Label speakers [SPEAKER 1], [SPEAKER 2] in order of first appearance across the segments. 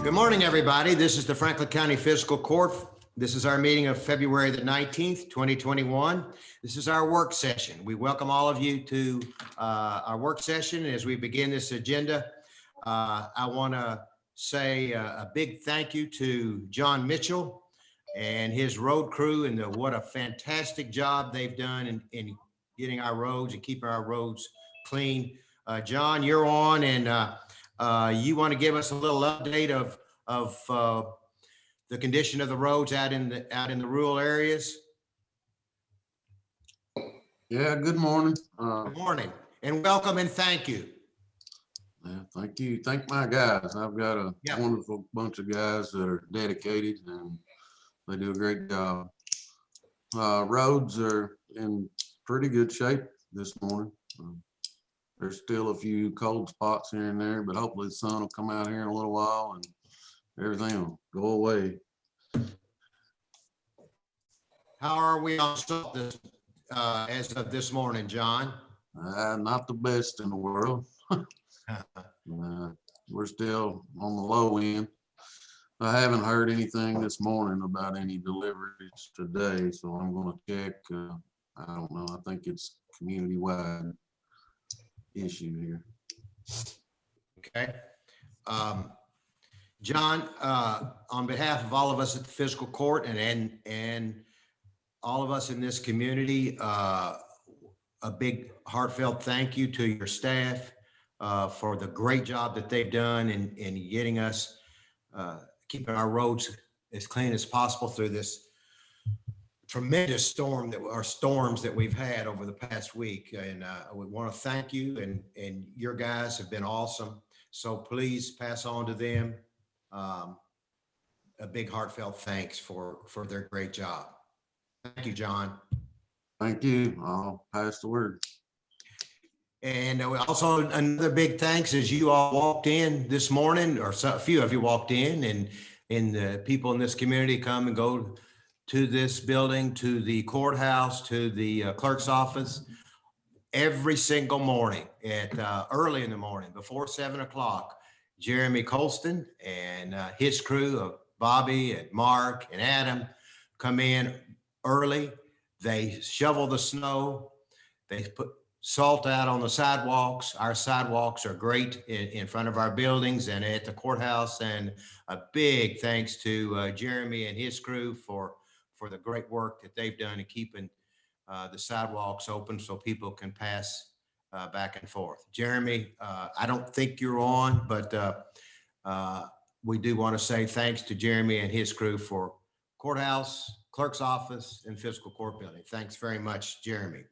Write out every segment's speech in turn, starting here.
[SPEAKER 1] Good morning, everybody. This is the Franklin County Fiscal Court. This is our meeting of February the 19th, 2021. This is our work session. We welcome all of you to our work session. As we begin this agenda, I want to say a big thank you to John Mitchell and his road crew, and what a fantastic job they've done in getting our roads and keeping our roads clean. John, you're on, and you want to give us a little update of the condition of the roads out in the rural areas?
[SPEAKER 2] Yeah, good morning.
[SPEAKER 1] Good morning, and welcome, and thank you.
[SPEAKER 2] Yeah, thank you. Thank my guys. I've got a wonderful bunch of guys that are dedicated and they do a great job. Roads are in pretty good shape this morning. There's still a few cold spots here and there, but hopefully the sun will come out here in a little while and everything will go away.
[SPEAKER 1] How are we on salt as of this morning, John?
[SPEAKER 2] Not the best in the world. We're still on the low end. I haven't heard anything this morning about any deliveries today, so I'm going to check. I don't know. I think it's community-wide issue here.
[SPEAKER 1] Okay. John, on behalf of all of us at the Fiscal Court and all of us in this community, a big heartfelt thank you to your staff for the great job that they've done in getting us, keeping our roads as clean as possible through this tremendous storms that we've had over the past week. And we want to thank you, and your guys have been awesome. So please pass on to them a big heartfelt thanks for their great job. Thank you, John.
[SPEAKER 2] Thank you. I'll pass the word.
[SPEAKER 1] And also another big thanks as you all walked in this morning, or a few of you walked in, and the people in this community come and go to this building, to the courthouse, to the clerk's office every single morning at early in the morning before 7 o'clock. Jeremy Colston and his crew of Bobby and Mark and Adam come in early. They shovel the snow. They put salt out on the sidewalks. Our sidewalks are great in front of our buildings and at the courthouse. And a big thanks to Jeremy and his crew for the great work that they've done in keeping the sidewalks open so people can pass back and forth. Jeremy, I don't think you're on, but we do want to say thanks to Jeremy and his crew for courthouse, clerk's office, and fiscal court building. Thanks very much, Jeremy.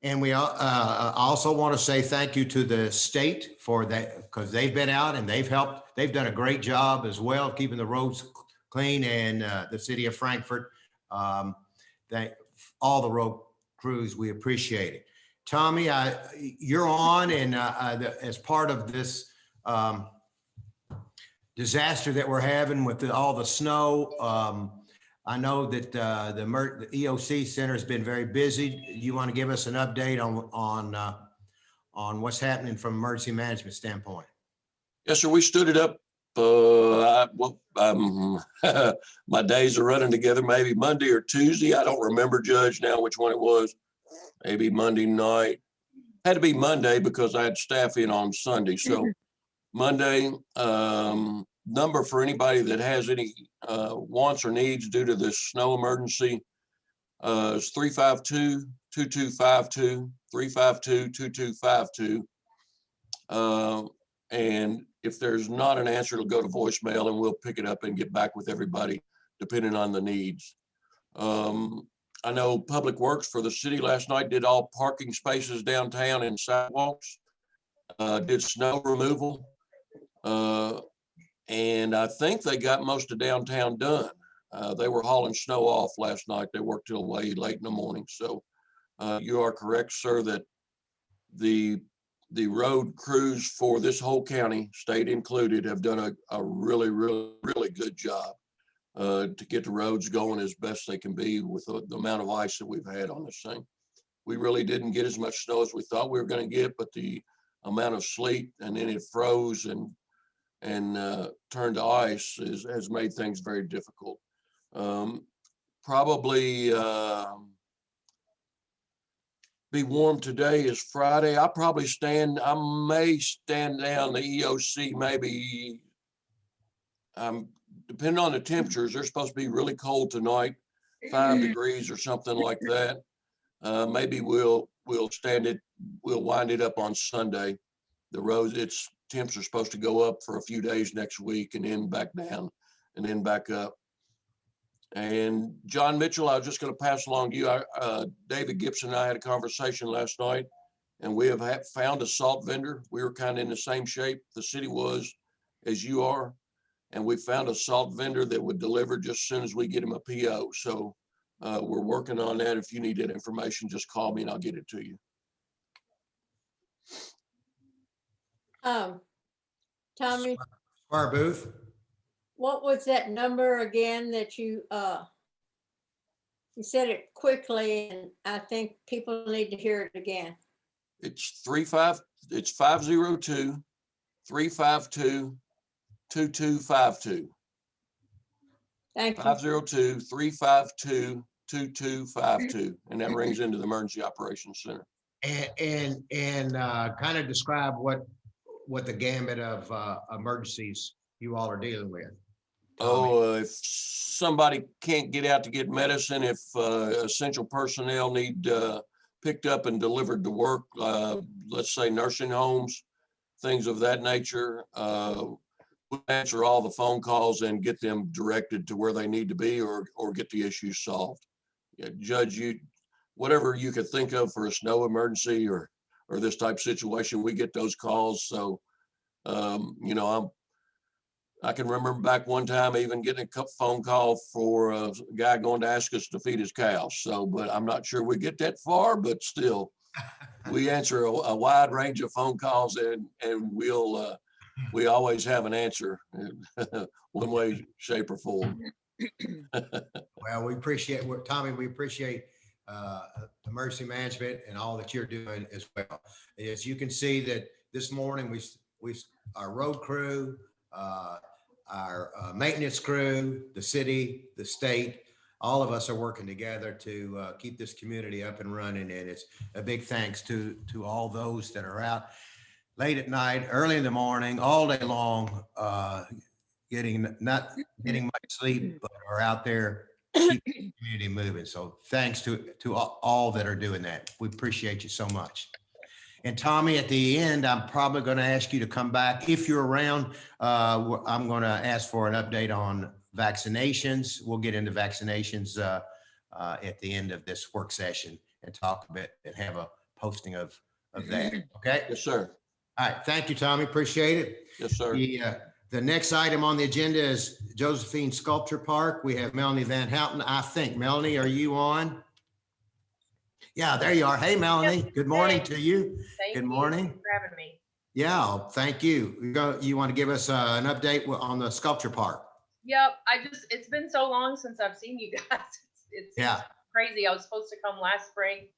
[SPEAKER 1] And we also want to say thank you to the state for that, because they've been out and they've helped. They've done a great job as well, keeping the roads clean, and the city of Frankfort. All the road crews, we appreciate it. Tommy, you're on, and as part of this disaster that we're having with all the snow, I know that the EOC Center has been very busy. You want to give us an update on what's happening from an emergency management standpoint?
[SPEAKER 3] Yes, sir. We stood it up. My days are running together. Maybe Monday or Tuesday. I don't remember, Judge, now which one it was. Maybe Monday night. Had to be Monday because I had staff in on Sunday. So Monday, number for anybody that has any wants or needs due to this snow emergency is 352-2252, 352-2252. And if there's not an answer, it'll go to voicemail and we'll pick it up and get back with everybody depending on the needs. I know Public Works for the city last night did all parking spaces downtown and sidewalks, did snow removal. And I think they got most of downtown done. They were hauling snow off last night. They worked till way late in the morning. So you are correct, sir, that the road crews for this whole county, state included, have done a really, really, really good job to get the roads going as best they can be with the amount of ice that we've had on this thing. We really didn't get as much snow as we thought we were going to get, but the amount of sleet, and then it froze, and turned to ice has made things very difficult. Probably be warm today is Friday. I may stand down the EOC maybe. Depending on the temperatures, they're supposed to be really cold tonight, 5 degrees or something like that. Maybe we'll wind it up on Sunday. The roads, temps are supposed to go up for a few days next week and then back down and then back up. And John Mitchell, I was just going to pass along to you. David Gibson and I had a conversation last night, and we have found a salt vendor. We were kind of in the same shape the city was as you are. And we found a salt vendor that would deliver just as soon as we get him a PO. So we're working on that. If you need that information, just call me and I'll get it to you.
[SPEAKER 4] Tommy,
[SPEAKER 1] Squire Booth.
[SPEAKER 4] what was that number again that you said it quickly, and I think people need to hear it again.
[SPEAKER 3] It's 502-352-2252.
[SPEAKER 4] Thank you.
[SPEAKER 3] 502-352-2252. And that rings into the Emergency Operations Center.
[SPEAKER 1] And kind of describe what the gamut of emergencies you all are dealing with.
[SPEAKER 3] If somebody can't get out to get medicine, if essential personnel need picked up and delivered to work, let's say nursing homes, things of that nature, we'll answer all the phone calls and get them directed to where they need to be or get the issue solved. Yeah, Judge, whatever you could think of for a snow emergency or this type of situation, we get those calls. So, I can remember back one time even getting a phone call for a guy going to ask us to feed his cows. So, but I'm not sure we get that far, but still, we answer a wide range of phone calls and we always have an answer one way, shape or form.
[SPEAKER 1] Well, we appreciate Tommy, we appreciate emergency management and all that you're doing as well. As you can see that this morning, our road crew, our maintenance crew, the city, the state, all of us are working together to keep this community up and running. And it's a big thanks to all those that are out late at night, early in the morning, all day long, not getting much sleep, but are out there keeping the community moving. So thanks to all that are doing that. We appreciate you so much. And Tommy, at the end, I'm probably going to ask you to come back. If you're around, I'm going to ask for an update on vaccinations. We'll get into vaccinations at the end of this work session and talk a bit and have a posting of that. Okay?
[SPEAKER 3] Yes, sir.
[SPEAKER 1] All right. Thank you, Tommy. Appreciate it.
[SPEAKER 3] Yes, sir.
[SPEAKER 1] The next item on the agenda is Josephine Sculpture Park. We have Melanie Van Houten. I think, Melanie, are you on? Yeah, there you are. Hey, Melanie. Yep. Good morning to you. Good morning.
[SPEAKER 5] Thank you for having me.
[SPEAKER 1] Yeah, thank you. You want to give us an update on the sculpture park?
[SPEAKER 5] Yep. It's been so long since I've seen you guys. It's crazy. I was supposed to come last spring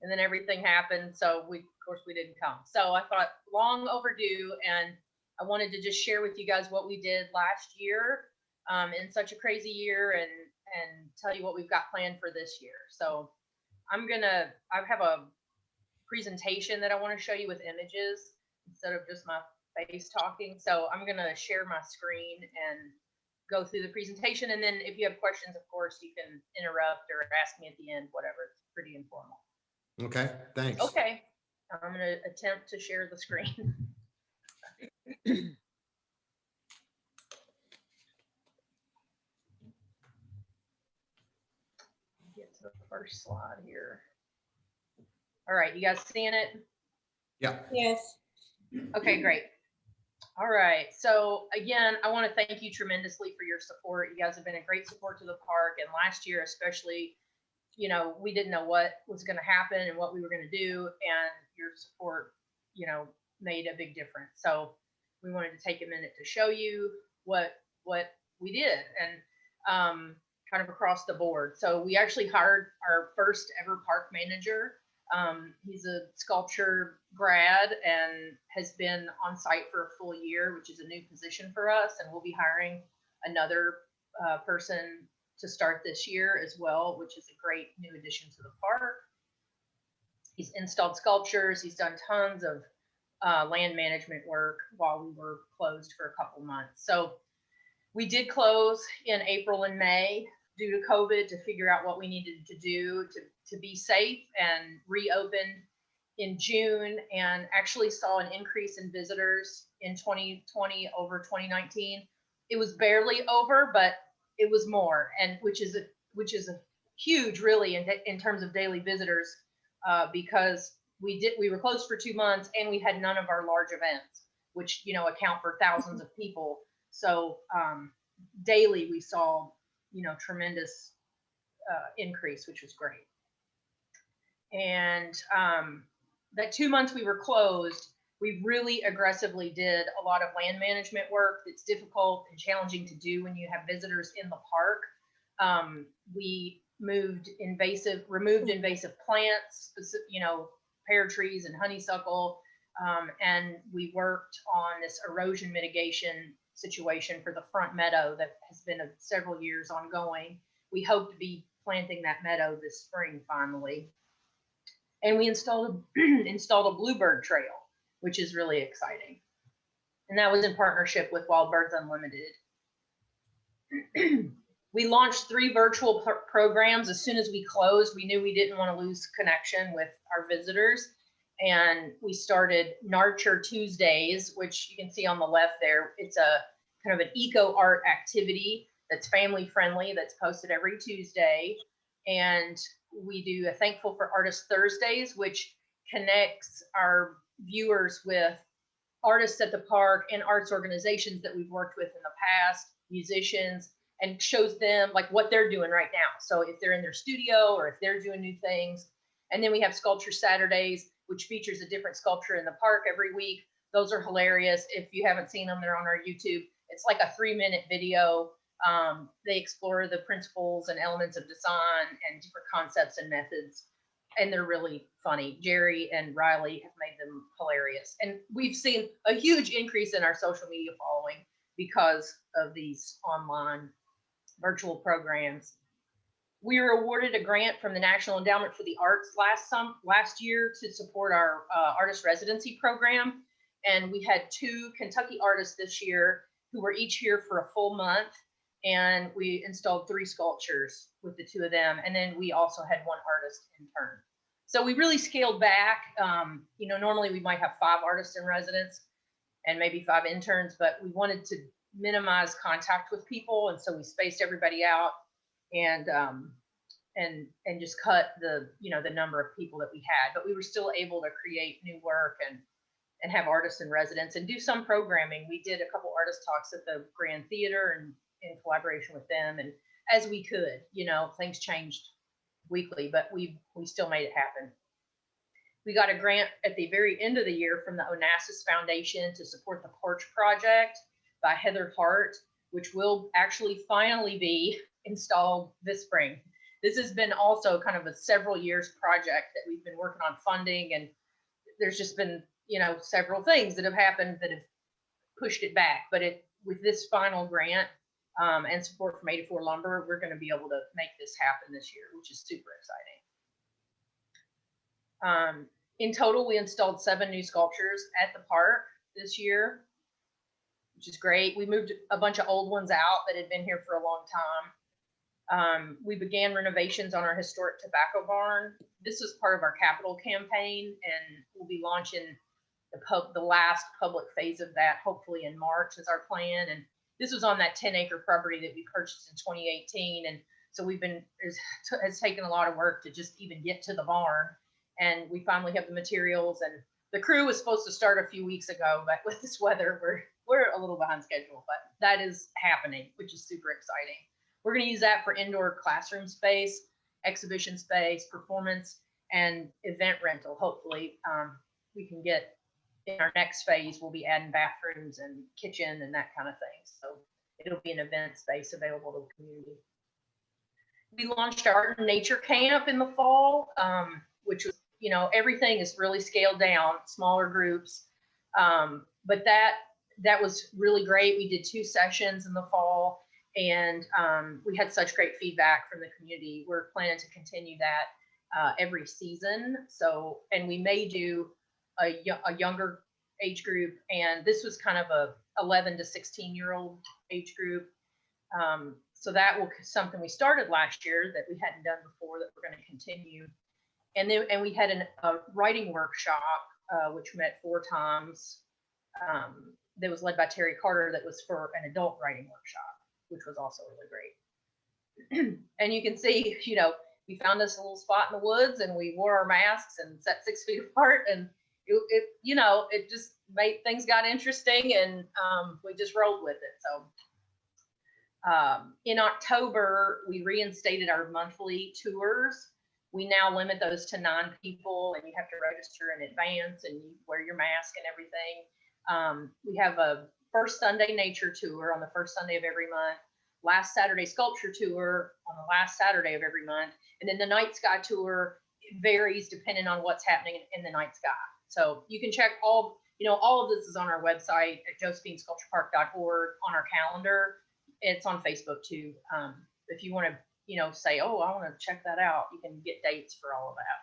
[SPEAKER 5] and then everything happened. So of course we didn't come. So I thought long overdue. And I wanted to just share with you guys what we did last year in such a crazy year and tell you what we've got planned for this year. So I have a presentation that I want to show you with images instead of just my face talking. So I'm going to share my screen and go through the presentation. And then if you have questions, of course, you can interrupt or ask me at the end, whatever. It's pretty informal.
[SPEAKER 1] Okay, thanks.
[SPEAKER 5] Okay, I'm going to attempt to share the screen. Get to the first slide here. All right, you guys seeing it?
[SPEAKER 1] Yeah.
[SPEAKER 4] Yes.
[SPEAKER 5] Okay, great. All right. So again, I want to thank you tremendously for your support. You guys have been a great support to the park. And last year, especially, we didn't know what was going to happen and what we were going to do. And your support, made a big difference. So we wanted to take a minute to show you what we did and kind of across the board. So we actually hired our first ever park manager. He's a sculpture grad and has been on site for a full year, which is a new position for us. And we'll be hiring another person to start this year as well, which is a great new addition to the park. He's installed sculptures. He's done tons of land management work while we were closed for a couple months. So we did close in April and May due to COVID to figure out what we needed to do to be safe, and reopened in June, and actually saw an increase in visitors in 2020 over 2019. It was barely over, but it was more, and which is a huge, really, in terms of daily visitors, because we were closed for 2 months and we had none of our large events, which, you know, account for thousands of people. So daily we saw, you know, tremendous increase, which was great. And that 2 months we were closed, we really aggressively did a lot of land management work that's difficult and challenging to do when you have visitors in the park. We removed invasive plants, you know, pear trees and honeysuckle, and we worked on this erosion mitigation situation for the front meadow that has been several years ongoing. We hope to be planting that meadow this spring finally. And we installed a bluebird trail, which is really exciting. And that was in partnership with Wild Birds Unlimited. We launched 3 virtual programs. As soon as we closed, we knew we didn't want to lose connection with our visitors. And we started Nurture Tuesdays, which you can see on the left there. It's a kind of an eco art activity that's family friendly, that's posted every Tuesday. And we do a Thankful for Artists Thursdays, which connects our viewers with artists at the park and arts organizations that we've worked with in the past, musicians, and shows them like what they're doing right now. So if they're in their studio or if they're doing new things. And then we have Sculpture Saturdays, which features a different sculpture in the park every week. Those are hilarious. If you haven't seen them, they're on our YouTube. It's like a 3-minute video. They explore the principles and elements of design and different concepts and methods, and they're really funny. Jerry and Riley have made them hilarious. And we've seen a huge increase in our social media following because of these online virtual programs. We were awarded a grant from the National Endowment for the Arts last year to support our artist residency program. And we had 2 Kentucky artists this year who were each here for a full month. And we installed 3 sculptures with the 2 of them. And then we also had 1 artist intern. So we really scaled back. You know, normally we might have 5 artists in residence and maybe 5 interns, but we wanted to minimize contact with people. And so we spaced everybody out and just cut the number of people that we had, but we were still able to create new work and have artists in residence and do some programming. We did a couple artist talks at the Grand Theater and in collaboration with them, and as we could, you know, things changed weekly, but we still made it happen. We got a grant at the very end of the year from the Onassis Foundation to support the Porch Project by Heather Hart, which will actually finally be installed this spring. This has been also kind of a several years project that we've been working on funding, and there's just been, you know, several things that have happened that have pushed it back. But with this final grant and support from 84 Lumber, we're going to be able to make this happen this year, which is super exciting. In total, we installed 7 new sculptures at the park this year, which is great. We moved a bunch of old ones out that had been here for a long time. We began renovations on our historic tobacco barn. This was part of our capital campaign, and we'll be launching the last public phase of that hopefully in March is our plan. And this was on that 10-acre property that we purchased in 2018, and so it's taken a lot of work to just even get to the barn. And we finally have the materials, and the crew was supposed to start a few weeks ago, but with this weather, we're a little behind schedule, but that is happening, which is super exciting. We're going to use that for indoor classroom space, exhibition space, performance, and event rental. Hopefully, we can get in our next phase, we'll be adding bathrooms and kitchen and that kind of thing. So it'll be an event space available to the community. We launched our Art and Nature Camp in the fall, which was, you know, everything is really scaled down, smaller groups. But that was really great. We did 2 sessions in the fall, and we had such great feedback from the community. We're planning to continue that every season. So, and we may do a younger age group, and this was kind of a 11 to 16-year-old age group. So that will something we started last year that we hadn't done before that we're going to continue. And then we had a writing workshop, which met 4 times. That was led by Terry Carter. That was for an adult writing workshop, which was also really great. And you can see, you know, we found this little spot in the woods, and we wore our masks and sat 6 feet apart, and it you know, it just made things got interesting, and we just rolled with it. So in October, we reinstated our monthly tours. We now limit those to 9 people, and you have to register in advance, and you wear your mask and everything. We have a first Sunday nature tour on the first Sunday of every month, last Saturday sculpture tour on the last Saturday of every month, and then the night sky tour varies depending on what's happening in the night sky. So you can check all, you know, all of this is on our website at josephinesculpturepark.org on our calendar. It's on Facebook too. If you want to, you know, say, oh, I want to check that out, you can get dates for all of that.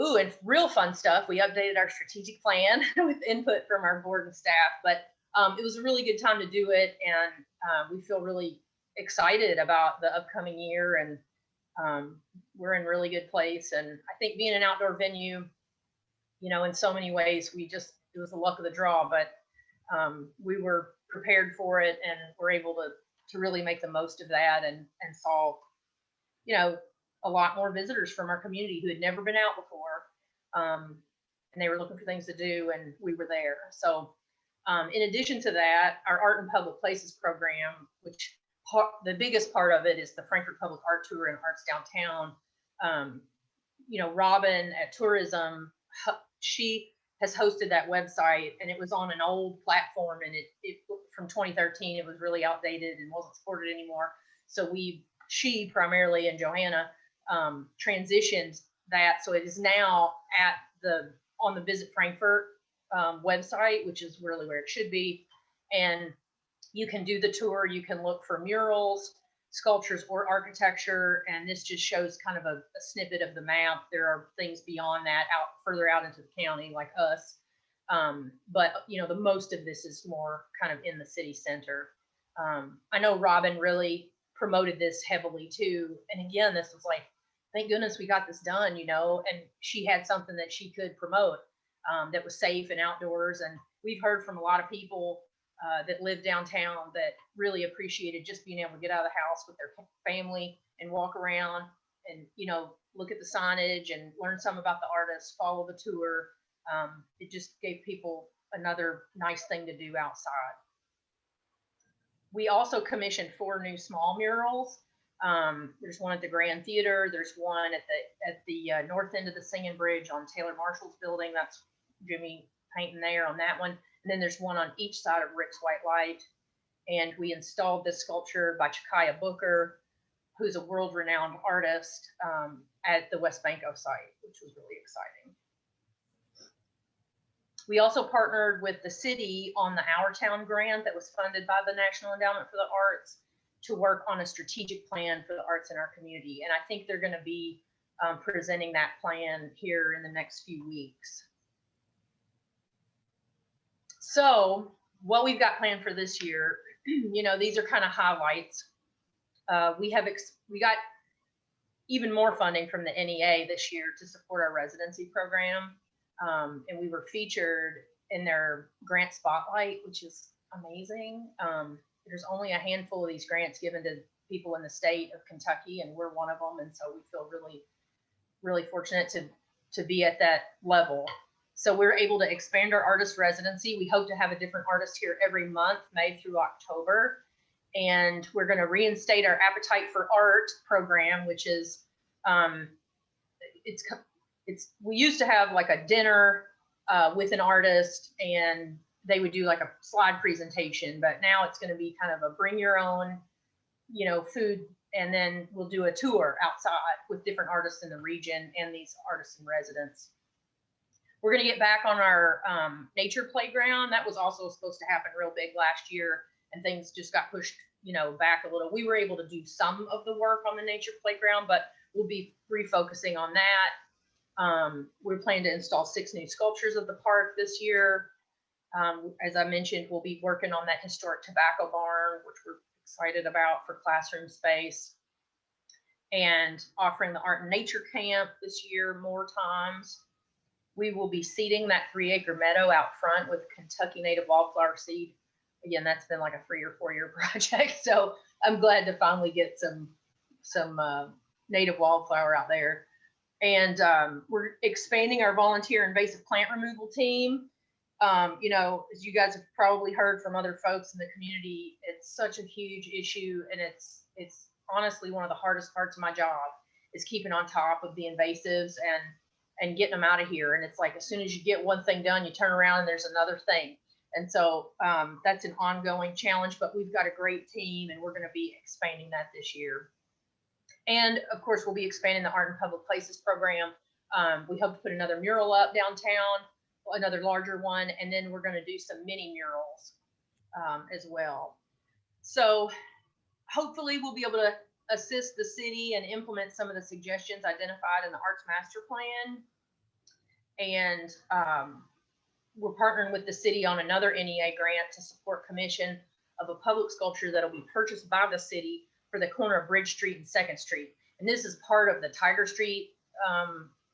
[SPEAKER 5] Ooh, and real fun stuff. We updated our strategic plan with input from our board and staff, but it was a really good time to do it. And we feel really excited about the upcoming year, and we're in really good place. And I think being an outdoor venue, you know, in so many ways, it was the luck of the draw, but we were prepared for it, and we're able to really make the most of that, and saw, you know, a lot more visitors from our community who had never been out before, and they were looking for things to do, and we were there. So in addition to that, our Art in Public Places program, which the biggest part of it is the Frankfurt Public Art Tour and Arts Downtown. You know, Robin at Tourism, she has hosted that website, and it was on an old platform, and it from 2013, it was really outdated and wasn't supported anymore. So she primarily, and Johanna, transitioned that. So it is now on the Visit Frankfurt website, which is really where it should be. And you can do the tour. You can look for murals, sculptures, or architecture. And this just shows kind of a snippet of the map. There are things beyond that, further out into the county, like us. But you know, the most of this is more kind of in the city center. I know Robin really promoted this heavily too. And again, this was like, thank goodness we got this done, you know, and she had something that she could promote that was safe and outdoors. And we've heard from a lot of people that live downtown that really appreciated just being able to get out of the house with their family and walk around and, you know, look at the signage and learn some about the artists, follow the tour. It just gave people another nice thing to do outside. We also commissioned 4 new small murals. There's one at the Grand Theater. There's one at the north end of the Singing Bridge on Taylor Marshall's building. That's Jimmy painting there on that one. And then there's one on each side of Rick's White Light. And we installed this sculpture by Chakaya Booker, who's a world-renowned artist, at the West Banco site, which was really exciting. We also partnered with the city on the Our Town grant that was funded by the National Endowment for the Arts to work on a strategic plan for the arts in our community. And I think they're going to be presenting that plan here in the next few weeks. So what we've got planned for this year, you know, these are kind of highlights. We got even more funding from the NEA this year to support our residency program. And we were featured in their grant spotlight, which is amazing. There's only a handful of these grants given to people in the state of Kentucky, and we're one of them. And so we feel really, really fortunate to be at that level. So we're able to expand our artist residency. We hope to have a different artist here every month, May through October. And we're going to reinstate our Appetite for Art program, which is, we used to have like a dinner with an artist, and they would do like a slide presentation, but now it's going to be kind of a bring your own food, and then we'll do a tour outside with different artists in the region and these artists in residence. We're going to get back on our nature playground. That was also supposed to happen real big last year, and things just got pushed, back a little. We were able to do some of the work on the nature playground, but we'll be refocusing on that. We're planning to install 6 new sculptures at the park this year. As I mentioned, we'll be working on that historic tobacco barn, which we're excited about for classroom space, and offering the art and nature camp this year more times. We will be seeding that 3-acre meadow out front with Kentucky native wildflower seed. Again, that's been like a 3 or 4 year project. So I'm glad to finally get some native wildflower out there. And we're expanding our volunteer invasive plant removal team. As you guys have probably heard from other folks in the community, it's such a huge issue, and it's honestly one of the hardest parts of my job is keeping on top of the invasives and getting them out of here. And it's like, as soon as you get one thing done, you turn around and there's another thing. And so that's an ongoing challenge, but we've got a great team, and we're going to be expanding that this year. And of course, we'll be expanding the Art in Public Places program. We hope to put another mural up downtown, another larger one, and then we're going to do some mini murals as well. So hopefully we'll be able to assist the city and implement some of the suggestions identified in the Arts Master Plan. And we're partnering with the city on another NEA grant to support commission of a public sculpture that'll be purchased by the city for the corner of Bridge Street and 2nd Street. And this is part of the Tiger Street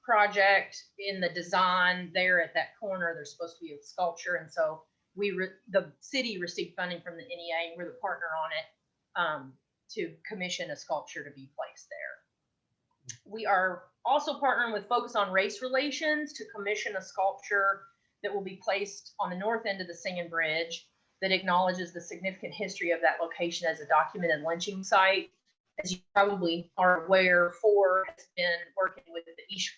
[SPEAKER 5] project. In the design there at that corner, there's supposed to be a sculpture. And so the city received funding from the NEA, and we're the partner on it to commission a sculpture to be placed there. We are also partnering with Focus on Race Relations to commission a sculpture that will be placed on the north end of the Singing Bridge that acknowledges the significant history of that location as a documented lynching site. As you probably are aware, FOR has been working with the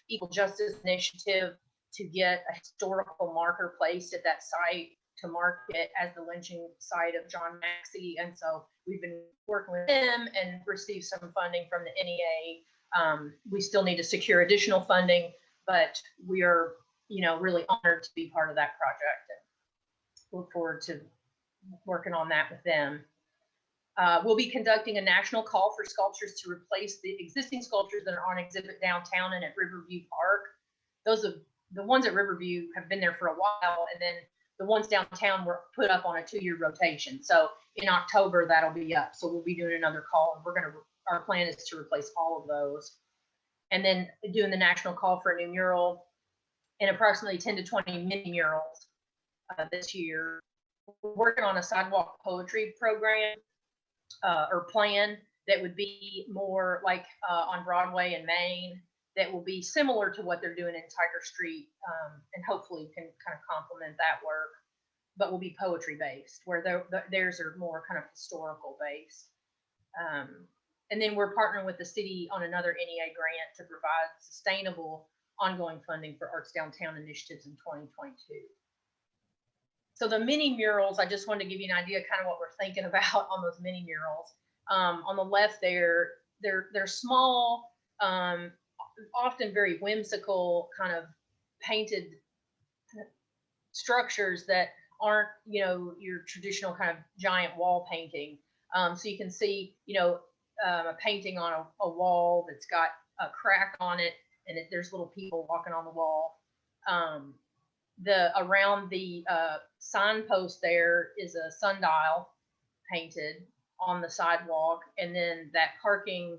[SPEAKER 5] Equal Justice Initiative to get a historical marker placed at that site to mark it as the lynching site of John Maxey. And so we've been working with them and received some funding from the NEA. We still need to secure additional funding, but we are, really honored to be part of that project, and look forward to working on that with them. We'll be conducting a national call for sculptures to replace the existing sculptures that are on exhibit downtown and at Riverview Park. The ones at Riverview have been there for a while, and then the ones downtown were put up on a 2-year rotation. So in October, that'll be up. So we'll be doing another call, and our plan is to replace all of those. And then doing the national call for a new mural and approximately 10 to 20 mini murals this year. We're working on a sidewalk poetry program or plan that would be more like on Broadway and Main, that will be similar to what they're doing in Tiger Street, and hopefully can kind of complement that work, but will be poetry based, where theirs are more kind of historical based. And then we're partnering with the city on another NEA grant to provide sustainable ongoing funding for Arts Downtown initiatives in 2022. So the mini murals, I just wanted to give you an idea kind of what we're thinking about on those mini murals. On the left there, they're small, often very whimsical, kind of painted structures that aren't, your traditional kind of giant wall painting. So you can see, a painting on a wall that's got a crack on it, and there's little people walking on the wall. Around the signpost there is a sundial painted on the sidewalk, and then that parking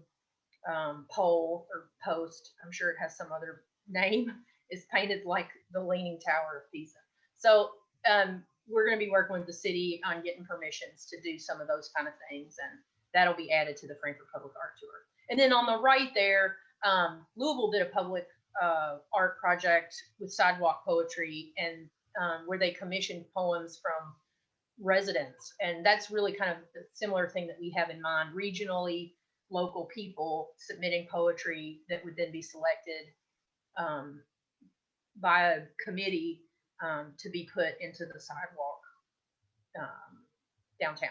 [SPEAKER 5] pole or post, I'm sure it has some other name, is painted like the Leaning Tower of Pisa. So we're going to be working with the city on getting permissions to do some of those kind of things, and that'll be added to the Frankfurt Public Art Tour. And then on the right there, Louisville did a public art project with sidewalk poetry, and where they commissioned poems from residents. And that's really kind of a similar thing that we have in mind, regionally, local people submitting poetry that would then be selected by a committee to be put into the sidewalk downtown.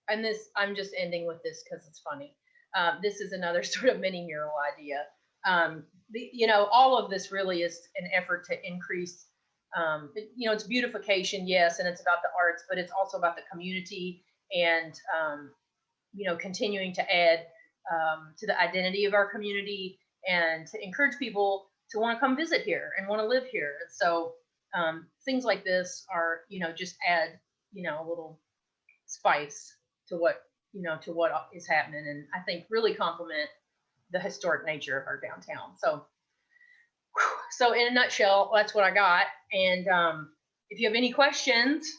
[SPEAKER 5] and this, I'm just ending with this because it's funny. This is another sort of mini mural idea. All of this really is an effort to increase, it's beautification, yes, and it's about the arts, but it's also about the community and, continuing to add to the identity of our community and to encourage people to want to come visit here and want to live here. And so things like this are, just add, a little spice to what is happening, and I think really complement the historic nature of our downtown. So in a nutshell, that's what I got. And if you have any questions,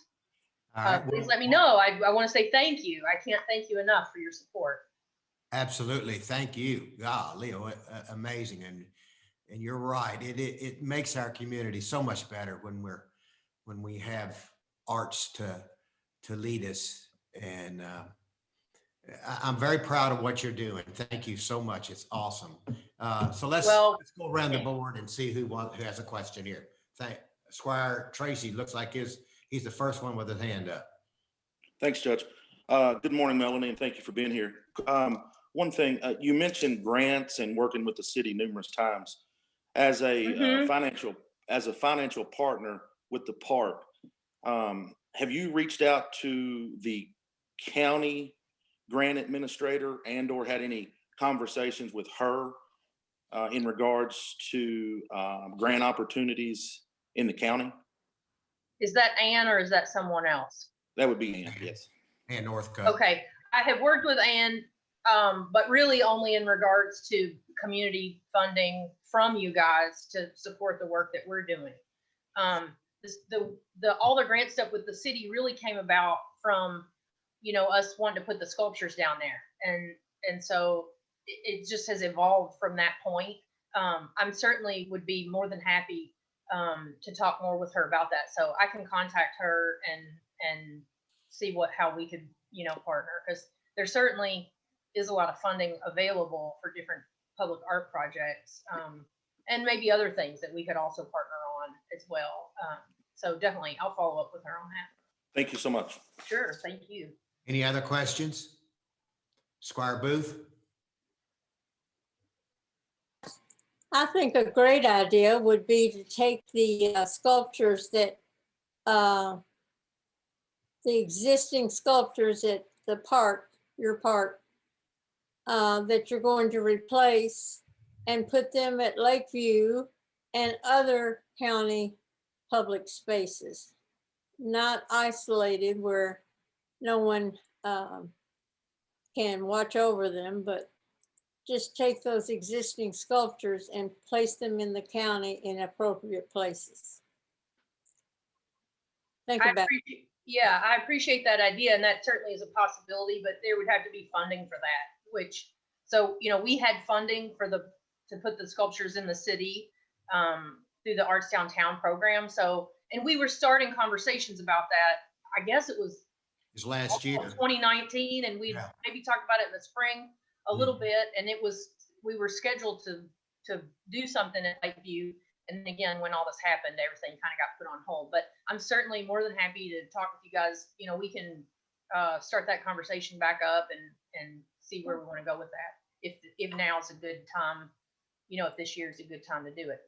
[SPEAKER 5] please let me know. I want to say thank you. I can't thank you enough for your support.
[SPEAKER 1] Absolutely. Thank you. Golly, amazing. And you're right. It makes our community so much better when we have arts to lead us. And I'm very proud of what you're doing. Thank you so much. It's awesome. So let's go around the board and see who has a question here. Squire Tracy looks like he's the first one with his hand up.
[SPEAKER 6] Thanks, Judge. Good morning, Melanie, and thank you for being here. One thing, you mentioned grants and working with the city numerous times. As a financial partner with the park, have you reached out to the county grant administrator and/or had any conversations with her in regards to grant opportunities in the county?
[SPEAKER 5] Is that Ann or is that someone else?
[SPEAKER 6] That would be Ann, yes.
[SPEAKER 1] Ann Northcutt.
[SPEAKER 5] Okay, I have worked with Ann, but really only in regards to community funding from you guys to support the work that we're doing. All the grant stuff with the city really came about from, us wanting to put the sculptures down there, and so it just has evolved from that point. I'm certainly would be more than happy to talk more with her about that, so I can contact her and see how we could partner, because there certainly is a lot of funding available for different public art projects, and maybe other things that we could also partner on as well. So definitely I'll follow up with her on that.
[SPEAKER 6] Thank you so much.
[SPEAKER 5] Sure, thank you.
[SPEAKER 1] Any other questions? Squire Booth?
[SPEAKER 4] I think a great idea would be to take the sculptures that, the existing sculptures at the park, your park, that you're going to replace and put them at Lakeview and other county public spaces, not isolated where no one can watch over them, but just take those existing sculptures and place them in the county in appropriate places. Think about it.
[SPEAKER 5] Yeah, I appreciate that idea, and that certainly is a possibility, but there would have to be funding for that, we had funding to put the sculptures in the city through the Arts Downtown program. So, and we were starting conversations about that. I guess it was
[SPEAKER 1] last year,
[SPEAKER 5] 2019, and we maybe talked about it in the spring a little bit, and we were scheduled to do something at Lakeview. And again, when all this happened, everything kind of got put on hold. But I'm certainly more than happy to talk with you guys. We can start that conversation back up and see where we want to go with that. If now is a good time, if this year is a good time to do it.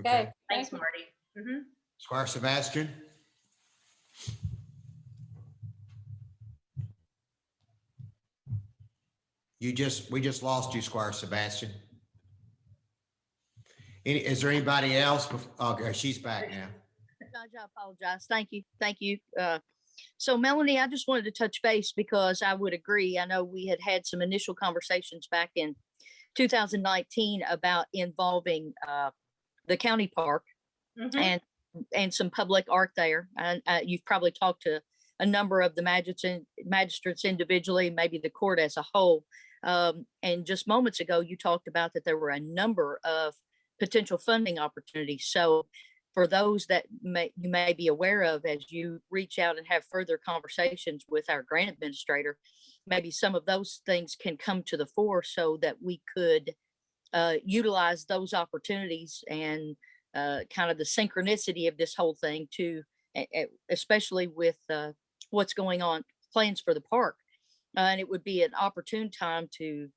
[SPEAKER 4] Okay.
[SPEAKER 5] Thanks, Marty. Mm-hmm.
[SPEAKER 1] Squire Sebastian? We just lost you, Squire Sebastian. Is there anybody else? Okay, she's back now.
[SPEAKER 7] Judge, I apologize. Thank you. Thank you. So Melanie, I just wanted to touch base because I would agree. I know we had some initial conversations back in 2019 about involving the county park and some public art there. And you've probably talked to a number of the magistrates individually, maybe the court as a whole. And just moments ago, you talked about that there were a number of potential funding opportunities. So for those that you may be aware of, as you reach out and have further conversations with our grant administrator, maybe some of those things can come to the fore so that we could utilize those opportunities and kind of the synchronicity of this whole thing to, especially with what's going on, plans for the park. And it would be an opportune time to,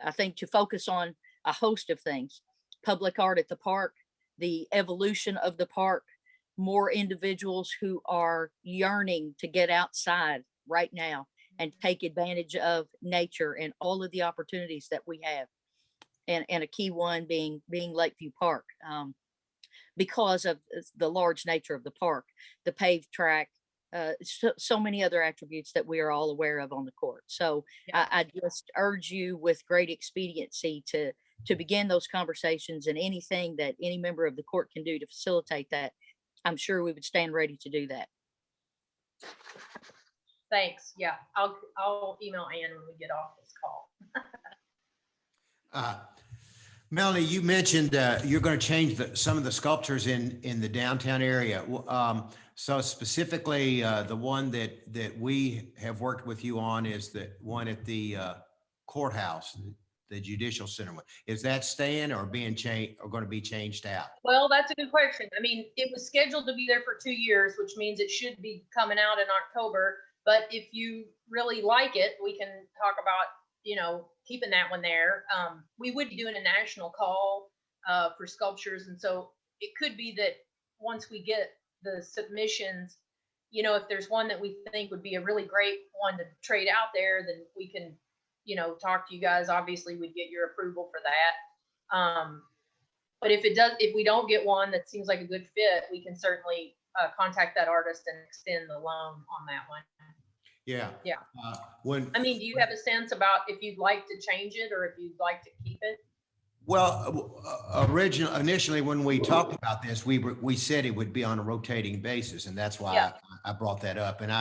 [SPEAKER 7] I think, to focus on a host of things. Public art at the park, the evolution of the park, more individuals who are yearning to get outside right now and take advantage of nature and all of the opportunities that we have. And a key one being Lakeview Park, because of the large nature of the park, the paved track, so many other attributes that we are all aware of on the court. So
[SPEAKER 5] Yeah.
[SPEAKER 7] I just urge you with great expediency to begin those conversations, and anything that any member of the court can do to facilitate that, I'm sure we would stand ready to do that.
[SPEAKER 5] Thanks. Yeah, I'll email Ann when we get off this call.
[SPEAKER 1] Melanie, you mentioned you're going to change some of the sculptures in the downtown area. So specifically, the one that we have worked with you on is the one at the courthouse, the judicial center one. Is that staying or being changed or going to be changed out?
[SPEAKER 5] Well, that's a good question. I mean, it was scheduled to be there for 2 years, which means it should be coming out in October. But if you really like it, we can talk about, keeping that one there. We would be doing a national call for sculptures. And so it could be that once we get the submissions, if there's one that we think would be a really great one to trade out there, then we can, talk to you guys. Obviously, we'd get your approval for that. But if we don't get one that seems like a good fit, we can certainly contact that artist and extend the loan on that one.
[SPEAKER 1] Yeah.
[SPEAKER 5] Yeah.
[SPEAKER 1] Do
[SPEAKER 5] you have a sense about if you'd like to change it or if you'd like to keep it?
[SPEAKER 1] Well, initially, when we talked about this, we said it would be on a rotating basis, and that's why I brought that up. And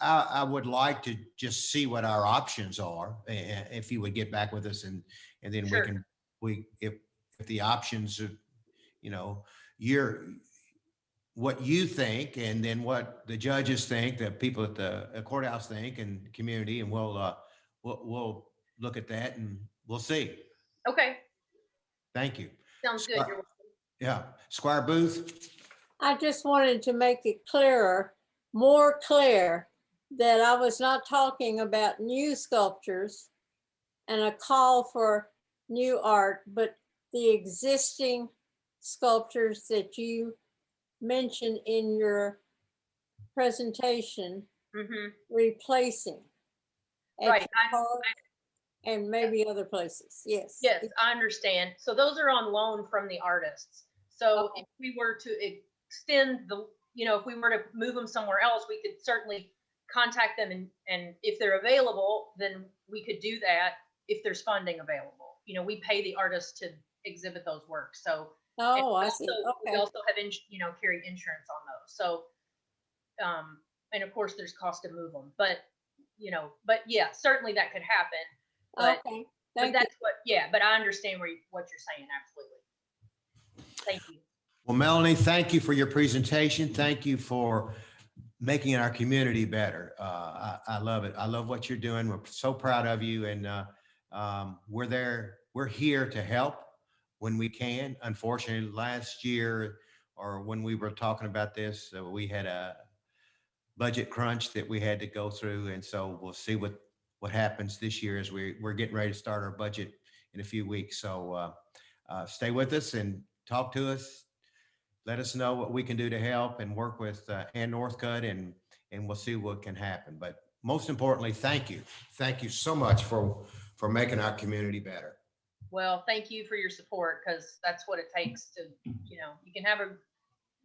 [SPEAKER 1] I would like to just see what our options are, if you would get back with us, and then
[SPEAKER 5] Sure.
[SPEAKER 1] if the options are, what you think, and then what the judges think, the people at the courthouse think, and the community, and we'll look at that and we'll see.
[SPEAKER 5] Okay,
[SPEAKER 1] Thank you.
[SPEAKER 5] sounds good. You're welcome.
[SPEAKER 1] Yeah, Squire Booth.
[SPEAKER 4] I just wanted to make it more clear, that I was not talking about new sculptures and a call for new art, but the existing sculptures that you mentioned in your presentation, replacing at
[SPEAKER 5] Right.
[SPEAKER 4] the park and maybe other places. Yes.
[SPEAKER 5] Yes, I understand. So those are on loan from the artists. So
[SPEAKER 4] Okay.
[SPEAKER 5] if we were to extend if we were to move them somewhere else, we could certainly contact them, and if they're available, then we could do that if there's funding available. We pay the artists to exhibit those works. So
[SPEAKER 4] I see.
[SPEAKER 5] we
[SPEAKER 4] Okay.
[SPEAKER 5] also have carry insurance on those. So and of course there's cost to move them, but yeah, certainly that could happen. But,
[SPEAKER 4] Okay.
[SPEAKER 5] but
[SPEAKER 4] Thank you.
[SPEAKER 5] that's but I understand what you're saying. Absolutely. Thank you.
[SPEAKER 1] Well, Melanie, thank you for your presentation. Thank you for making our community better. I love it. I love what you're doing. We're so proud of you, and we're there. We're here to help when we can. Unfortunately, last year, or when we were talking about this, we had a budget crunch that we had to go through, and so we'll see what happens this year as we're getting ready to start our budget in a few weeks. So stay with us and talk to us. Let us know what we can do to help, and work with Ann Northcutt, and we'll see what can happen. But most importantly, thank you. Thank you so much for making our community better.
[SPEAKER 5] Well, thank you for your support, because that's what it takes to, you can have a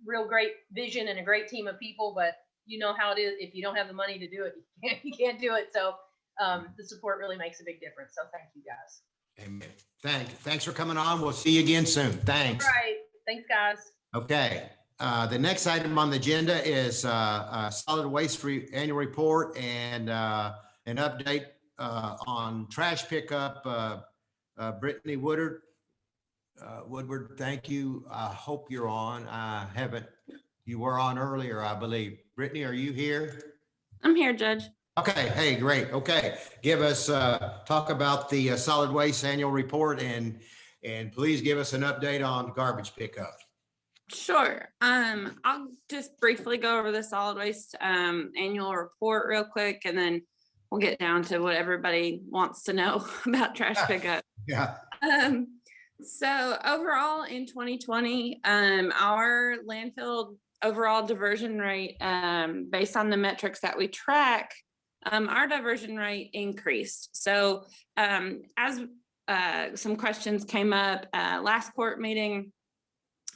[SPEAKER 5] real great vision and a great team of people, but you know how it is. If you don't have the money to do it, you can't do it. So the support really makes a big difference. So thank you guys.
[SPEAKER 1] Amen. Thanks for coming on. We'll see you again soon. Thanks.
[SPEAKER 5] All right. Thanks, guys.
[SPEAKER 1] Okay. The next item on the agenda is solid waste annual report and an update on trash pickup. Brittany Woodward, thank you. I hope you're on. You were on earlier, I believe. Brittany, are you here?
[SPEAKER 8] I'm here, Judge.
[SPEAKER 1] Okay. Hey, great. Okay. Give us, talk about the solid waste annual report, and please give us an update on garbage pickup.
[SPEAKER 8] Sure. I'll just briefly go over the solid waste annual report real quick, and then we'll get down to what everybody wants to know about trash pickup.
[SPEAKER 1] Yeah.
[SPEAKER 8] So overall in 2020, our landfill overall diversion rate, based on the metrics that we track, our diversion rate increased. So as some questions came up last court meeting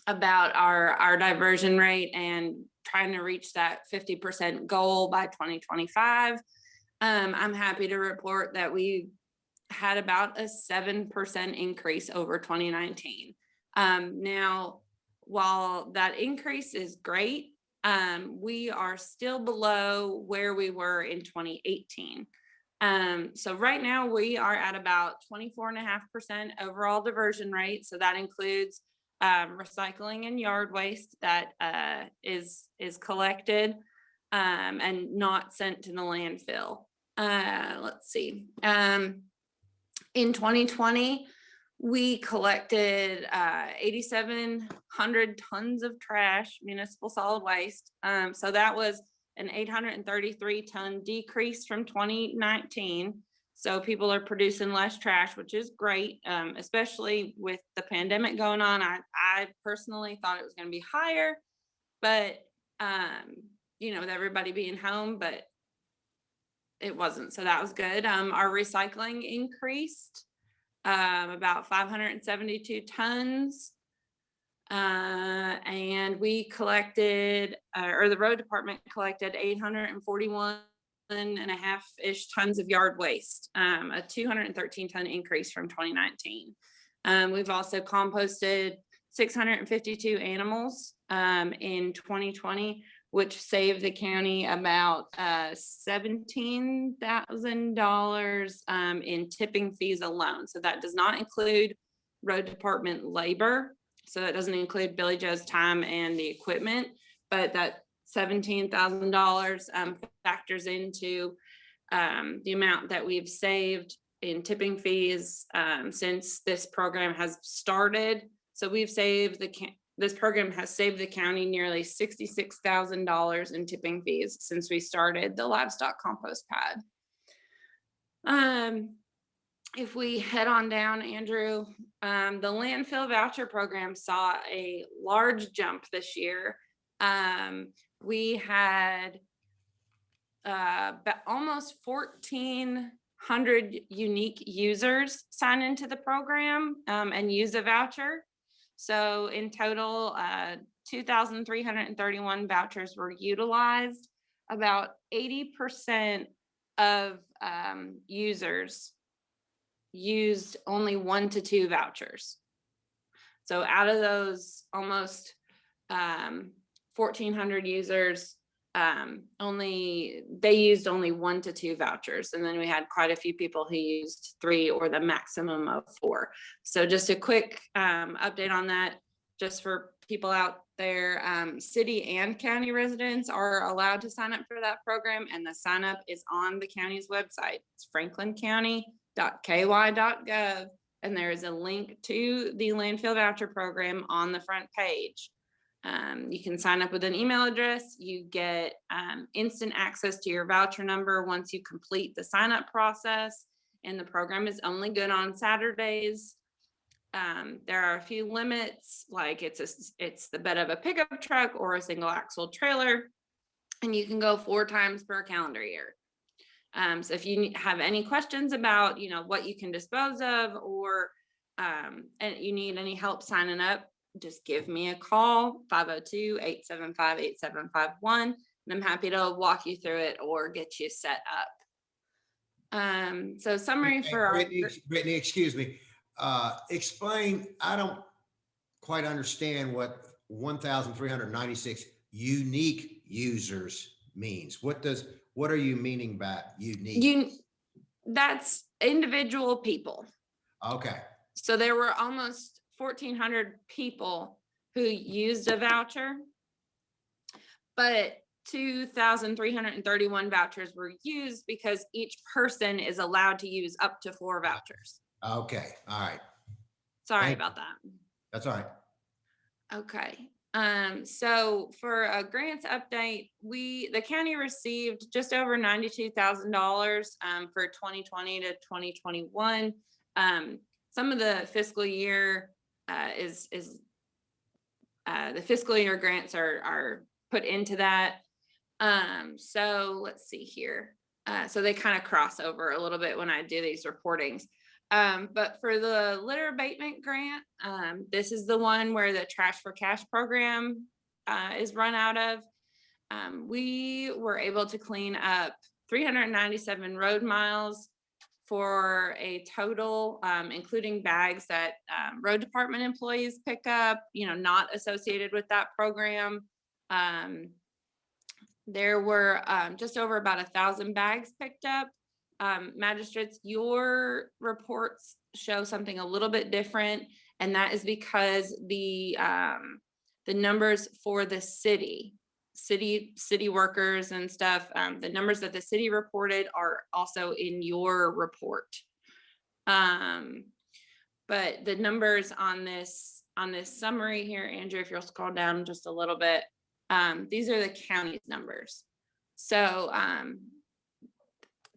[SPEAKER 8] about our diversion rate and trying to reach that 50% goal by 2025, I'm happy to report that we had about a 7% increase over 2019. Now, while that increase is great, we are still below where we were in 2018. So right now we are at about 24.5% overall diversion rate. So that includes recycling and yard waste that is collected and not sent to the landfill. Let's see. In 2020, we collected 8,700 tons of trash, municipal solid waste. So that was an 833 ton decrease from 2019. So people are producing less trash, which is great, especially with the pandemic going on. I personally thought it was going to be higher, but you know, with everybody being home, but it wasn't. So that was good. Our recycling increased about 572 tons. And we collected, or the road department collected 841.5-ish tons of yard waste, a 213 ton increase from 2019. We've also composted 652 animals in 2020, which saved the county about $17,000 in tipping fees alone. So that does not include road department labor. So it doesn't include Billy Joe's time and the equipment, but that $17,000 factors into the amount that we've saved in tipping fees since this program has started. So we've saved this program has saved the county nearly $66,000 in tipping fees since we started the livestock compost pad. If we head on down, Andrew, the landfill voucher program saw a large jump this year. We had almost 1,400 unique users sign into the program and use a voucher. So in total, 2,331 vouchers were utilized. About 80% of users used only 1 to 2 vouchers. So out of those almost 1,400 users, they used only 1 to 2 vouchers. And then we had quite a few people who used 3 or the maximum of 4. So just a quick update on that, just for people out there, city and county residents are allowed to sign up for that program, and the sign up is on the county's website. It's franklincounty.ky.gov, and there is a link to the landfill voucher program on the front page. You can sign up with an email address. You get instant access to your voucher number once you complete the sign up process, and the program is only good on Saturdays. There are a few limits, like it's the bed of a pickup truck or a single axle trailer, and you can go 4 times per calendar year. So if you have any questions about, you know, what you can dispose of, or and you need any help signing up, just give me a call, 502-875-8751, and I'm happy to walk you through it or get you set up. So summary for
[SPEAKER 1] Brittany, excuse me. Explain, I don't quite understand what 1,396 unique users means. What are you meaning by unique?
[SPEAKER 8] That's individual people.
[SPEAKER 1] Okay.
[SPEAKER 8] So there were almost 1,400 people who used a voucher, but 2,331 vouchers were used because each person is allowed to use up to 4 vouchers.
[SPEAKER 1] Okay. All right.
[SPEAKER 8] Sorry about that.
[SPEAKER 1] That's all right.
[SPEAKER 8] Okay. So for a grants update, the county received just over $92,000 for 2020 to 2021. Some of the fiscal year the fiscal year grants are put into that. So let's see here. So they kind of cross over a little bit when I do these reportings. But for the litter abatement grant, this is the one where the Trash for Cash program is run out of. We were able to clean up 397 road miles for a total, including bags that road department employees pick up, not associated with that program. There were just over about 1,000 bags picked up. Magistrates, your reports show something a little bit different, and that is because the numbers for the city workers and stuff, the numbers that the city reported are also in your report. But the numbers on this summary here, Andrew, if you'll scroll down just a little bit, these are the county's numbers. So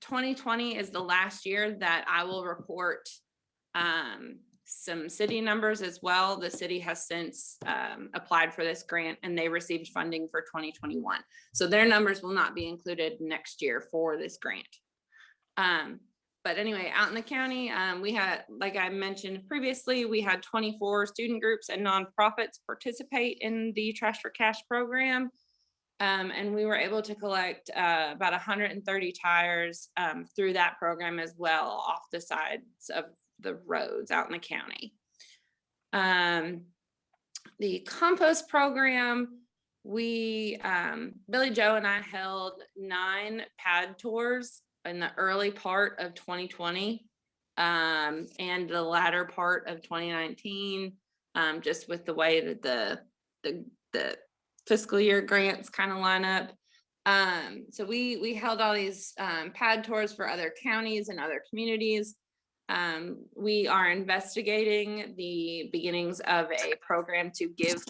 [SPEAKER 8] 2020 is the last year that I will report some city numbers as well. The city has since applied for this grant and they received funding for 2021. So their numbers will not be included next year for this grant. But anyway, out in the county, we had, like I mentioned previously, we had 24 student groups and nonprofits participate in the Trash for Cash program. And we were able to collect about 130 tires through that program as well off the sides of the roads out in the county. The compost program, Billy Joe and I held 9 pad tours in the early part of 2020 and the latter part of 2019, just with the way that the fiscal year grants kind of line up. So we held all these pad tours for other counties and other communities. We are investigating the beginnings of a program to give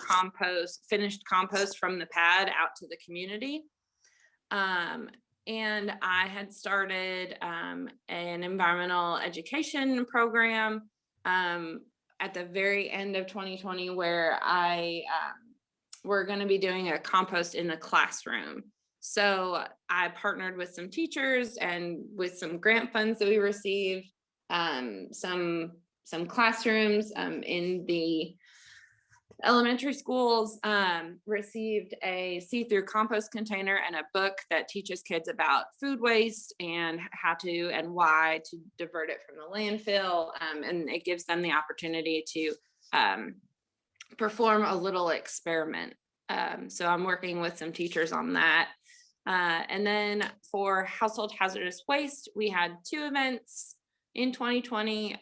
[SPEAKER 8] finished compost from the pad out to the community. And I had started an environmental education program at the very end of 2020 where we're going to be doing a compost in the classroom. So I partnered with some teachers and with some grant funds that we received, some classrooms in the elementary schools received a see-through compost container and a book that teaches kids about food waste and how to and why to divert it from the landfill. And it gives them the opportunity to perform a little experiment. So I'm working with some teachers on that. And then for household hazardous waste, we had 2 events in 2020.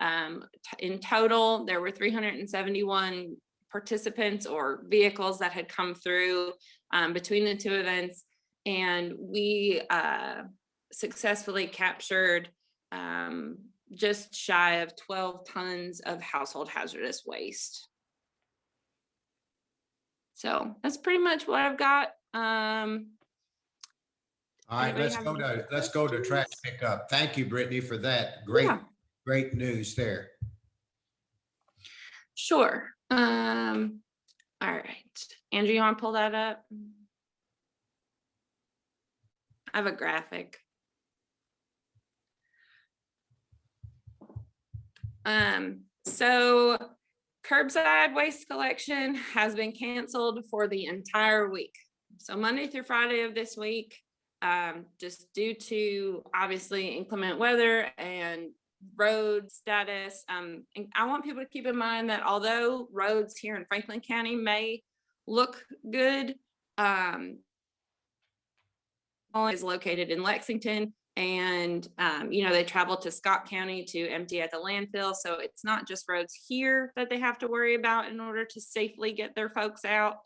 [SPEAKER 8] In total, there were 371 participants or vehicles that had come through between the 2 events. And we successfully captured just shy of 12 tons of household hazardous waste. So that's pretty much what I've got.
[SPEAKER 1] All right, let's go to trash pickup. Thank you, Brittany, for that. Great news there.
[SPEAKER 8] Sure. All right, Andrew, you want to pull that up? I have a graphic. So curbside waste collection has been canceled for the entire week. So Monday through Friday of this week, just due to obviously inclement weather and road status. And I want people to keep in mind that although roads here in Franklin County may look good, is located in Lexington, and they travel to Scott County to empty at the landfill. So it's not just roads here that they have to worry about in order to safely get their folks out.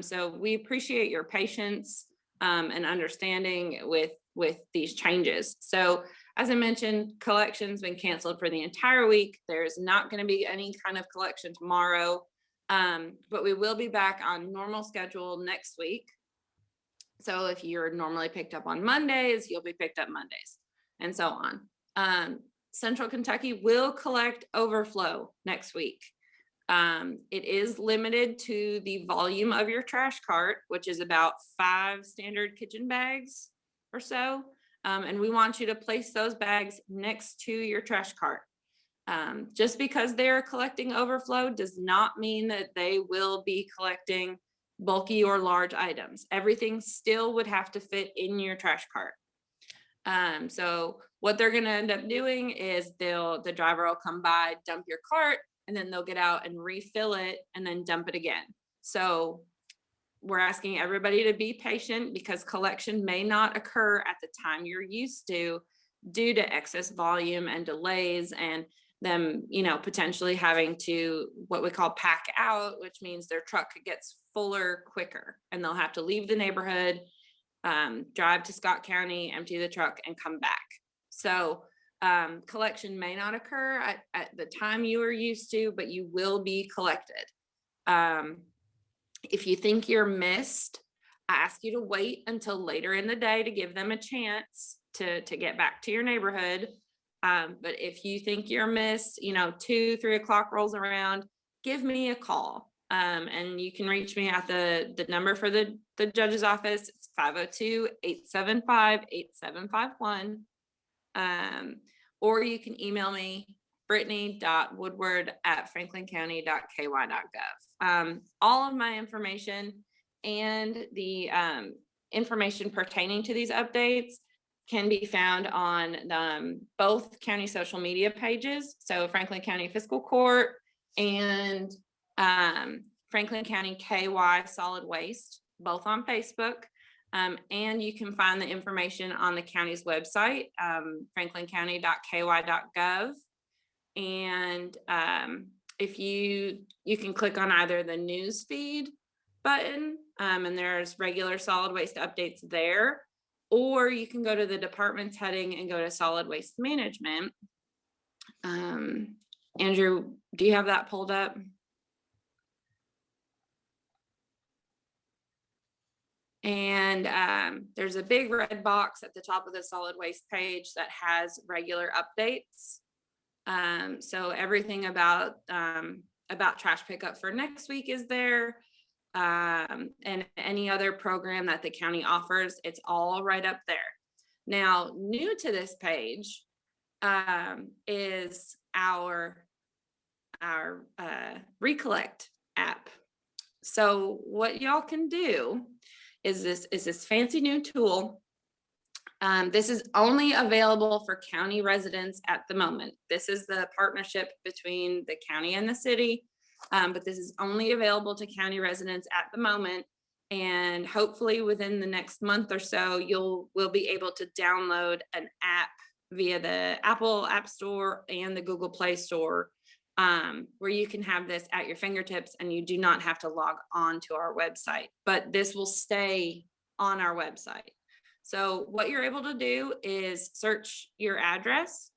[SPEAKER 8] So we appreciate your patience and understanding with these changes. So as I mentioned, collection's been canceled for the entire week. There's not going to be any kind of collection tomorrow. But we will be back on normal schedule next week. So if you're normally picked up on Mondays, you'll be picked up Mondays, and so on. Central Kentucky will collect overflow next week. It is limited to the volume of your trash cart, which is about 5 standard kitchen bags or so. And we want you to place those bags next to your trash cart. Just because they're collecting overflow does not mean that they will be collecting bulky or large items. Everything still would have to fit in your trash cart. So what they're going to end up doing is the driver will come by, dump your cart, and then they'll get out and refill it and then dump it again. So we're asking everybody to be patient because collection may not occur at the time you're used to due to excess volume and delays and them, potentially having to what we call pack out, which means their truck gets fuller quicker and they'll have to leave the neighborhood, drive to Scott County, empty the truck and come back. So collection may not occur at the time you are used to, but you will be collected. If you think you're missed, I ask you to wait until later in the day to give them a chance to get back to your neighborhood. But if you think you're missed, 2-3 o'clock rolls around, give me a call. And you can reach me at the number for the judge's office. It's 502-875-8751. Or you can email me, brittany.woodward@franklincounty.ky.gov. All of my information and the information pertaining to these updates can be found on both county social media pages. So Franklin County Fiscal Court and Franklin County KY Solid Waste, both on Facebook. And you can find the information on the county's website, franklincounty.ky.gov. And if you can click on either the news feed button, and there's regular solid waste updates there, or you can go to the department's heading and go to solid waste management. Andrew, do you have that pulled up? And there's a big red box at the top of the solid waste page that has regular updates. So everything about trash pickup for next week is there. And any other program that the county offers, it's all right up there. Now, new to this page is our Recollect app. So what y'all can do is this fancy new tool. This is only available for county residents at the moment. This is the partnership between the county and the city, but this is only available to county residents at the moment. And hopefully within the next month or so, we'll be able to download an app via the Apple App Store and the Google Play Store, where you can have this at your fingertips and you do not have to log on to our website, but this will stay on our website. So what you're able to do is search your address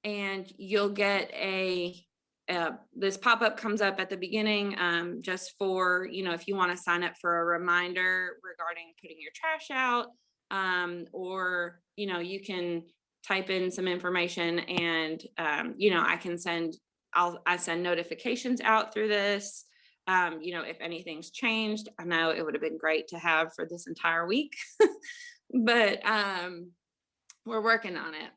[SPEAKER 8] and you'll get this pop-up comes up at the beginning, just for, if you want to sign up for a reminder regarding putting your trash out, or, you can type in some information and, I send notifications out through this. If anything's changed, I know it would have been great to have for this entire week, but we're working on it.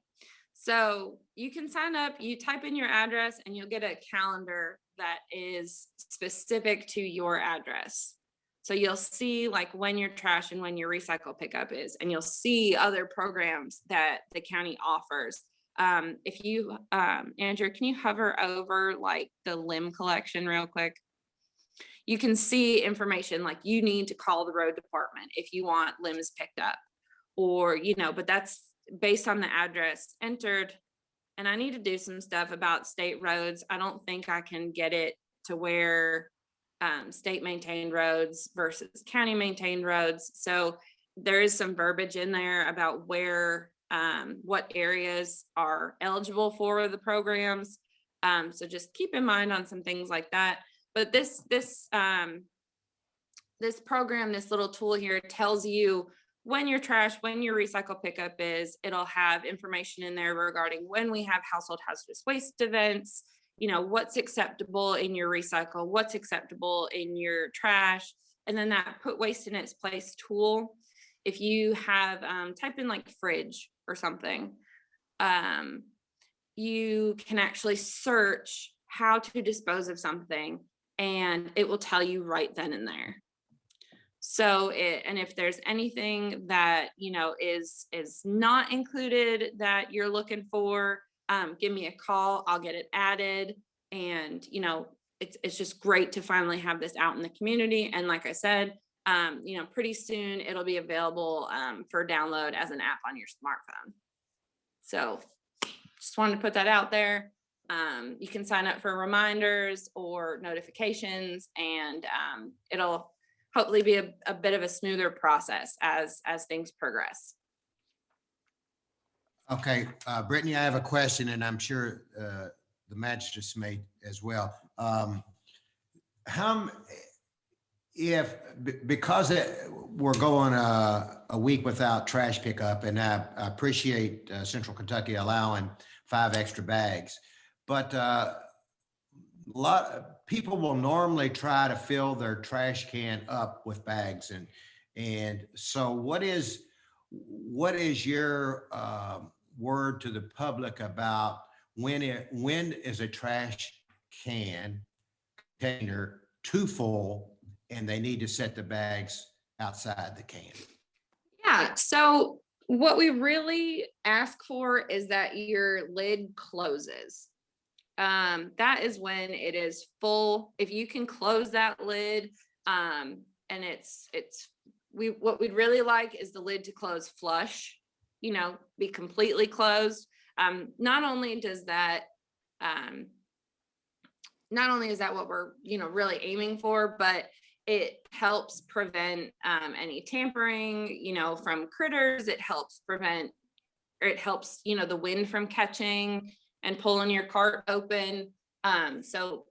[SPEAKER 8] So you can sign up, you type in your address and you'll get a calendar that is specific to your address. So you'll see like when your trash and when your recycle pickup is, and you'll see other programs that the county offers. If you, Andrew, can you hover over like the limb collection real quick? You can see information like you need to call the road department if you want limbs picked up, or, but that's based on the address entered. And I need to do some stuff about state roads. I don't think I can get it to where state maintained roads versus county maintained roads. So there is some verbiage in there about where, what areas are eligible for the programs. So just keep in mind on some things like that. But this program, this little tool here tells you when your recycle pickup is. It'll have information in there regarding when we have household hazardous waste events, what's acceptable in your recycle, what's acceptable in your trash. And then that put waste in its place tool. If you have type in like fridge or something, you can actually search how to dispose of something, and it will tell you right then and there. So and if there's anything that is not included that you're looking for, give me a call. I'll get it added. And it's just great to finally have this out in the community. And like I said, pretty soon it'll be available for download as an app on your smartphone. So just wanted to put that out there. You can sign up for reminders or notifications, and it'll hopefully be a bit of a smoother process as things progress.
[SPEAKER 1] Okay, Brittany, I have a question, and I'm sure the magistrates may as well. Because we're going a week without trash pickup, and I appreciate Central Kentucky allowing 5 extra bags, but a lot of people will normally try to fill their trash can up with bags, and so what is your word to the public about when is a trash can container too full and they need to set the bags outside the can?
[SPEAKER 8] Yeah, so what we really ask for is that your lid closes. That is when it is full. If you can close that lid, and what we'd really like is the lid to close flush, be completely closed. Not only is that what we're, really aiming for, but it helps prevent any tampering, from critters. It helps the wind from catching and pulling your cart open. So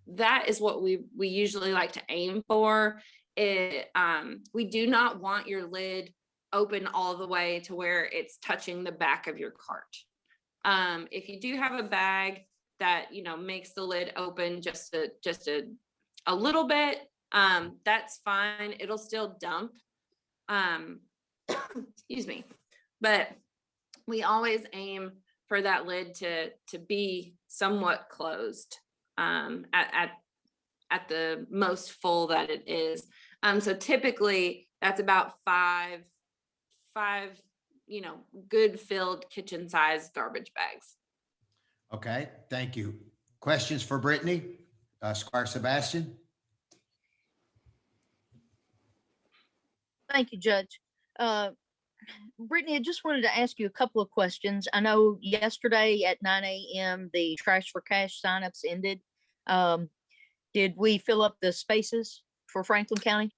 [SPEAKER 8] that is what we usually like to aim for. We do not want your lid open all the way to where it's touching the back of your cart. If you do have a bag that makes the lid open just a little bit, that's fine. It'll still dump. Excuse me. But we always aim for that lid to be somewhat closed at the most full that it is. So typically that's about five good filled kitchen sized garbage bags.
[SPEAKER 1] Okay, thank you. Questions for Brittany? Squire Sebastian?
[SPEAKER 7] Thank you, Judge. Brittany, I just wanted to ask you a couple of questions. I know yesterday at 9 a.m. the Trash for Cash signups ended. Did we fill up the spaces for Franklin County?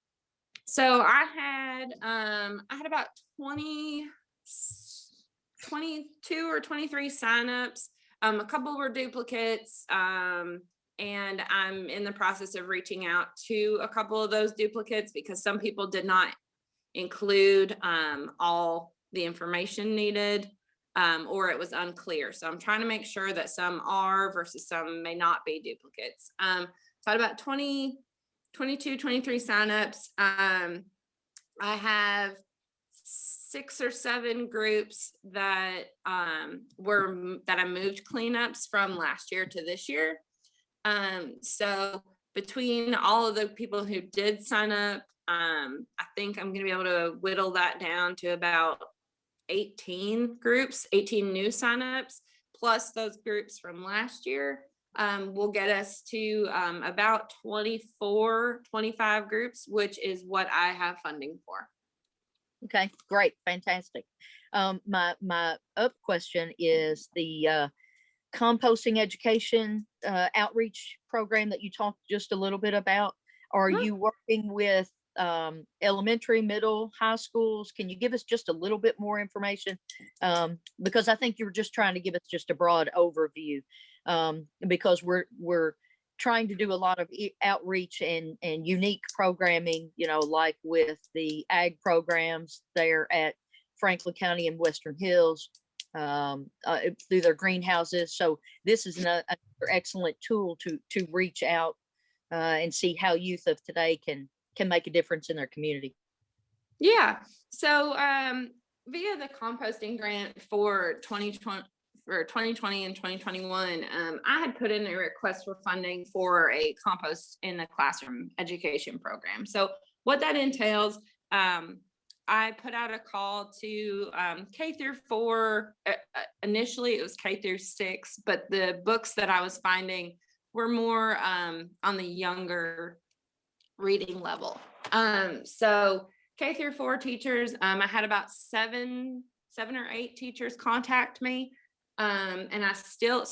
[SPEAKER 8] So I had about 22 or 23 signups. A couple were duplicates, and I'm in the process of reaching out to a couple of those duplicates because some people did not include all the information needed, or it was unclear. So I'm trying to make sure that some are versus some may not be duplicates. So I had about 22, 23 signups. I have 6 or 7 groups that I moved cleanups from last year to this year. So between all of the people who did sign up, I think I'm going to be able to whittle that down to about 18 groups, 18 new signups, plus those groups from last year. Will get us to about 24, 25 groups, which is what I have funding for.
[SPEAKER 7] Okay, great, fantastic. My up question is the composting education outreach program that you talked just a little bit about. Are you working with elementary, middle, high schools? Can you give us just a little bit more information? Because I think you were just trying to give us just a broad overview, because we're trying to do a lot of outreach and unique programming, you know, like with the ag programs there at Franklin County and Western Hills, through their greenhouses. So this is another excellent tool to reach out and see how youth of today can make a difference in their community.
[SPEAKER 8] Yeah. So via the composting grant for 2020 and 2021, I had put in a request for funding for a compost in the classroom education program. So what that entails, I put out a call to K through 4. Initially, it was K through 6, but the books that I was finding were more on the younger reading level. So K through 4 teachers, I had about seven or 8 teachers contact me. And I still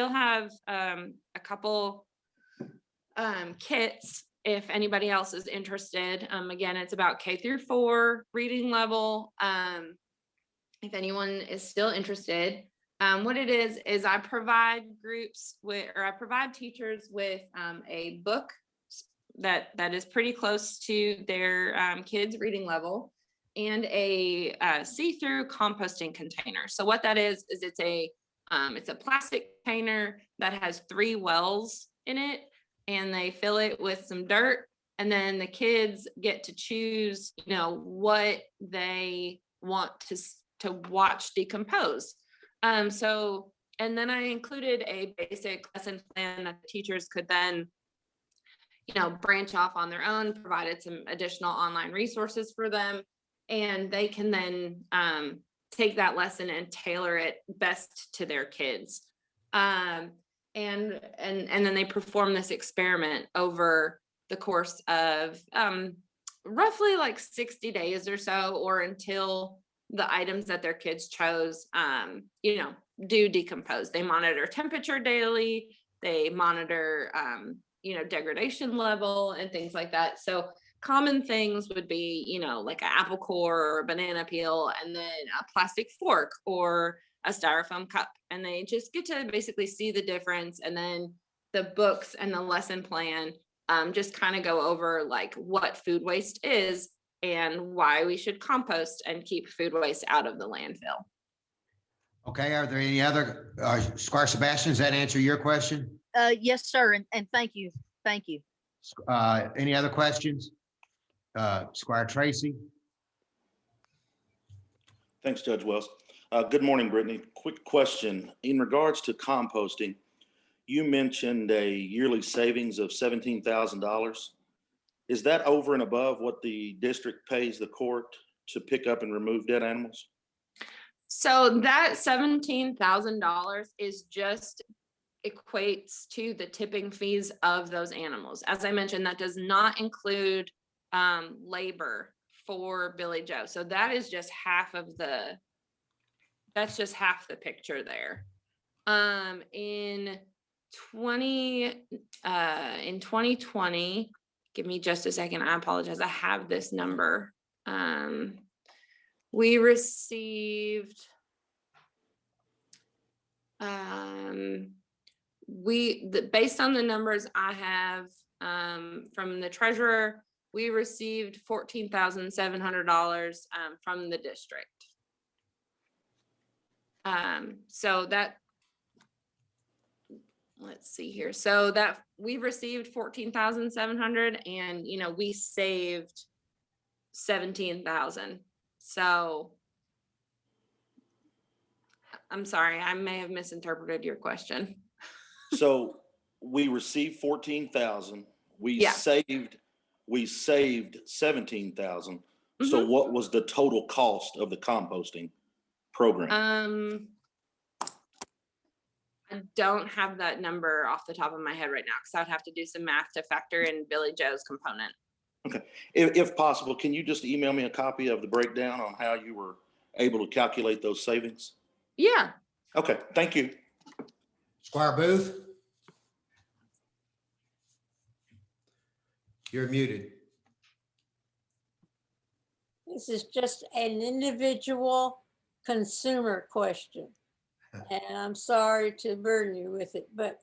[SPEAKER 8] have a couple kits if anybody else is interested. Again, it's about K through 4 reading level. If anyone is still interested, what it is I provide I provide teachers with a book that is pretty close to their kids' reading level, and a see-through composting container. So what that is it's a plastic container that has 3 wells in it, and they fill it with some dirt, and then the kids get to choose, you know, what they want to watch decompose. So, and then I included a basic lesson plan that the teachers could then, you know, branch off on their own, provided some additional online resources for them, and they can then take that lesson and tailor it best to their kids. And then they perform this experiment over the course of roughly like 60 days or so, or until the items that their kids chose, you know, do decompose. They monitor temperature daily. They monitor, you know, degradation level and things like that. So common things would be, you know, like an apple core or a banana peel, and then a plastic fork or a styrofoam cup. And they just get to basically see the difference. And then the books and the lesson plan just kind of go over like what food waste is and why we should compost and keep food waste out of the landfill.
[SPEAKER 1] Okay, are there any other, Squire Sebastian, does that answer your question?
[SPEAKER 7] Yes, sir. And thank you. Thank you.
[SPEAKER 1] Any other questions? Squire Tracy?
[SPEAKER 6] Thanks, Judge Wells. Good morning, Brittany. Quick question. In regards to composting, you mentioned a yearly savings of $17,000. Is that over and above what the district pays the court to pick up and remove dead animals?
[SPEAKER 8] So that $17,000 is just equates to the tipping fees of those animals. As I mentioned, that does not include labor for Billy Joe. So that is just half the picture there. In 2020, give me just a second. I apologize. I have this number. We received, based on the numbers I have from the treasurer, we received $14,700 from the district. So that, let's see here. So that we received 14,700, and, you know, we saved 17,000. So I'm sorry, I may have misinterpreted your question.
[SPEAKER 6] So we received 14,000. We saved 17,000. Mm-hmm. So what was the total cost of the composting program?
[SPEAKER 8] I don't have that number off the top of my head right now, because I'd have to do some math to factor in Billy Joe's component.
[SPEAKER 6] Okay. If possible, can you just email me a copy of the breakdown on how you were able to calculate those savings?
[SPEAKER 8] Yeah.
[SPEAKER 6] Okay. Thank you.
[SPEAKER 1] Squire Booth? You're muted.
[SPEAKER 4] This is just an individual consumer question. And I'm sorry to burden you with it, but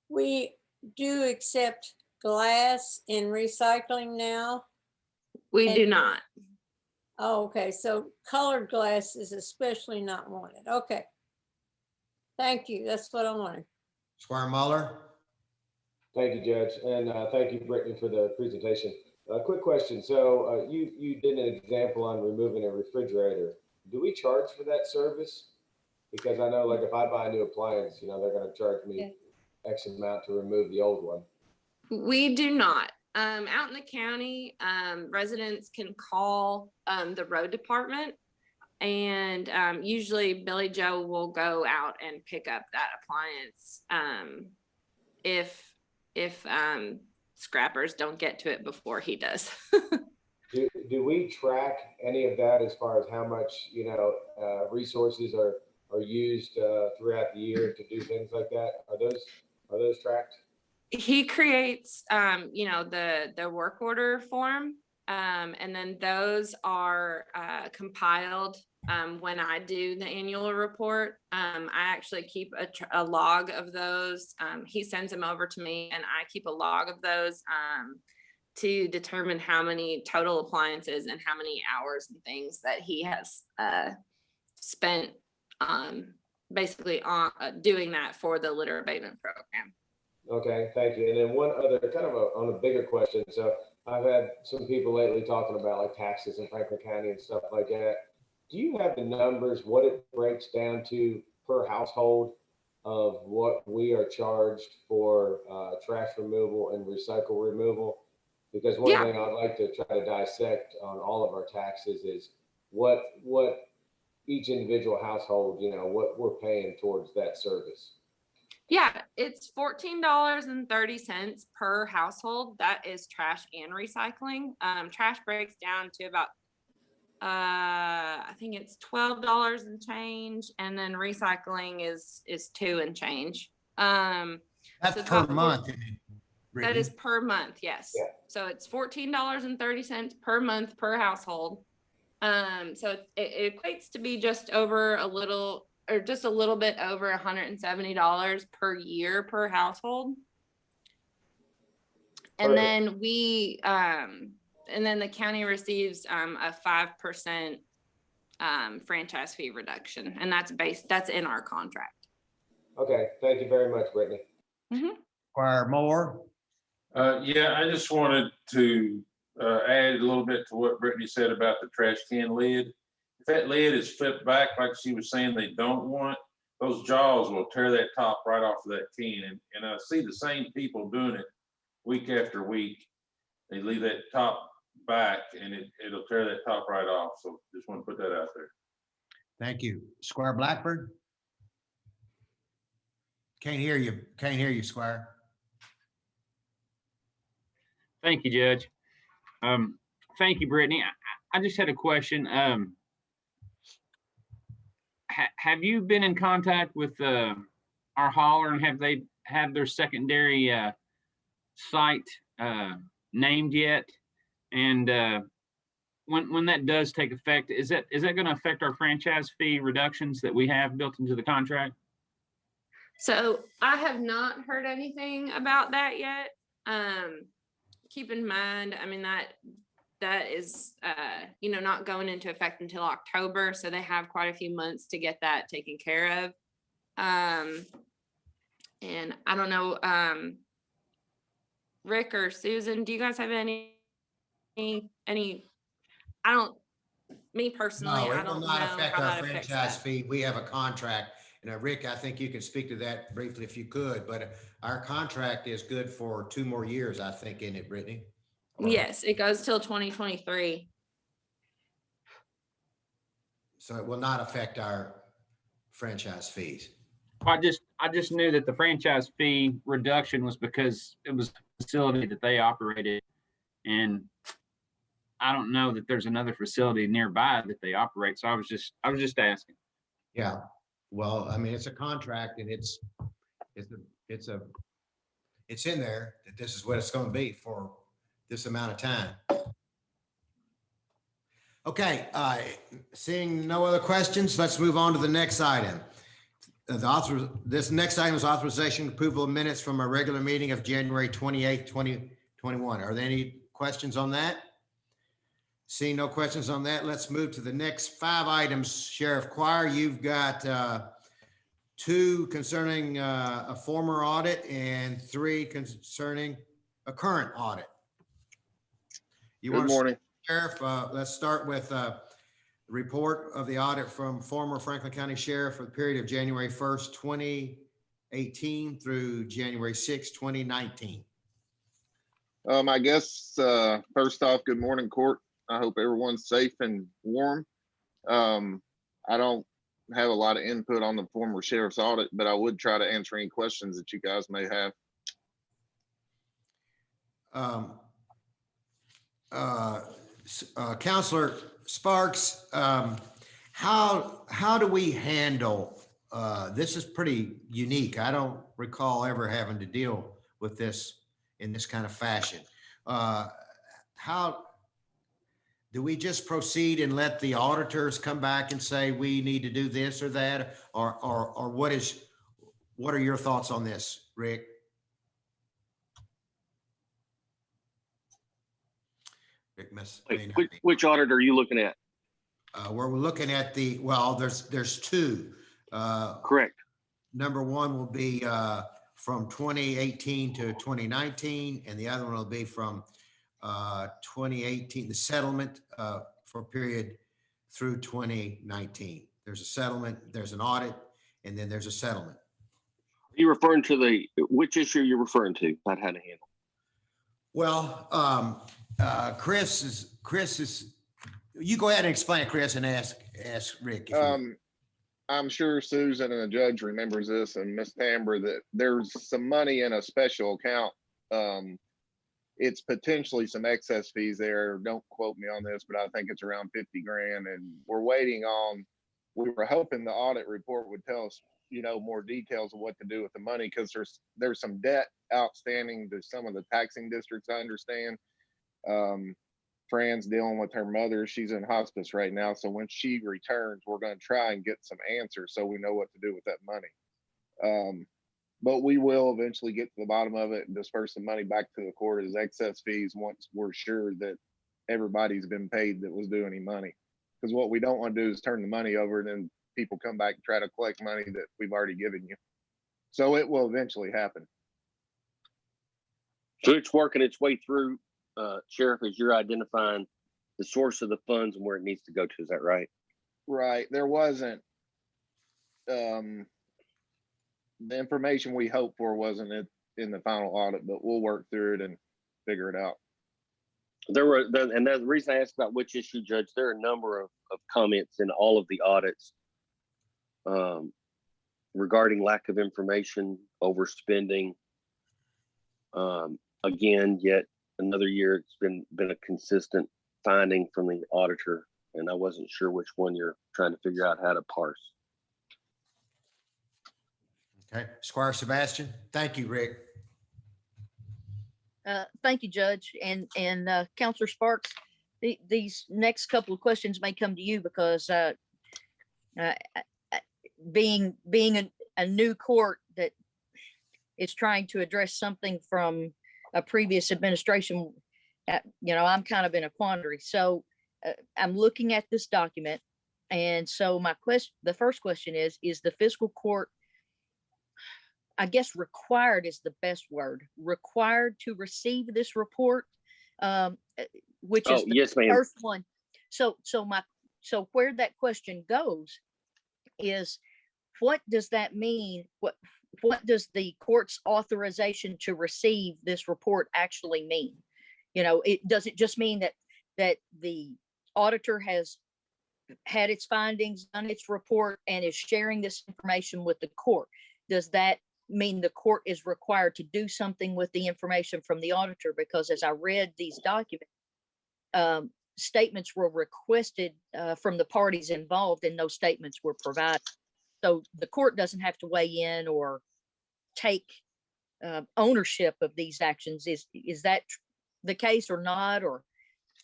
[SPEAKER 4] we do accept glass in recycling now?
[SPEAKER 8] We
[SPEAKER 4] And-
[SPEAKER 8] do not.
[SPEAKER 4] Oh, okay, so colored glass is especially not wanted. Okay. Thank you. That's what I wanted.
[SPEAKER 1] Squire Muller?
[SPEAKER 9] Thank you, Judge, and thank you, Brittany, for the presentation. Quick question. So you did an example on removing a refrigerator. Do we charge for that service? Because I know, like, if I buy a new appliance, you know, they're going to charge me X amount to remove the old one.
[SPEAKER 8] We do not. Out in the county, residents can call the road department, and usually Billy Joe will go out and pick up that appliance if scrappers don't get to it before he does.
[SPEAKER 9] Do we track any of that as far as how much, you know, resources are used throughout the year to do things like that? Are those tracked?
[SPEAKER 8] He creates, you know, the work order form, and then those are compiled when I do the annual report. I actually keep a log of those. He sends them over to me, and I keep a log of those to determine how many total appliances and how many hours and things that he has spent basically on doing that for the litter abatement program.
[SPEAKER 9] Okay, thank you. And then one other kind of on a bigger question. So I've had some people lately talking about like taxes in Franklin County and stuff like that. Do you have the numbers, what it breaks down to per household of what we are charged for trash removal and recycle removal? Because one thing I'd like to try to dissect on all of our taxes is what each individual household, you know, what we're paying towards that service.
[SPEAKER 8] Yeah, it's $14.30 per household. That is trash and recycling. Trash breaks down to about, I think it's $12 and change, and then recycling is $2 and change.
[SPEAKER 1] That's
[SPEAKER 8] so
[SPEAKER 1] per month.
[SPEAKER 8] That is per month, yes.
[SPEAKER 9] Yeah.
[SPEAKER 8] So it's $14.30 per month per household. So it equates to be just over a little bit over $170 per year per household. And then and then the county receives a 5% franchise fee reduction, and that's in our contract.
[SPEAKER 9] Okay, thank you very much, Brittany.
[SPEAKER 8] Mm-hmm.
[SPEAKER 1] Squire Moore?
[SPEAKER 10] Yeah, I just wanted to add a little bit to what Brittany said about the trash can lid. If that lid is flipped back, like she was saying they don't want, those jaws will tear that top right off of that can. And I see the same people doing it week after week. They leave that top back and it'll tear that top right off. So just want to put that out there.
[SPEAKER 1] Thank you. Squire Blackburn? Can't hear you, Squire.
[SPEAKER 11] Thank you, Judge. Thank you, Brittany. I just had a question. Have you been in contact with our hauler, and have they had their secondary site named yet? And when that does take effect, is that going to affect our franchise fee reductions that we have built into the contract?
[SPEAKER 8] So I have not heard anything about that yet. Keep in mind, I mean, that is, you know, not going into effect until October. So they have quite a few months to get that taken care of. And I don't know, Rick or Susan, do you guys have any, me personally,
[SPEAKER 1] No,
[SPEAKER 8] I
[SPEAKER 1] it will
[SPEAKER 8] don't know
[SPEAKER 1] not affect
[SPEAKER 8] how
[SPEAKER 1] our
[SPEAKER 8] that affects
[SPEAKER 1] franchise
[SPEAKER 8] that.
[SPEAKER 1] fee. We have a contract. And Rick, I think you can speak to that briefly if you could, but our contract is good for 2 more years, I think, isn't it, Brittany?
[SPEAKER 8] Yes, it goes till 2023.
[SPEAKER 1] So it will not affect our franchise fees.
[SPEAKER 11] I just knew that the franchise fee reduction was because it was a facility that they operated, and I don't know that there's another facility nearby that they operate. So I was just asking.
[SPEAKER 1] Yeah. Well, I mean, it's a contract, and it's in there that this is what it's going to be for this amount of time. Okay, seeing no other questions, let's move on to the next item. This next item is authorization approval of minutes from our regular meeting of January 28th, 2021. Are there any questions on that? Seeing no questions on that, let's move to the next 5 items. Sheriff Choir, you've got 2 concerning a former audit and 3 concerning a current audit.
[SPEAKER 12] Good morning.
[SPEAKER 1] Sheriff, let's start with the report of the audit from former Franklin County Sheriff for the period of January 1st, 2018 through January 6th, 2019.
[SPEAKER 12] I guess first off, good morning, Court. I hope everyone's safe and warm. I don't have a lot of input on the former sheriff's audit, but I would try to answer any questions that you guys may have.
[SPEAKER 1] Counselor Sparks, how do we handle this? Is pretty unique. I don't recall ever having to deal with this in this kind of fashion. How do we just proceed and let the auditors come back and say we need to do this or that, or what are your thoughts on this, Rick?
[SPEAKER 13] Which audit are you looking at?
[SPEAKER 1] Where we're looking at there's 2.
[SPEAKER 13] Correct.
[SPEAKER 1] Number 1 will be from 2018 to 2019, and the other one will be from 2018, the settlement for a period through 2019. There's a settlement, there's an audit, and then there's a settlement.
[SPEAKER 13] Are you referring to which issue you're referring to? Not how to handle.
[SPEAKER 1] Well, Chris is, you go ahead and explain it, Chris, and ask Rick.
[SPEAKER 12] I'm sure Susan and the judge remembers this, and Miss Tamber, that there's some money in a special account. It's potentially some excess fees there. Don't quote me on this, but I think it's around 50 grand. And we're waiting on, we were hoping the audit report would tell us, more details of what to do with the money, because there's some debt outstanding to some of the taxing districts, I understand. Fran's dealing with her mother. She's in hospice right now. So when she returns, we're going to try and get some answers so we know what to do with that money. But we will eventually get to the bottom of it and disperse the money back to the court as excess fees once we're sure that everybody's been paid that was due any money. Because what we don't want to do is turn the money over and then people come back and try to collect money that we've already given you. So it will eventually happen.
[SPEAKER 13] So it's working its way through, Sheriff, as you're identifying the source of the funds and where it needs to go to. Is that right?
[SPEAKER 12] Right. There wasn't, the information we hoped for wasn't in the final audit, but we'll work through it and figure it out.
[SPEAKER 13] And the reason I asked about which issue, Judge, there are a number of comments in all of the audits regarding lack of information, overspending. Again, yet another year, it's been a consistent finding from the auditor, and I wasn't sure which one you're trying to figure out how to parse.
[SPEAKER 1] Okay, Squire Sebastian. Thank you, Rick.
[SPEAKER 7] Thank you, Judge. And Counselor Sparks, these next couple of questions may come to you because being a new court that is trying to address something from a previous administration, I'm kind of in a quandary. So I'm looking at this document. And so the first question is the fiscal court, I guess required is the best word, required to receive this report, which is the
[SPEAKER 13] yes,
[SPEAKER 7] first one. So where that question goes is, what does that mean? What does the court's authorization to receive this report actually mean? Does it just mean that the auditor has had its findings, done its report, and is sharing this information with the court? Does that mean the court is required to do something with the information from the auditor? Because as I read these documents, statements were requested from the parties involved, and those statements were provided. So the court doesn't have to weigh in or take ownership of these actions. Is that the case or not? Or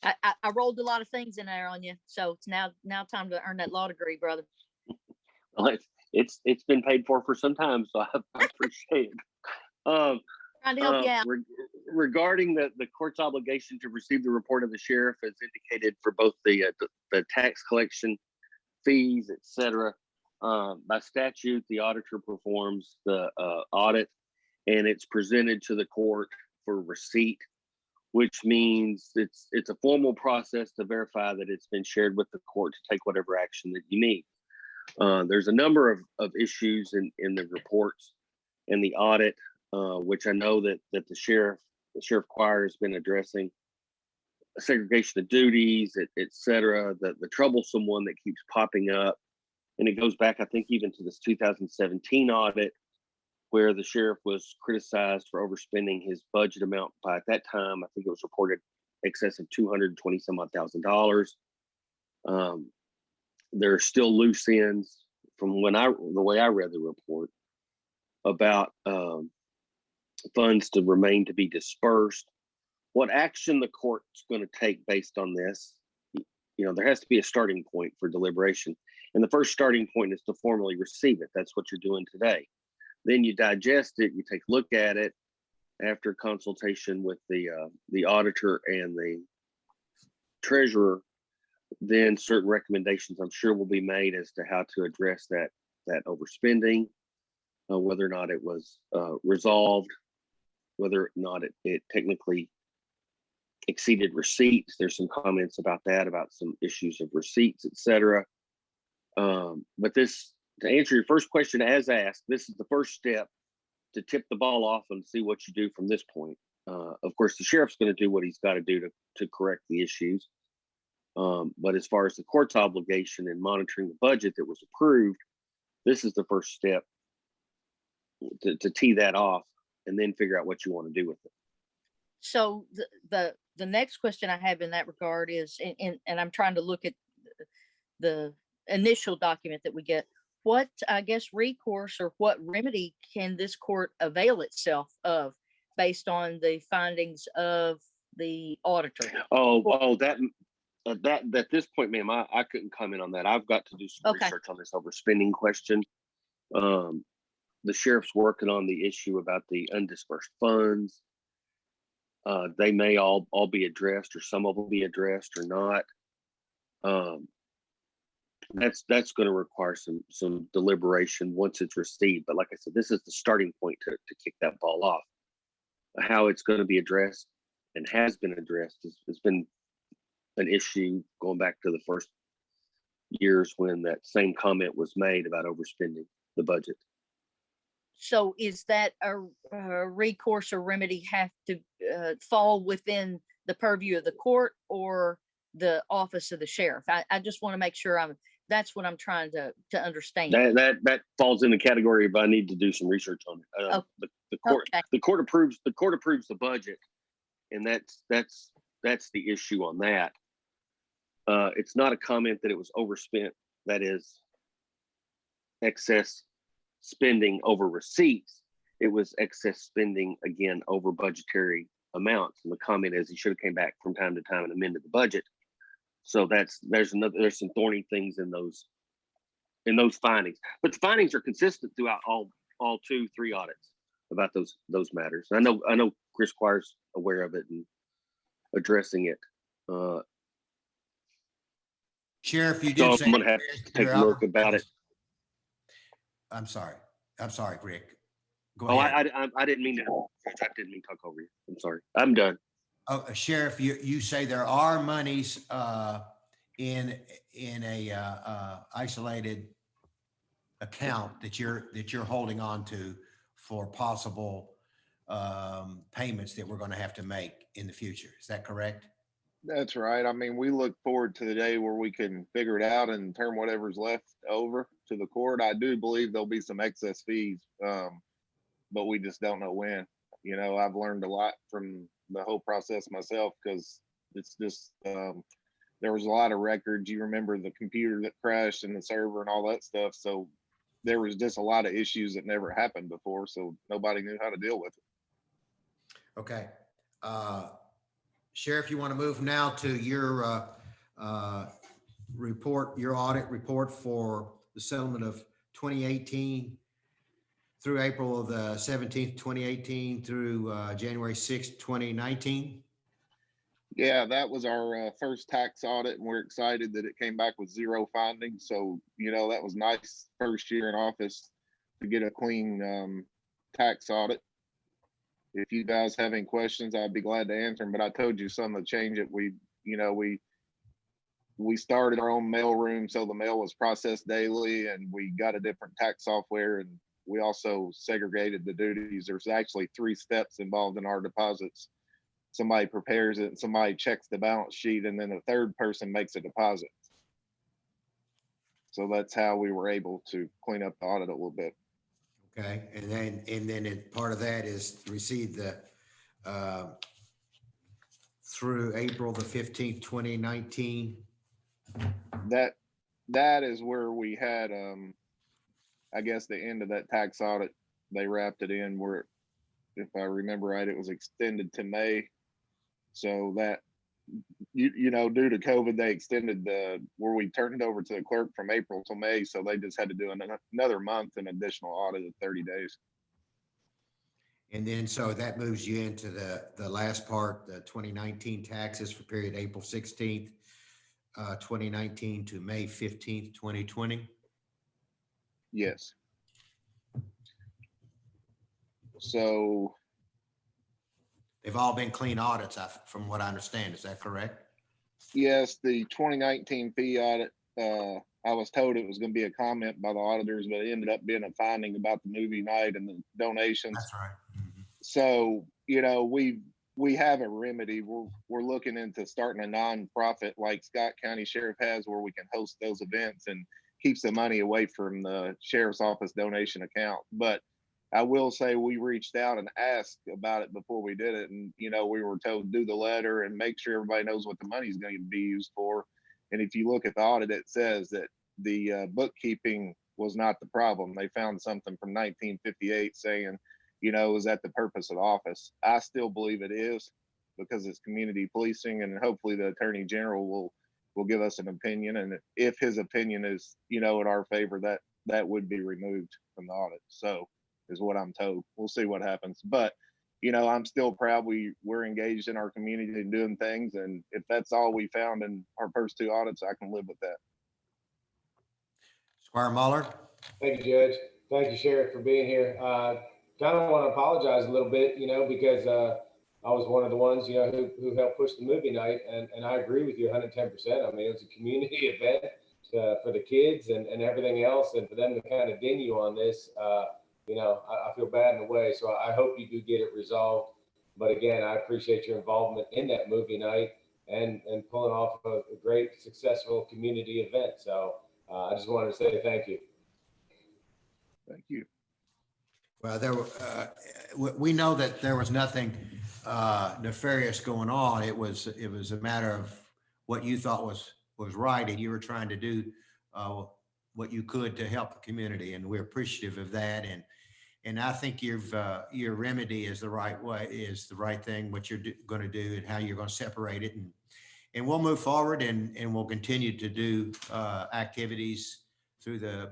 [SPEAKER 7] I rolled a lot of things in there on you, so it's now time to earn that law degree, brother.
[SPEAKER 13] Well, it's been paid for some time, so I appreciate it.
[SPEAKER 7] Trying to help you out.
[SPEAKER 13] Regarding the court's obligation to receive the report of the sheriff, as indicated for both the tax collection fees, et cetera, by statute, the auditor performs the audit, and it's presented to the court for receipt, which means it's a formal process to verify that it's been shared with the court to take whatever action that you need. There's a number of issues in the reports and the audit, which I know that the sheriff choir has been addressing. Segregation of duties, et cetera, the troublesome one that keeps popping up. And it goes back, I think, even to this 2017 audit, where the sheriff was criticized for overspending his budget amount by, at that time, I think it was reported excess of $220 some odd thousand. There are still loose ends from the way I read the report about funds to remain to be dispersed. What action the court's going to take based on this, there has to be a starting point for deliberation. And the first starting point is to formally receive it. That's what you're doing today. Then you digest it, you take a look at it after consultation with the auditor and the treasurer. Then certain recommendations, I'm sure, will be made as to how to address that overspending, whether or not it was resolved, whether or not it technically exceeded receipts. There's some comments about that, about some issues of receipts, et cetera. But this, to answer your first question as asked, this is the first step to tip the ball off and see what you do from this point. Of course, the sheriff's going to do what he's got to do to correct the issues. But as far as the court's obligation in monitoring the budget that was approved, this is the first step to tee that off and then figure out what you want to do with it.
[SPEAKER 7] So the next question I have in that regard is, and I'm trying to look at the initial document that we get, what, I guess, recourse or what remedy can this court avail itself of based on the findings of the auditor?
[SPEAKER 13] That at this point, ma'am, I couldn't comment on that. I've got to do some research on this overspending question. The sheriff's working on the issue about the undispersed funds. They may all be addressed, or some of them will be addressed or not. That's going to require some deliberation once it's received. But like I said, this is the starting point to kick that ball off. How it's going to be addressed and has been addressed has been an issue going back to the first years when that same comment was made about overspending the budget.
[SPEAKER 7] So is that a recourse or remedy have to fall within the purview of the court or the office of the sheriff? I just want to make sure that's what I'm trying to understand.
[SPEAKER 13] That falls in the category of I need to do some research on it. The court approves the budget, and that's the issue on that. It's not a comment that it was overspent. That is excess spending over receipts. It was excess spending, again, over budgetary amounts. And the comment is he should have came back from time to time and amended the budget. So there's some thorny things in those findings. But the findings are consistent throughout all 2-3 audits about those matters. I know Chris Squire's aware of it and addressing it.
[SPEAKER 1] Sheriff, you did say
[SPEAKER 13] I'm gonna have to take a look about it.
[SPEAKER 1] I'm sorry, Rick. Go ahead.
[SPEAKER 13] I didn't mean to talk over you. I'm sorry. I'm done.
[SPEAKER 1] Oh, Sheriff, you say there are monies in a isolated account that you're holding on to for possible payments that we're going to have to make in the future. Is that correct?
[SPEAKER 12] That's right. I mean, we look forward to the day where we can figure it out and turn whatever's left over to the court. I do believe there'll be some excess fees, but we just don't know when. I've learned a lot from the whole process myself, because it's just, there was a lot of records. You remember the computer that crashed and the server and all that stuff. So there was just a lot of issues that never happened before. So nobody knew how to deal with it.
[SPEAKER 1] Okay. Sheriff, you want to move now to your report, your audit report for the settlement of 2018 through April of the 17th, 2018 through January 6th, 2019.
[SPEAKER 12] Yeah, that was our first tax audit, and we're excited that it came back with 0 findings. So, that was nice first year in office to get a clean tax audit. If you guys have any questions, I'd be glad to answer them. But I told you some of the change that we started our own mail room, so the mail was processed daily, and we got a different tax software, and we also segregated the duties. There's actually 3 steps involved in our deposits. Somebody prepares it, somebody checks the balance sheet, and then a third person makes a deposit. So that's how we were able to clean up the audit a little bit.
[SPEAKER 1] Okay, and then part of that is to receive the through April the 15th, 2019.
[SPEAKER 12] That is where we had I guess the end of that tax audit. They wrapped it in where, if I remember right, it was extended to May. So that due to COVID, they extended where we turned it over to the clerk from April to May. So they just had to do another month, an additional audit of 30 days.
[SPEAKER 1] And then, so that moves you into the last part, the 2019 taxes for period April 16th, 2019 to May 15th, 2020.
[SPEAKER 12] Yes. So
[SPEAKER 1] they've all been clean audits, from what I understand. Is that correct?
[SPEAKER 12] Yes, the 2019 fee audit, I was told it was going to be a comment by the auditors, but it ended up being a finding about the movie night and the donations.
[SPEAKER 1] That's right. Mm-hmm.
[SPEAKER 12] So, we have a remedy. We're looking into starting a nonprofit like Scott County Sheriff has, where we can host those events and keeps the money away from the sheriff's office donation account. But I will say we reached out and asked about it before we did it. And, we were told do the letter and make sure everybody knows what the money is going to be used for. And if you look at the audit, it says that the bookkeeping was not the problem. They found something from 1958 saying, is that the purpose of the office? I still believe it is, because it's community policing, and hopefully the Attorney General will give us an opinion. And if his opinion is, in our favor, that would be removed from the audit. So is what I'm told. We'll see what happens. But, I'm still proud we're engaged in our community and doing things. And if that's all we found in our first 2 audits, I can live with that.
[SPEAKER 1] Squire Muller.
[SPEAKER 9] Thank you, Judge. Thank you, Sheriff, for being here. Kind of want to apologize a little bit, because I was one of the ones, who helped push the movie night. And I agree with you 110%. I mean, it was a community event for the kids and everything else. And for them to kind of ding you on this, I feel bad in a way. So I hope you do get it resolved. But again, I appreciate your involvement in that movie night and pulling off a great, successful community event. So I just wanted to say thank you.
[SPEAKER 12] Thank you.
[SPEAKER 1] Well, we know that there was nothing nefarious going on. It was a matter of what you thought was right, and you were trying to do what you could to help the community, and we're appreciative of that. And I think your remedy is the right way, is the right thing, what you're going to do and how you're going to separate it. And we'll move forward and we'll continue to do activities through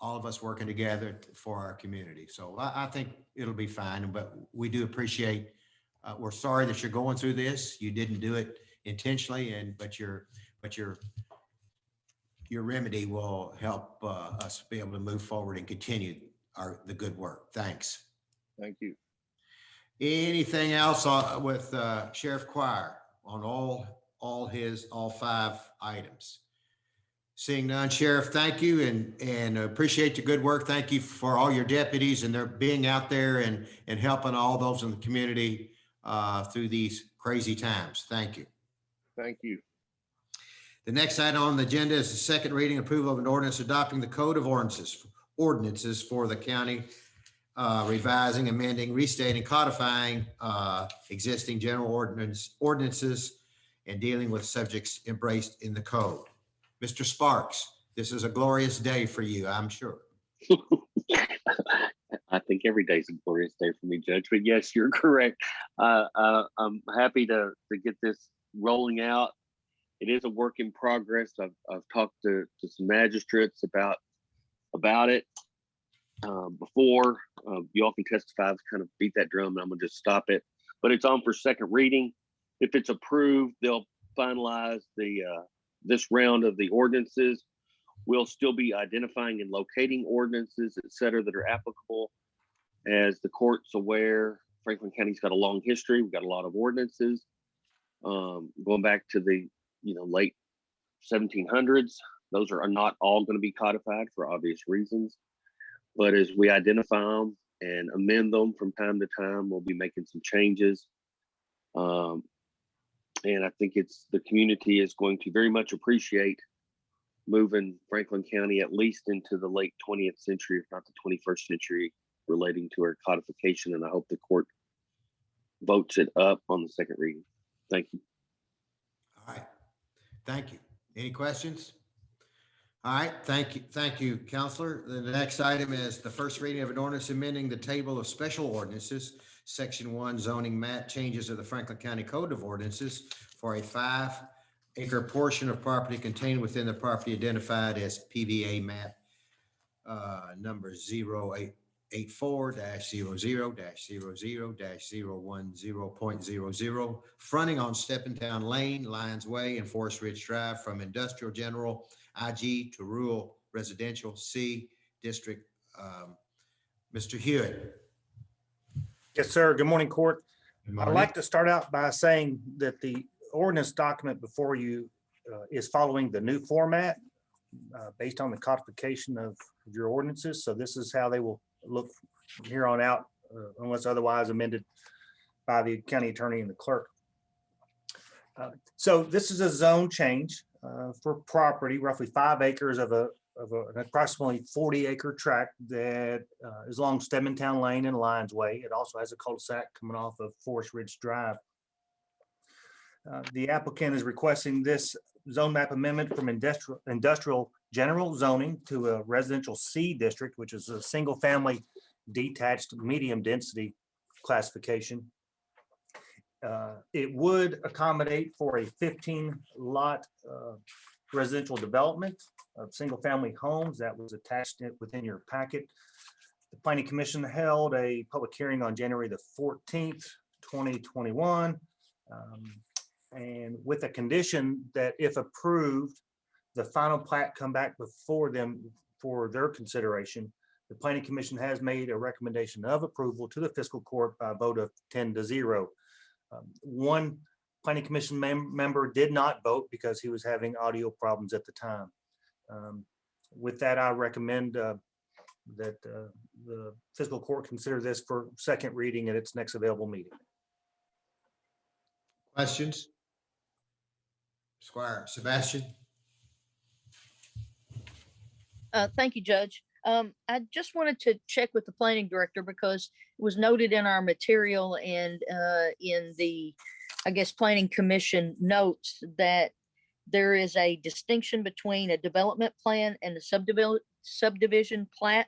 [SPEAKER 1] all of us working together for our community. So I think it'll be fine, but we do appreciate, we're sorry that you're going through this. You didn't do it intentionally, but your remedy will help us be able to move forward and continue the good work. Thanks.
[SPEAKER 12] Thank you.
[SPEAKER 1] Anything else with Sheriff Quire on all 5 items? Seeing none, Sheriff, thank you and appreciate your good work. Thank you for all your deputies and their being out there and helping all those in the community through these crazy times. Thank you.
[SPEAKER 12] Thank you.
[SPEAKER 1] The next item on the agenda is the second reading approval of an ordinance adopting the code of ordinances for the county, revising, amending, restating, codifying existing general ordinances and dealing with subjects embraced in the code. Mr. Sparks, this is a glorious day for you, I'm sure.
[SPEAKER 13] I think every day is a glorious day for me, Judge. But yes, you're correct. I'm happy to get this rolling out. It is a work in progress. I've talked to some magistrates about about it before. You all can testify. I've kind of beat that drum, and I'm gonna just stop it. But it's on for second reading. If it's approved, they'll finalize this round of the ordinances. We'll still be identifying and locating ordinances, et cetera, that are applicable. As the court's aware, Franklin County's got a long history. We've got a lot of ordinances going back to the late 1700s. Those are not all going to be codified for obvious reasons. But as we identify them and amend them from time to time, we'll be making some changes. And I think the community is going to very much appreciate moving Franklin County at least into the late 20th century, if not the 21st century, relating to our codification. And I hope the court votes it up on the second reading. Thank you.
[SPEAKER 1] All right. Thank you. Any questions? All right. Thank you. Thank you, Counselor. The next item is the first reading of an ordinance amending the table of special ordinances, Section 1, zoning map changes of the Franklin County Code of Ordinances for a 5-acre portion of property contained within the property identified as PBA map number 0884-00-00-010.00, fronting on Stephentown Lane, Lions Way, and Forest Ridge Drive from industrial general IG to rural residential C district. Mr. Hewitt.
[SPEAKER 14] Yes, sir. Good morning, Court.
[SPEAKER 1] Good
[SPEAKER 14] I'd
[SPEAKER 1] morning.
[SPEAKER 14] like to start out by saying that the ordinance document before you is following the new format based on the codification of your ordinances. So this is how they will look from here on out, unless otherwise amended by the county attorney and the clerk. So this is a zone change for property, roughly 5 acres of an approximately 40-acre tract that is along Stedmantown Lane and Lions Way. It also has a cul-de-sac coming off of Forest Ridge Drive. The applicant is requesting this zone map amendment from industrial general zoning to a residential C district, which is a single-family detached medium density classification. It would accommodate for a 15-lot residential development of single-family homes that was attached within your packet. The Planning Commission held a public hearing on January the 14th, 2021. And with a condition that if approved, the final plat come back before them for their consideration. The Planning Commission has made a recommendation of approval to the fiscal court by a vote of 10-0. One Planning Commission member did not vote because he was having audio problems at the time. With that, I recommend that the fiscal court consider this for second reading at its next available meeting.
[SPEAKER 1] Questions? Squire Sebastian.
[SPEAKER 7] Thank you, Judge. I just wanted to check with the planning director because it was noted in our material and in the, I guess, planning commission notes that there is a distinction between a development plan and a subdivision plat.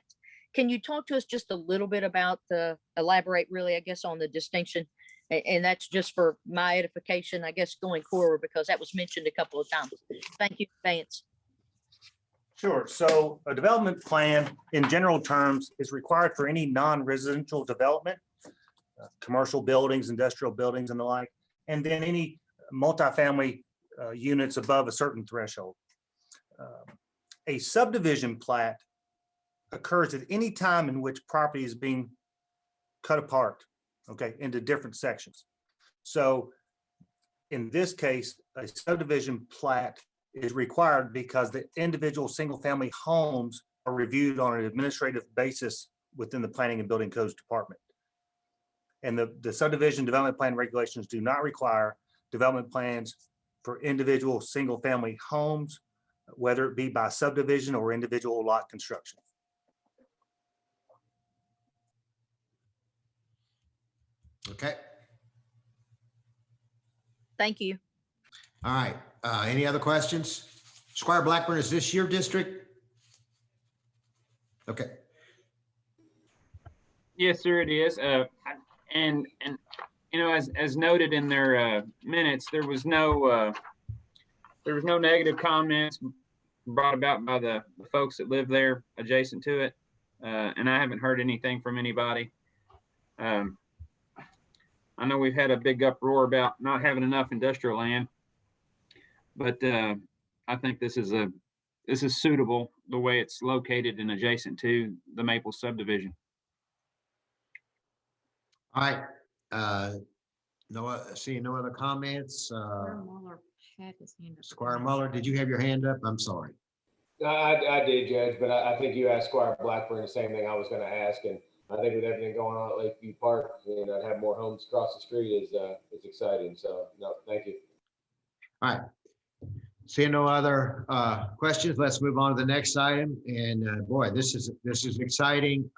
[SPEAKER 7] Can you talk to us just a little bit about elaborate really, I guess, on the distinction? And that's just for my edification, I guess, going forward, because that was mentioned a couple of times. Thank you, Vance.
[SPEAKER 14] Sure. So a development plan in general terms is required for any non-residential development, commercial buildings, industrial buildings and the like, and then any multifamily units above a certain threshold. A subdivision plat occurs at any time in which property is being cut apart, okay, into different sections. So in this case, a subdivision plat is required because the individual single-family homes are reviewed on an administrative basis within the Planning and Building Codes Department. And the subdivision development plan regulations do not require development plans for individual single-family homes, whether it be by subdivision or individual lot construction.
[SPEAKER 1] Okay.
[SPEAKER 7] Thank you.
[SPEAKER 1] All right. Any other questions? Squire Blackburn, is this your district? Okay.
[SPEAKER 11] Yes, sir, it is. And you know, as noted in their minutes, there was no negative comments brought about by the folks that live there adjacent to it. And I haven't heard anything from anybody. I know we've had a big uproar about not having enough industrial land, but I think this is suitable the way it's located and adjacent to the Maple subdivision.
[SPEAKER 1] All right. Seeing no other comments. Squire Muller, did you have your hand up? I'm sorry.
[SPEAKER 9] I did, Judge, but I think you asked Squire Blackburn the same thing I was going to ask, and I think with everything going on at Lakeview Park, and to have more homes across the street is exciting. So, no, thank you.
[SPEAKER 1] All right. Seeing no other questions, let's move on to the next item. And boy, this is exciting.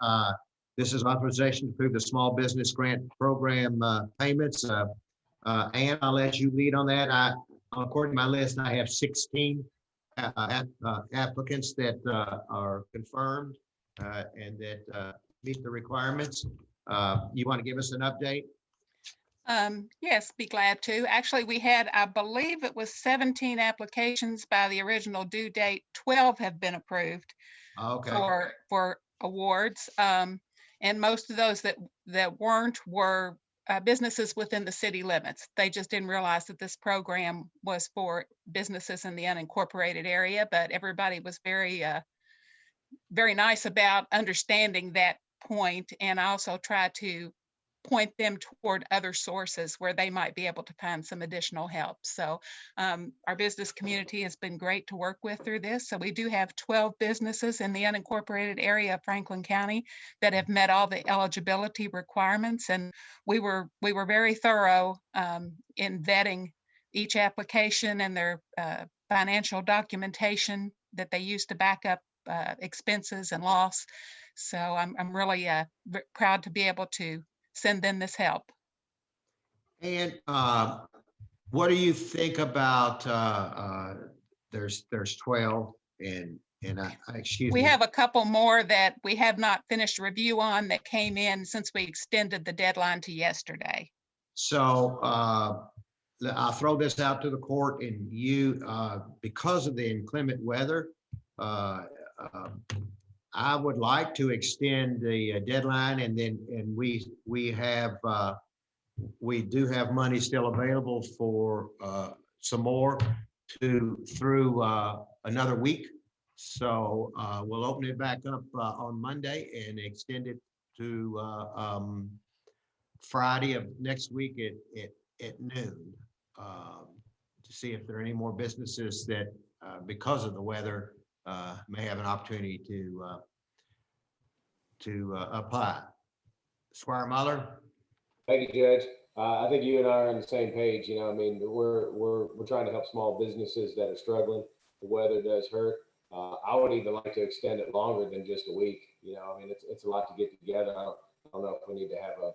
[SPEAKER 1] This is authorization to approve the small business grant program payments. Ann, I'll let you lead on that. According to my list, I have 16 applicants that are confirmed and that meet the requirements. You want to give us an update?
[SPEAKER 15] Yes, be glad to. Actually, we had, I believe it was 17 applications by the original due date. 12 have been approved for awards. And most of those that weren't were businesses within the city limits. They just didn't realize that this program was for businesses in the unincorporated area, but everybody was very, very nice about understanding that point. And I also try to point them toward other sources where they might be able to find some additional help. So our business community has been great to work with through this. So we do have 12 businesses in the unincorporated area of Franklin County that have met all the eligibility requirements. And we were very thorough in vetting each application and their financial documentation that they use to back up expenses and loss. So I'm really proud to be able to send them this help.
[SPEAKER 1] And what do you think about there's 12 and excuse me.
[SPEAKER 15] We have a couple more that we have not finished review on that came in since we extended the deadline to yesterday.
[SPEAKER 1] So I'll throw this out to the court, and you because of the inclement weather, I would like to extend the deadline, and we do have money still available for some more through another week. So we'll open it back up on Monday and extend it to Friday of next week at noon to see if there are any more businesses that because of the weather may have an opportunity to apply. Squire Muller.
[SPEAKER 9] Thank you, Judge. I think you and I are on the same page. You know, I mean, we're trying to help small businesses that are struggling. The weather does hurt. I would even like to extend it longer than just a week. You know, I mean, it's a lot to get together. I don't know if we need to have a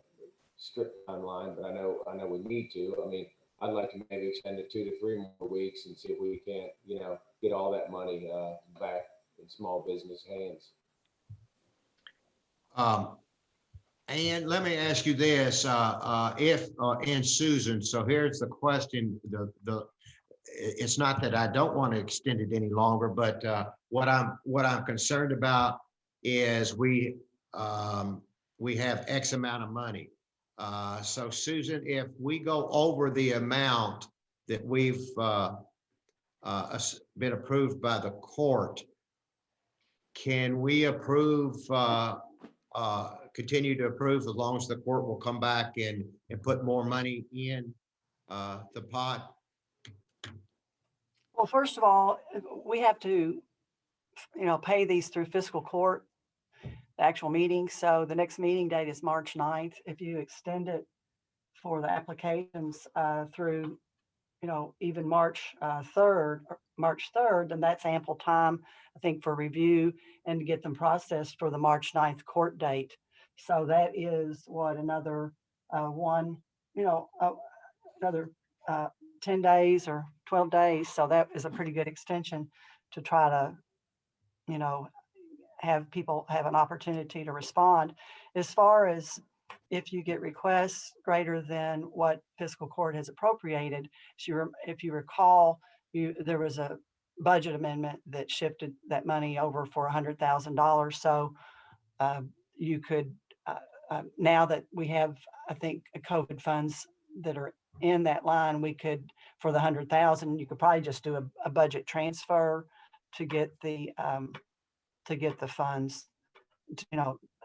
[SPEAKER 9] strict timeline, but I know we need to. I mean, I'd like to maybe extend it 2 to 3 more weeks and see if we can't, you know, get all that money back in small business hands.
[SPEAKER 1] And let me ask you this, and Susan, so here's the question, it's not that I don't want to extend it any longer, but what I'm concerned about is we have X amount of money. So Susan, if we go over the amount that we've been approved by the court, can we approve, continue to approve as long as the court will come back and put more money in the pot?
[SPEAKER 16] Well, first of all, we have to, pay these through fiscal court, the actual meeting. So the next meeting date is March 9th. If you extend it for the applications through, even March 3rd, then that's ample time, I think, for review and to get them processed for the March 9th court date. So that is what, another another 10 days or 12 days. So that is a pretty good extension to try to, have people have an opportunity to respond. As far as if you get requests greater than what fiscal court has appropriated, if you recall, there was a budget amendment that shifted that money over for $100,000. So you could, now that we have, I think, COVID funds that are in that line, we could, for the 100,000, you could probably just do a budget transfer to get the funds,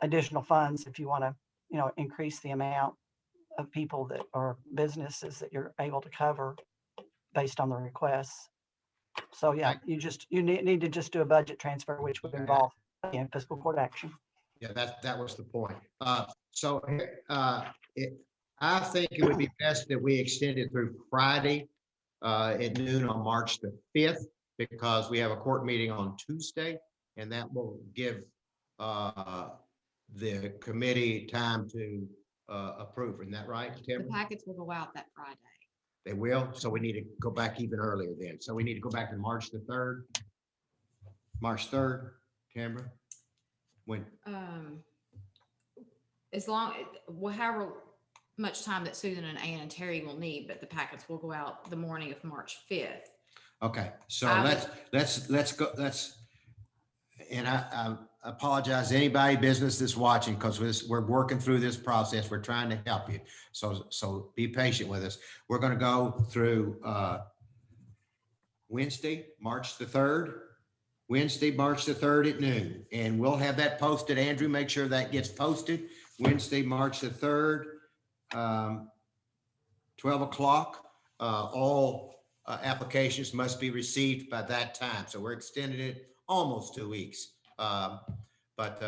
[SPEAKER 16] additional funds if you want to, increase the amount of people that are businesses that you're able to cover based on the requests. So yeah, you need to just do a budget transfer, which would involve fiscal court action.
[SPEAKER 1] Yeah, that was the point. So I think it would be best that we extend it through Friday at noon on March the 5th, because we have a court meeting on Tuesday, and that will give the committee time to approve. Isn't that right, Tim?
[SPEAKER 17] The packets will go out that Friday.
[SPEAKER 1] They will, so we need to go back even earlier then. So we need to go back to March the 3rd. March 3rd, Tamara? When?
[SPEAKER 17] As long, well, however much time that Susan and Ann and Terry will need, but the packets will go out the morning of March 5th.
[SPEAKER 1] Okay, so let's go, and I apologize to anybody business that's watching, because we're working through this process. We're trying to help you. So be patient with us. We're going to go through Wednesday, March the 3rd. Wednesday, March the 3rd at noon. And we'll have that posted. Andrew, make sure that gets posted. Wednesday, March the 3rd, 12 o'clock. All applications must be received by that time. So we're extending it almost 2 weeks. But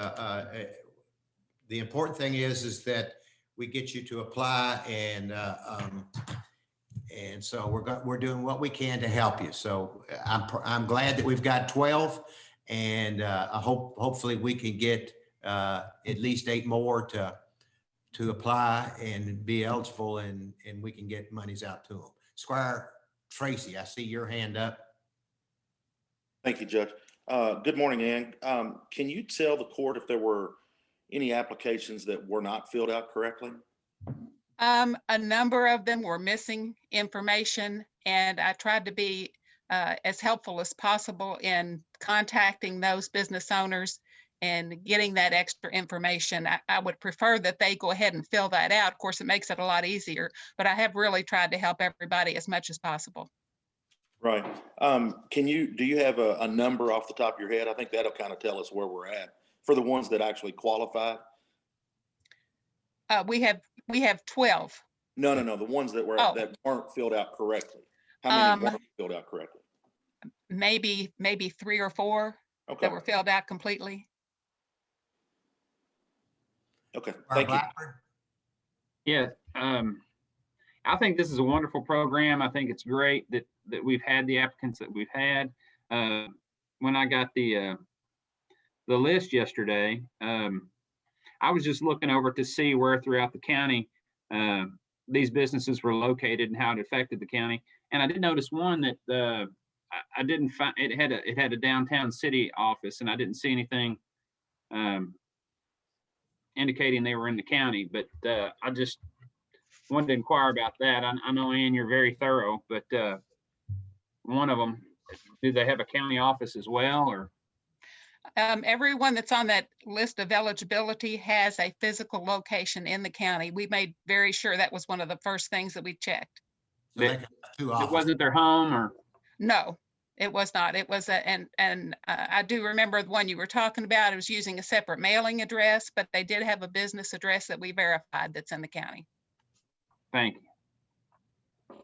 [SPEAKER 1] the important thing is that we get you to apply, and so we're doing what we can to help you. So I'm glad that we've got 12, and I hopefully we can get at least 8 more to apply and be eligible, and we can get monies out to them. Squire Tracy, I see your hand up.
[SPEAKER 6] Thank you, Judge. Good morning, Ann. Can you tell the court if there were any applications that were not filled out correctly?
[SPEAKER 15] A number of them were missing information, and I tried to be as helpful as possible in contacting those business owners and getting that extra information. I would prefer that they go ahead and fill that out. Of course, it makes it a lot easier, but I have really tried to help everybody as much as possible.
[SPEAKER 6] Right. Do you have a number off the top of your head? I think that'll kind of tell us where we're at for the ones that actually qualified.
[SPEAKER 15] We have 12.
[SPEAKER 6] No. The ones that weren't filled out correctly. How many weren't filled out correctly?
[SPEAKER 15] Maybe 3 or 4 that were filled out completely.
[SPEAKER 6] Okay, thank you.
[SPEAKER 11] Yeah, I think this is a wonderful program. I think it's great that we've had the applicants that we've had. When I got the list yesterday, I was just looking over to see where throughout the county these businesses were located and how it affected the county. And I did notice one that I didn't find. It had a downtown city office, and I didn't see anything indicating they were in the county. But I just wanted to inquire about that. I know, Ann, you're very thorough, but one of them, do they have a county office as well, or?
[SPEAKER 15] Everyone that's on that list of eligibility has a physical location in the county. We made very sure that was one of the first things that we checked.
[SPEAKER 1] So it
[SPEAKER 11] wasn't their home, or?
[SPEAKER 15] No, it was not. It was I do remember the one you were talking about. It was using a separate mailing address, but they did have a business address that we verified that's in the county.
[SPEAKER 11] Thank you.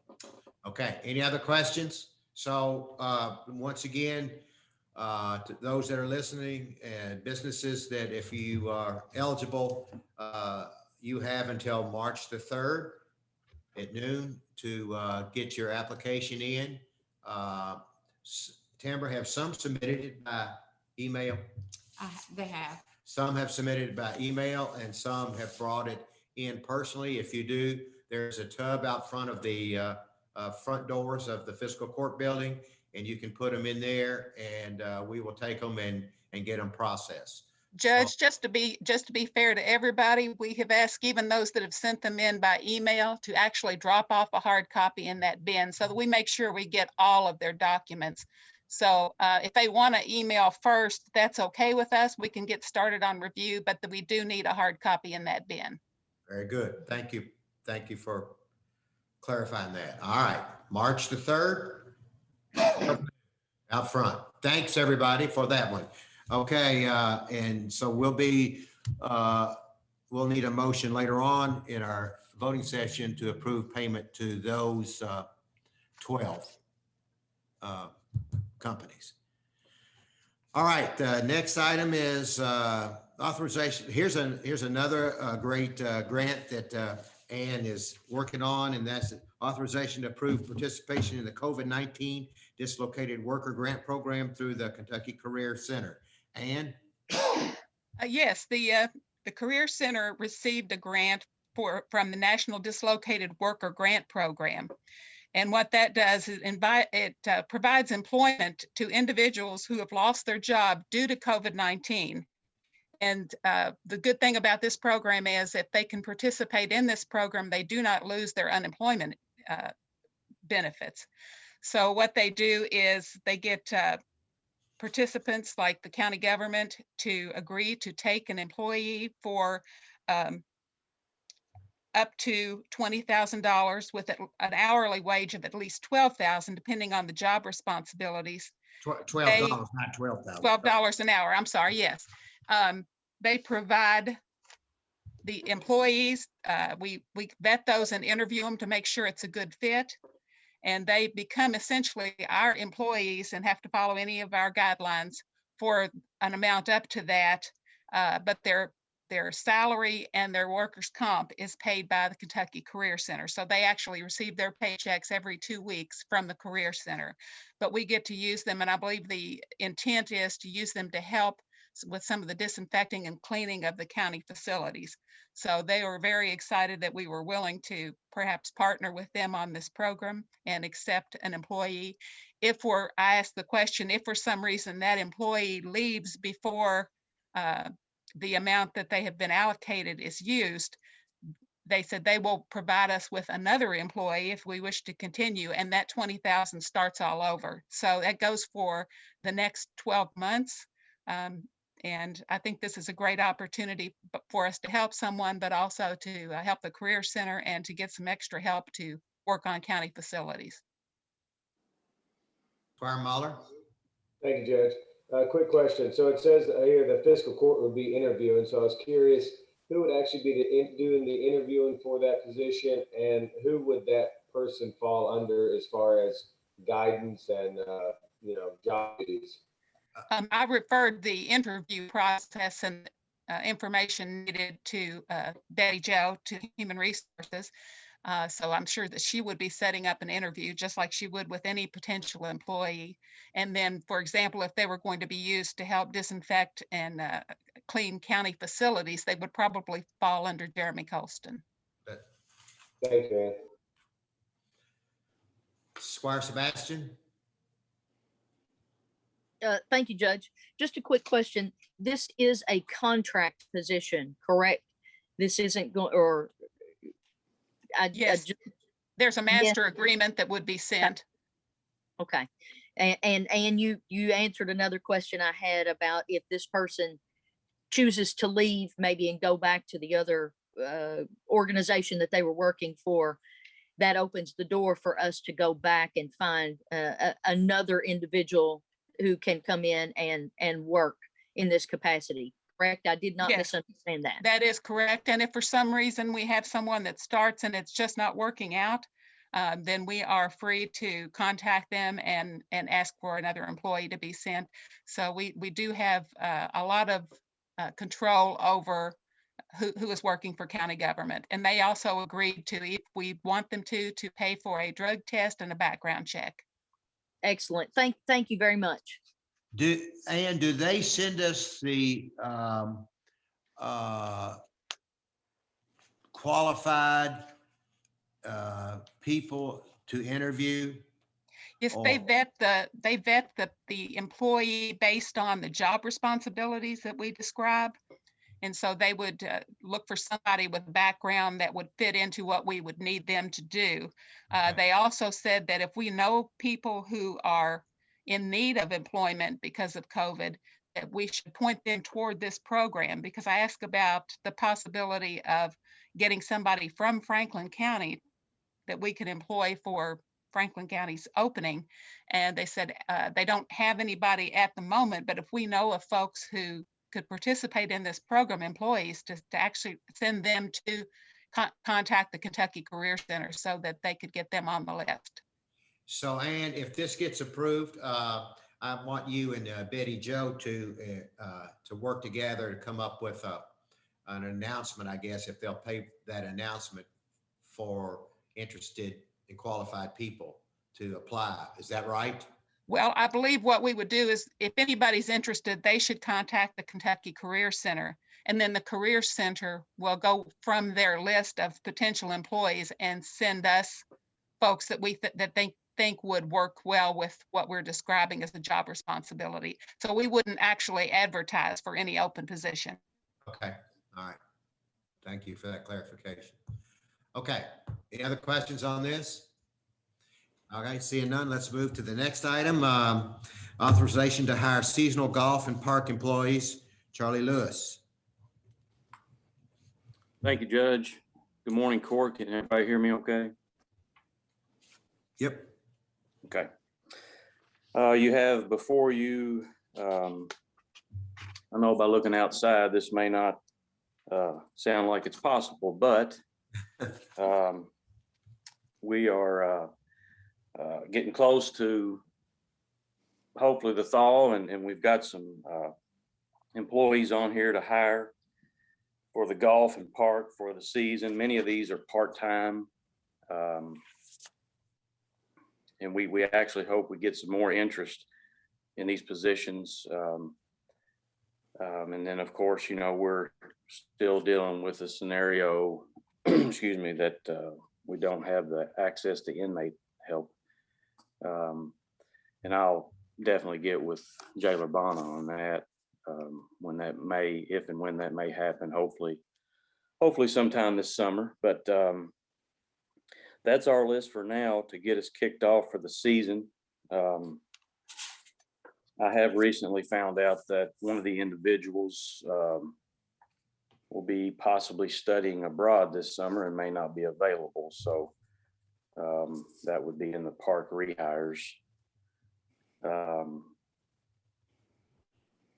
[SPEAKER 1] Okay, any other questions? So once again, to those that are listening and businesses, that if you are eligible, you have until March the 3rd at noon to get your application in. Tamara, have some submitted it by email?
[SPEAKER 17] They have.
[SPEAKER 1] Some have submitted it by email, and some have brought it in personally. If you do, there's a tub out front of the front doors of the fiscal court building, and you can put them in there, and we will take them and get them processed.
[SPEAKER 15] Judge, just to be fair to everybody, we have asked even those that have sent them in by email to actually drop off a hard copy in that bin so that we make sure we get all of their documents. So if they want to email first, that's okay with us. We can get started on review, but we do need a hard copy in that bin.
[SPEAKER 1] Very good. Thank you. Thank you for clarifying that. All right, March the 3rd. Out front. Thanks, everybody, for that one. Okay, and so we'll need a motion later on in our voting session to approve payment to those 12 companies. All right, the next item is authorization. Here's another great grant that Ann is working on, and that's authorization to approve participation in the COVID-19 Dislocated Worker Grant Program through the Kentucky Career Center. Ann?
[SPEAKER 15] Yes, the Career Center received a grant from the National Dislocated Worker Grant Program. And what that does is it provides employment to individuals who have lost their job due to COVID-19. And the good thing about this program is if they can participate in this program, they do not lose their unemployment benefits. So what they do is they get participants like the county government to agree to take an employee for up to $20,000 with an hourly wage of at least $12,000, depending on the job responsibilities.
[SPEAKER 1] $12, not $12,000.
[SPEAKER 15] $12 an hour. I'm sorry. Yes. They provide the employees. We vet those and interview them to make sure it's a good fit. And they become essentially our employees and have to follow any of our guidelines for an amount up to that. But their salary and their workers' comp is paid by the Kentucky Career Center. So they actually receive their paychecks every 2 weeks from the Career Center. But we get to use them, and I believe the intent is to use them to help with some of the disinfecting and cleaning of the county facilities. So they were very excited that we were willing to perhaps partner with them on this program and accept an employee. I asked the question, if for some reason that employee leaves before the amount that they have been allocated is used, they said they will provide us with another employee if we wish to continue, and that 20,000 starts all over. So that goes for the next 12 months. And I think this is a great opportunity for us to help someone, but also to help the Career Center and to get some extra help to work on county facilities.
[SPEAKER 1] Squire Muller?
[SPEAKER 9] Thank you, Judge. Quick question. So it says here the fiscal court would be interviewing. So I was curious, who would actually be doing the interviewing for that position, and who would that person fall under as far as guidance and job duties?
[SPEAKER 15] I referred the interview process and information needed to Betty Jo, to Human Resources. So I'm sure that she would be setting up an interview just like she would with any potential employee. And then, for example, if they were going to be used to help disinfect and clean county facilities, they would probably fall under Jeremy Colston.
[SPEAKER 9] Thank you, Ann.
[SPEAKER 1] Squire Sebastian?
[SPEAKER 7] Thank you, Judge. Just a quick question. This is a contract position, correct? This isn't going, or
[SPEAKER 15] yes, there's a master agreement that would be sent.
[SPEAKER 7] Okay. And you answered another question I had about if this person chooses to leave maybe and go back to the other organization that they were working for, that opens the door for us to go back and find another individual who can come in and work in this capacity. Correct? I did not misunderstand that.
[SPEAKER 15] That is correct. And if for some reason we have someone that starts and it's just not working out, then we are free to contact them and ask for another employee to be sent. So we do have a lot of control over who is working for county government. And they also agreed to, if we want them to pay for a drug test and a background check.
[SPEAKER 7] Excellent. Thank you very much.
[SPEAKER 1] Do they send us the qualified people to interview?
[SPEAKER 15] Yes, they vet the employee based on the job responsibilities that we describe. And so they would look for somebody with a background that would fit into what we would need them to do. They also said that if we know people who are in need of employment because of COVID, that we should point them toward this program, because I asked about the possibility of getting somebody from Franklin County that we could employ for Franklin County's opening. And they said they don't have anybody at the moment, but if we know of folks who could participate in this program, employees, to actually send them to contact the Kentucky Career Center so that they could get them on the list.
[SPEAKER 1] So, Ann, if this gets approved, I want you and Betty Jo to work together to come up with an announcement, I guess, if they'll pay that announcement for interested and qualified people to apply. Is that right?
[SPEAKER 15] Well, I believe what we would do is, if anybody's interested, they should contact the Kentucky Career Center, and then the Career Center will go from their list of potential employees and send us folks that we think would work well with what we're describing as a job responsibility. So we wouldn't actually advertise for any open position.
[SPEAKER 1] Okay, all right. Thank you for that clarification. Okay, any other questions on this? Okay, seeing none, let's move to the next item. Authorization to hire seasonal golf and park employees. Charlie Lewis.
[SPEAKER 18] Thank you, Judge. Good morning, Court. Can everybody hear me okay?
[SPEAKER 1] Yep.
[SPEAKER 18] Okay. You have before you, I know by looking outside, this may not sound like it's possible, but we are getting close to hopefully the thaw, and we've got some employees on here to hire for the golf and park for the season. Many of these are part-time. And we actually hope we get some more interest in these positions. And then, of course, you know, we're still dealing with a scenario, excuse me, that we don't have the access to inmate help. And I'll definitely get with Jailer Bonner on that when that may, if and when that may happen, hopefully sometime this summer. But that's our list for now to get us kicked off for the season. I have recently found out that one of the individuals will be possibly studying abroad this summer and may not be available. So that would be in the park rehires.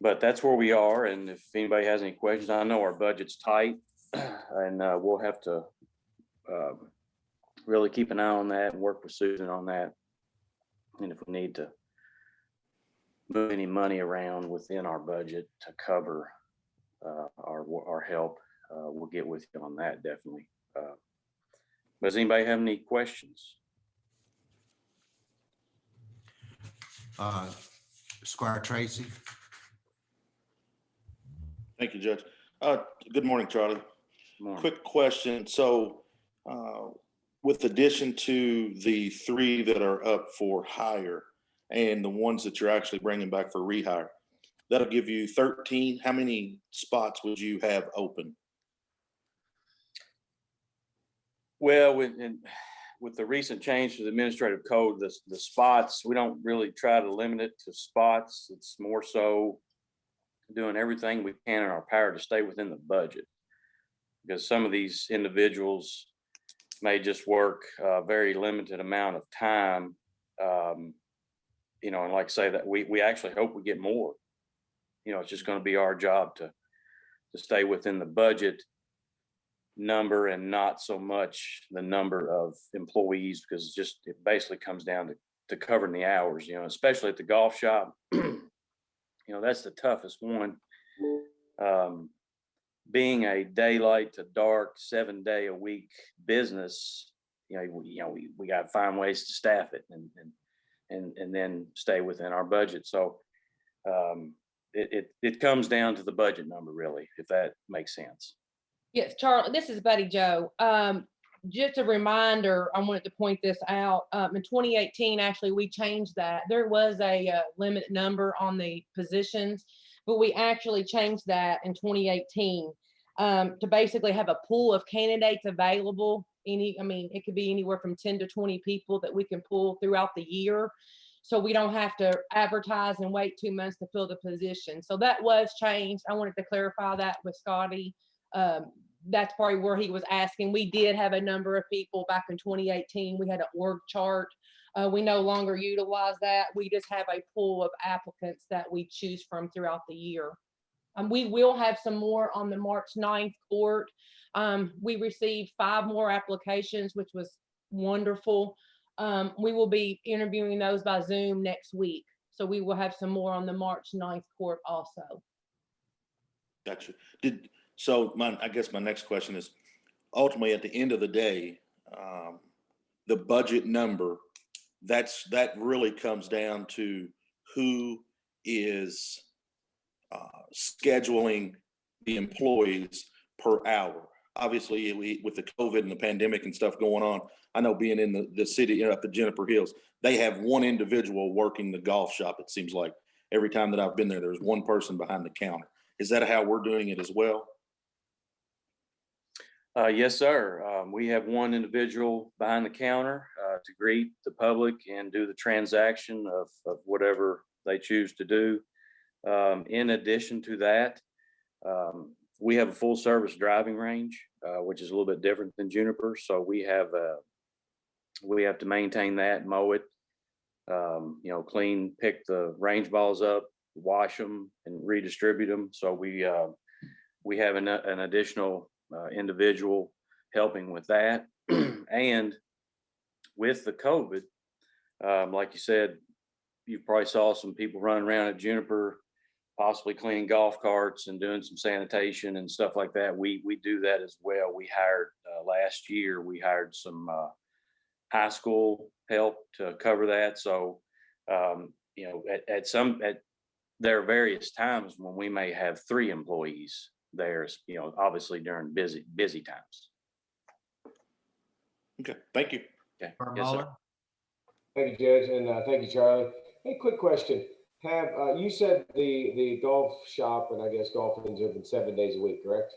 [SPEAKER 18] But that's where we are. And if anybody has any questions, I know our budget's tight and we'll have to really keep an eye on that and work with Susan on that. And if we need to move any money around within our budget to cover our help, we'll get with you on that definitely. Does anybody have any questions?
[SPEAKER 1] Squire Tracy.
[SPEAKER 6] Thank you, Judge. Good morning, Charlie.
[SPEAKER 18] Good morning.
[SPEAKER 6] Quick question. So with addition to the 3 that are up for hire and the ones that you're actually bringing back for rehire, that'll give you 13. How many spots would you have open?
[SPEAKER 18] Well, with the recent change to the administrative code, the spots, we don't really try to limit it to spots. It's more so doing everything we can in our power to stay within the budget, because some of these individuals may just work a very limited amount of time. You know, and like I say, that we actually hope we get more. You know, it's just going to be our job to stay within the budget number and not so much the number of employees, because it basically comes down to covering the hours, you know, especially at the golf shop. You know, that's the toughest one. Being a daylight to dark 7-day-a-week business, you know, we got to find ways to staff it and then stay within our budget. So it comes down to the budget number, really, if that makes sense.
[SPEAKER 19] Yes, Charlie, this is Betty Jo. Just a reminder, I wanted to point this out. In 2018, actually, we changed that. There was a limited number on the positions, but we actually changed that in 2018 to basically have a pool of candidates available. It could be anywhere from 10 to 20 people that we can pull throughout the year. so we don't have to advertise and wait 2 months to fill the position. So that was changed. I wanted to clarify that with Scotty. That's probably where he was asking. We did have a number of people back in 2018. We had an org chart. We no longer utilize that. We just have a pool of applicants that we choose from throughout the year. We will have some more on the March 9th court. We received 5 more applications, which was wonderful. We will be interviewing those by Zoom next week. So we will have some more on the March 9th court also.
[SPEAKER 6] Gotcha. I guess my next question is, ultimately at the end of the day, the budget number, that really comes down to who is scheduling the employees per hour. Obviously, with the COVID and the pandemic and stuff going on, I know being in the city up at Juniper Hills, they have one individual working the golf shop. It seems like every time that I've been there, there's one person behind the counter. Is that how we're doing it as well?
[SPEAKER 18] Yes, sir. We have one individual behind the counter to greet the public and do the transaction of whatever they choose to do. In addition to that, we have a full service driving range, which is a little bit different than Juniper. So we have to maintain that, mow it, clean, pick the range balls up, wash them, and redistribute them. So we have an additional individual helping with that. And with the COVID, like you said, you probably saw some people running around at Juniper, possibly cleaning golf carts and doing some sanitation and stuff like that. We do that as well. We hired last year, we hired some high school help to cover that. So, there are various times when we may have 3 employees there, obviously during busy times.
[SPEAKER 6] Okay, thank you.
[SPEAKER 18] Okay. Yes, sir.
[SPEAKER 9] Thank you, Judge, and thank you, Charlie. Hey, quick question. Have you said the golf shop and I guess golf is open 7 days a week, correct?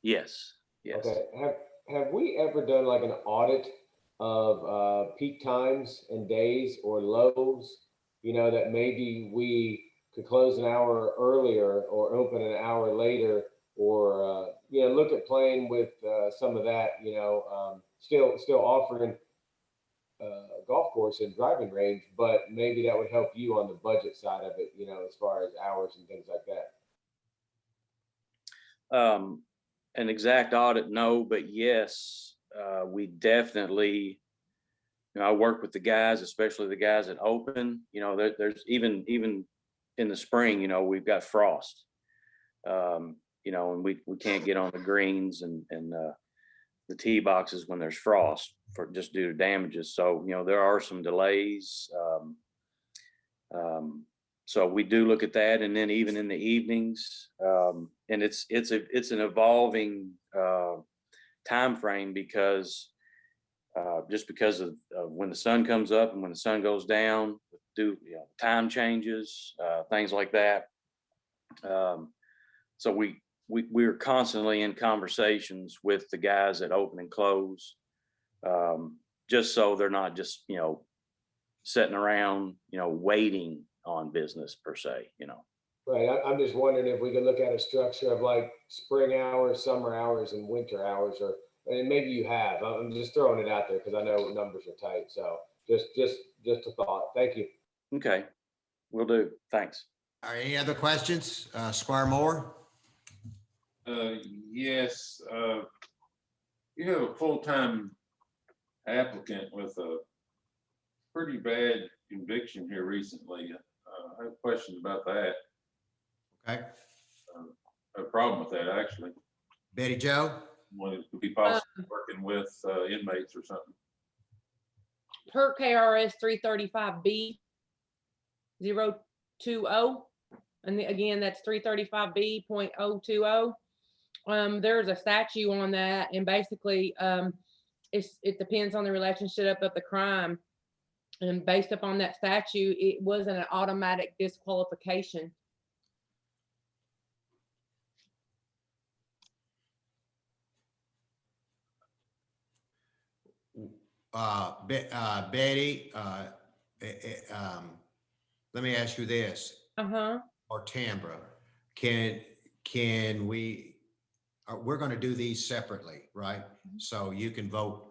[SPEAKER 18] Yes. Yes.
[SPEAKER 9] Okay. Have we ever done like an audit of peak times and days or lows? That maybe we could close an hour earlier or open an hour later, or look at playing with some of that. Still offering golf course and driving range, but maybe that would help you on the budget side of it, as far as hours and things like that.
[SPEAKER 18] An exact audit, no, but yes, we definitely, I work with the guys, especially the guys that open, there's even in the spring, we've got frost, and we can't get on the greens and the tee boxes when there's frost for just due to damages. So, there are some delays. So we do look at that. And then even in the evenings, and it's an evolving time frame because just because of when the sun comes up and when the sun goes down, time changes, things like that. So we're constantly in conversations with the guys that open and close, just so they're not just, sitting around, waiting on business per se,
[SPEAKER 9] Right. I'm just wondering if we could look at a structure of like spring hours, summer hours, and winter hours, and maybe you have. I'm just throwing it out there because I know numbers are tight. So just a thought. Thank you.
[SPEAKER 18] Okay, will do. Thanks.
[SPEAKER 1] Are any other questions? Squire Moore?
[SPEAKER 10] Yes. You have a full-time applicant with a pretty bad conviction here recently. I have questions about that.
[SPEAKER 1] Okay.
[SPEAKER 10] A problem with that, actually.
[SPEAKER 1] Betty Jo?
[SPEAKER 10] One it could be possibly working with inmates or something.
[SPEAKER 19] Per KRS 335B 020. And again, that's 335B.020. There's a statute on that, and basically it depends on the relationship of the crime. And based upon that statute, it wasn't an automatic disqualification.
[SPEAKER 1] Betty, let me ask you this, or Tambra, can we, we're going to do these separately, right? So you can vote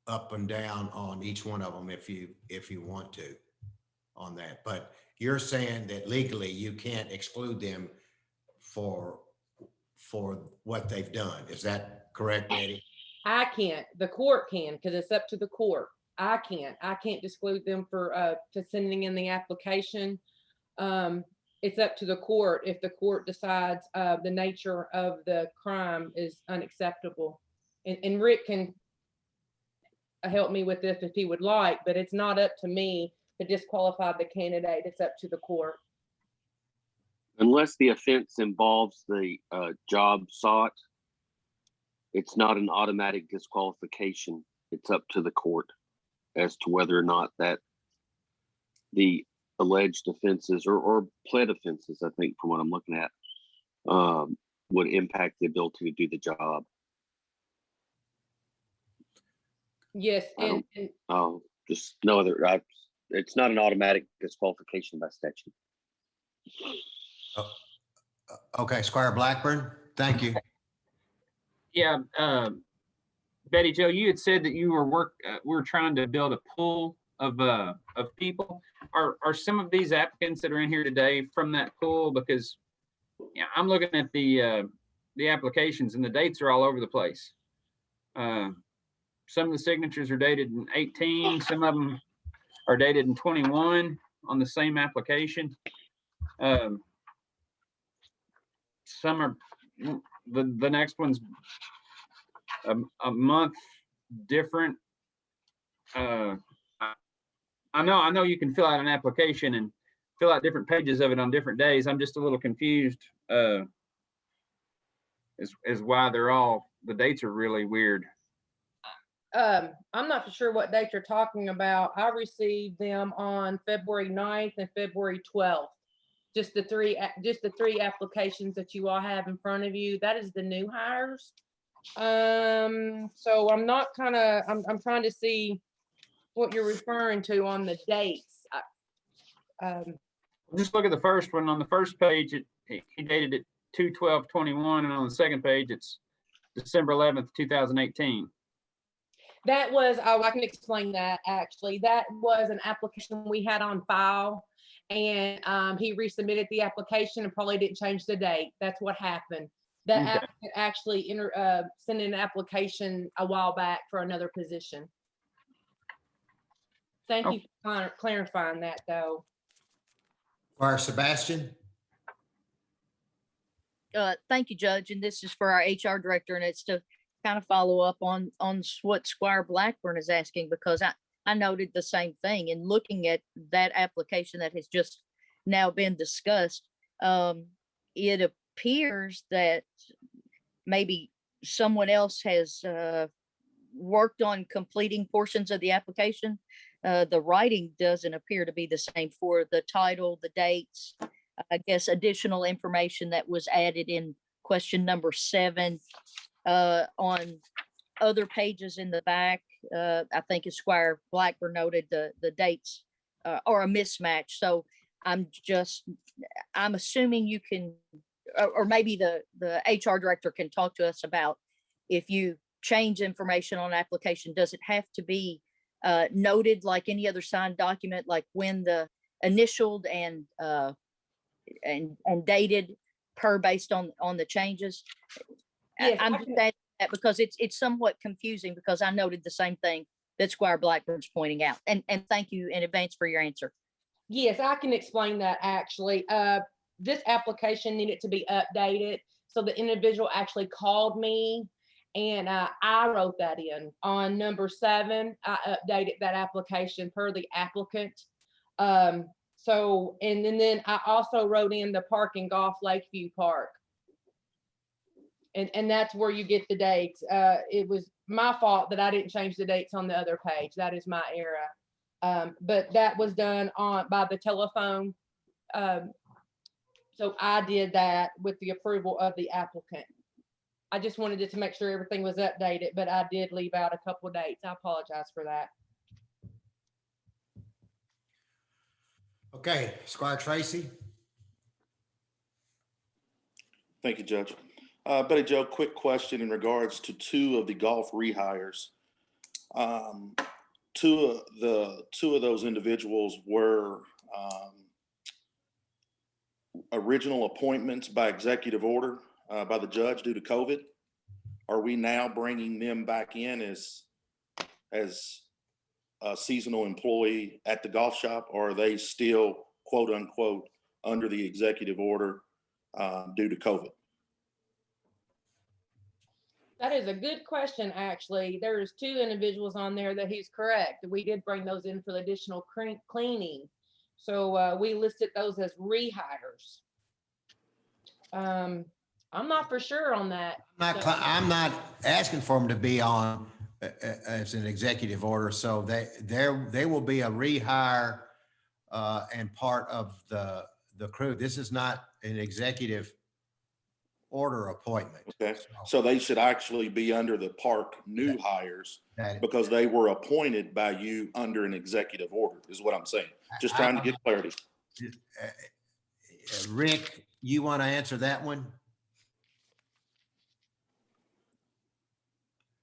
[SPEAKER 1] up and down on each one of them if you want to on that. But you're saying that legally you can't exclude them for what they've done. Is that correct, Betty?
[SPEAKER 19] I can't. The court can, because it's up to the court. I can't exclude them for sending in the application. It's up to the court if the court decides the nature of the crime is unacceptable. And Rick can help me with this if he would like, but it's not up to me to disqualify the candidate. It's up to the court.
[SPEAKER 13] Unless the offense involves the job sought, it's not an automatic disqualification. It's up to the court as to whether or not that the alleged offenses or pled offenses, I think from what I'm looking at, would impact the ability to do the job.
[SPEAKER 19] Yes, and
[SPEAKER 13] just no other. It's not an automatic disqualification by statute.
[SPEAKER 1] Okay, Squire Blackburn, thank you.
[SPEAKER 11] Yeah, Betty Jo, you had said that you were trying to build a pool of people. Are some of these applicants that are in here today from that pool? Because I'm looking at the applications and the dates are all over the place. Some of the signatures are dated in 18, some of them are dated in 21 on the same application. Some are, the next one's a month different. I know you can fill out an application and fill out different pages of it on different days. I'm just a little confused as why the dates are really weird.
[SPEAKER 19] I'm not sure what date you're talking about. I received them on February 9th and February 12th. Just the three applications that you all have in front of you. That is the new hires. So I'm trying to see what you're referring to on the dates.
[SPEAKER 11] Just look at the first one. On the first page, he dated it 2/12/21, and on the second page, it's December 11th, 2018.
[SPEAKER 19] That was, I can explain that actually. That was an application we had on file, and he resubmitted the application and probably didn't change the date. That's what happened. That applicant actually sent in an application a while back for another position. Thank you for clarifying that, though.
[SPEAKER 1] Squire Sebastian.
[SPEAKER 7] Thank you, Judge. And this is for our HR director, and it's to kind of follow up on what Squire Blackburn is asking, because I noted the same thing. And looking at that application that has just now been discussed, it appears that maybe someone else has worked on completing portions of the application. The writing doesn't appear to be the same for the title, the dates, I guess additional information that was added in question number 7 on other pages in the back. I think as Squire Blackburn noted, the dates are a mismatch. So I'm assuming you can, or maybe the HR director can talk to us about if you change information on application, does it have to be noted like any other signed document, like when the initialed and dated per based on the changes? Yes, I'm just adding that because it's somewhat confusing, because I noted the same thing that Squire Blackburn's pointing out. And thank you in advance for your answer.
[SPEAKER 19] Yes, I can explain that actually. This application needed to be updated. So the individual actually called me, and I wrote that in on number 7. I updated that application per the applicant. So, and then I also wrote in the Park and Golf Lakeview Park. And that's where you get the dates. It was my fault that I didn't change the dates on the other page. That is my error. But that was done by the telephone. So I did that with the approval of the applicant. I just wanted to make sure everything was updated, but I did leave out a couple of dates. I apologize for that.
[SPEAKER 1] Okay, Squire Tracy.
[SPEAKER 6] Thank you, Judge. Betty Jo, quick question in regards to two of the golf rehires. Two of those individuals were original appointments by executive order by the judge due to COVID. Are we now bringing them back in as a seasonal employee at the golf shop, or are they still quote unquote under the executive order due to COVID?
[SPEAKER 19] That is a good question, actually. There's two individuals on there that he's correct. We did bring those in for the additional cleaning. So we listed those as rehires. I'm not for sure on that.
[SPEAKER 1] I'm not asking for them to be on as an executive order. So they will be a rehire and part of the crew. This is not an executive order appointment.
[SPEAKER 6] Okay, so they should actually be under the park new hires because they were appointed by you under an executive order is what I'm saying. Just trying to get clarity.
[SPEAKER 1] Rick, you want to answer that one?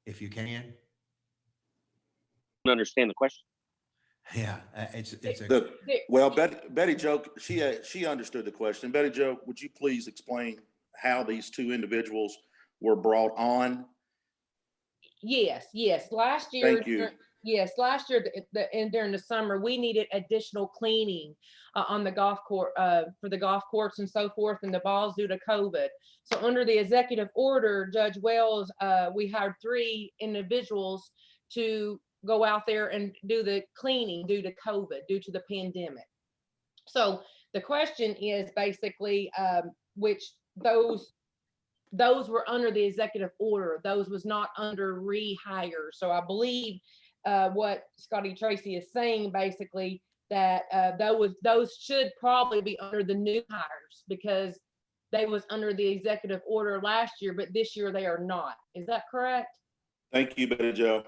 [SPEAKER 1] If you can.
[SPEAKER 13] Understand the question.
[SPEAKER 1] Yeah,
[SPEAKER 6] well, Betty Jo, she understood the question. Betty Jo, would you please explain how these two individuals were brought on?
[SPEAKER 19] Yes. Last year.
[SPEAKER 6] Thank you.
[SPEAKER 19] Yes, last year and during the summer, we needed additional cleaning on the golf court for the golf courts and so forth, and the balls due to COVID. So under the executive order, Judge Wells, we hired 3 individuals to go out there and do the cleaning due to COVID, due to the pandemic. So the question is basically which those were under the executive order. Those was not under rehire. So I believe what Scotty Tracy is saying basically that those should probably be under the new hires because they was under the executive order last year, but this year they are not. Is that correct?
[SPEAKER 6] Thank you, Betty Jo.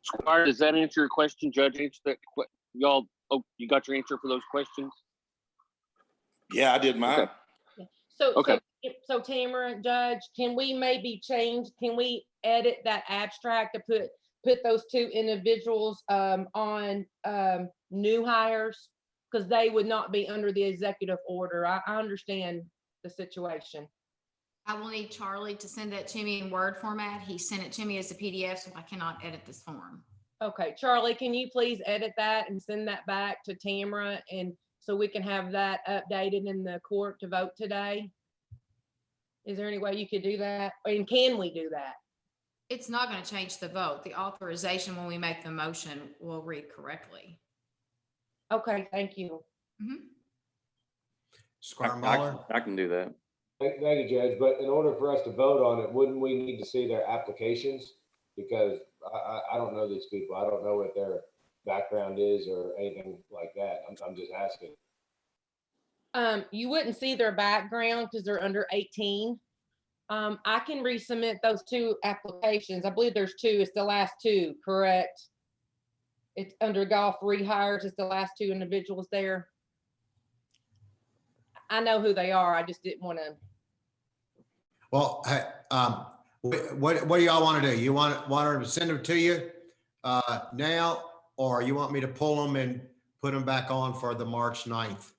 [SPEAKER 13] Squire, does that answer your question? Judge, answer that. Y'all, you got your answer for those questions?
[SPEAKER 6] Yeah, I did mine.
[SPEAKER 13] Okay.
[SPEAKER 19] So Tamara, Judge, can we edit that abstract to put those 2 individuals on new hires? Because they would not be under the executive order. I understand the situation.
[SPEAKER 17] I will need Charlie to send that to me in Word format. He sent it to me as a PDF, so I cannot edit this form.
[SPEAKER 19] Okay, Charlie, can you please edit that and send that back to Tamara, and so we can have that updated in the court to vote today? Is there any way you could do that? And can we do that?
[SPEAKER 17] It's not going to change the vote. The authorization when we make the motion will read correctly.
[SPEAKER 19] Okay, thank you.
[SPEAKER 1] Squire Muller?
[SPEAKER 18] I can do that.
[SPEAKER 9] Thank you, Judge. But in order for us to vote on it, wouldn't we need to see their applications? Because I don't know these people. I don't know what their background is or anything like that. I'm just asking.
[SPEAKER 19] You wouldn't see their background because they're under 18. I can resubmit those 2 applications. I believe there's 2. It's the last 2, correct? It's under golf rehires. It's the last 2 individuals there. I know who they are. I just didn't want to.
[SPEAKER 1] Well, what do y'all want to do? You want her to send them to you now, or you want me to pull them and put them back on for the March 9th?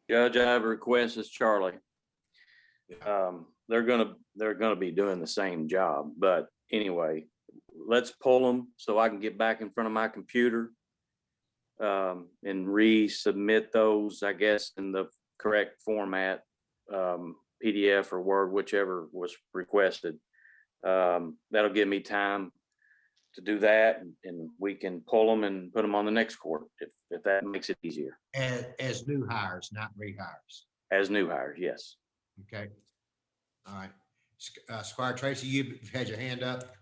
[SPEAKER 18] Judge, I have a request as Charlie. They're gonna be doing the same job, but anyway, let's pull them so I can get back in front of my computer and resubmit those, I guess, in the correct format, PDF or Word, whichever was requested. That'll give me time to do that, and we can pull them and put them on the next court if that makes it easier.
[SPEAKER 1] As new hires, not rehires.
[SPEAKER 18] As new hires, yes.
[SPEAKER 1] Okay. All right. Squire Tracy, you've had your hand up.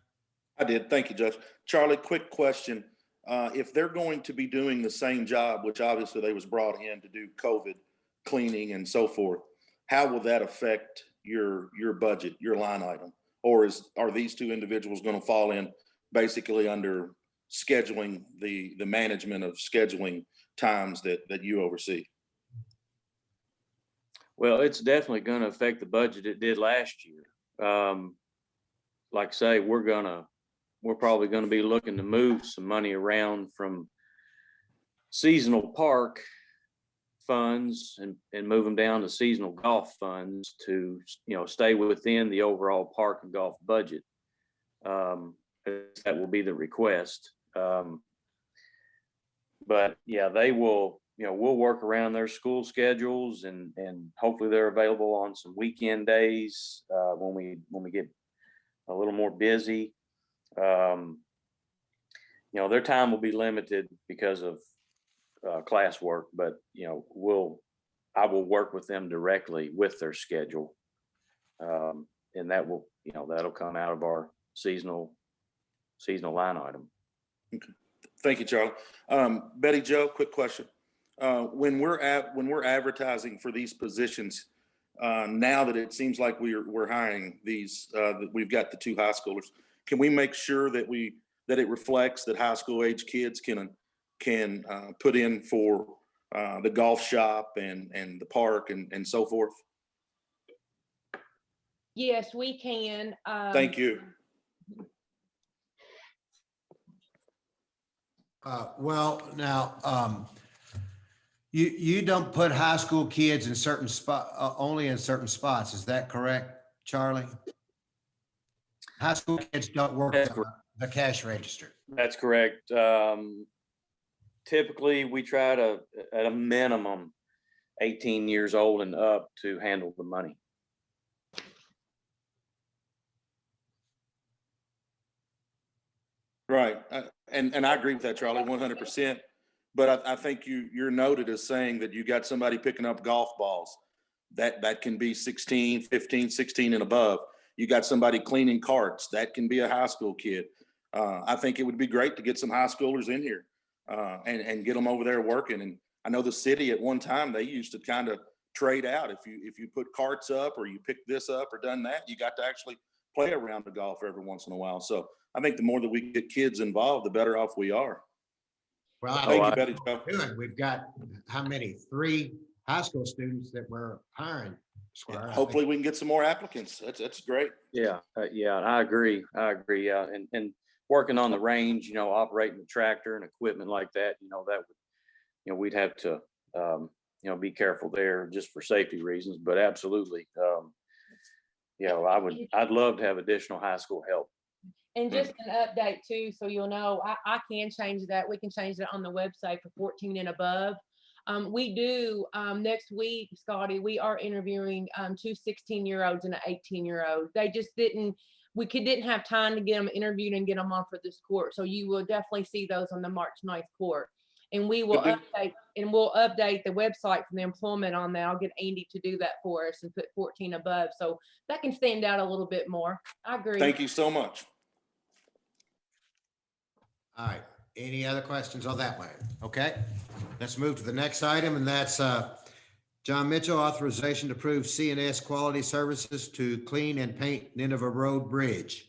[SPEAKER 6] I did. Thank you, Judge. Charlie, quick question. If they're going to be doing the same job, which obviously they was brought in to do COVID cleaning and so forth, how will that affect your budget, your line item? Or are these 2 individuals going to fall in basically under scheduling, the management of scheduling times that you oversee?
[SPEAKER 18] Well, it's definitely going to affect the budget it did last year. Like I say, we're probably going to be looking to move some money around from seasonal park funds and move them down to seasonal golf funds to, stay within the overall park and golf budget. That will be the request. But yeah, they will, we'll work around their school schedules and hopefully they're available on some weekend days when we get a little more busy. Their time will be limited because of classwork, but I will work with them directly with their schedule, and that will, that'll come out of our seasonal line item.
[SPEAKER 6] Okay. Thank you, Charlie. Betty Jo, quick question. When we're advertising for these positions, now that it seems like we're hiring these, that we've got the 2 high schoolers, can we make sure that it reflects that high school age kids can put in for the golf shop and the park and so forth?
[SPEAKER 19] Yes, we can.
[SPEAKER 6] Thank you.
[SPEAKER 1] Well, now, you don't put high school kids in certain only in certain spots. Is that correct, Charlie? High school kids don't work the cash register.
[SPEAKER 18] That's correct. Typically, we try to, at a minimum, 18 years old and up to handle the money.
[SPEAKER 6] Right. And I agree with that, Charlie, 100%. But I think you're noted as saying that you got somebody picking up golf balls. That can be 16, 15, 16 and above. You got somebody cleaning carts. That can be a high school kid. I think it would be great to get some high schoolers in here and get them over there working. And I know the city at one time, they used to kind of trade out. If you put carts up or you pick this up or done that, you got to actually play a round of golf every once in a while. So I think the more that we get kids involved, the better off we are.
[SPEAKER 1] Well,
[SPEAKER 6] thank you, Betty Jo.
[SPEAKER 1] We've got how many? 3 high school students that we're hiring.
[SPEAKER 6] Yeah, hopefully we can get some more applicants. That's great.
[SPEAKER 18] Yeah, I agree. Yeah, and working on the range, operating the tractor and equipment like that, that would, we'd have to, be careful there just for safety reasons. But absolutely, I'd love to have additional high school help.
[SPEAKER 19] And just an update too, so you'll know, I can change that. We can change that on the website for 14 and above. We do next week, Scotty, we are interviewing 2 16-year-olds and an 18-year-old. They just didn't have time to get them interviewed and get them on for this court. So you will definitely see those on the March 9th court. And we will update the website for the employment on that. I'll get Andy to do that for us and put 14 above. So that can stand out a little bit more. I agree.
[SPEAKER 6] Thank you so much.
[SPEAKER 1] All right. Any other questions on that one? Okay. Let's move to the next item, and that's John Mitchell, authorization to approve C&S Quality Services to clean and paint Nineveh Road Bridge.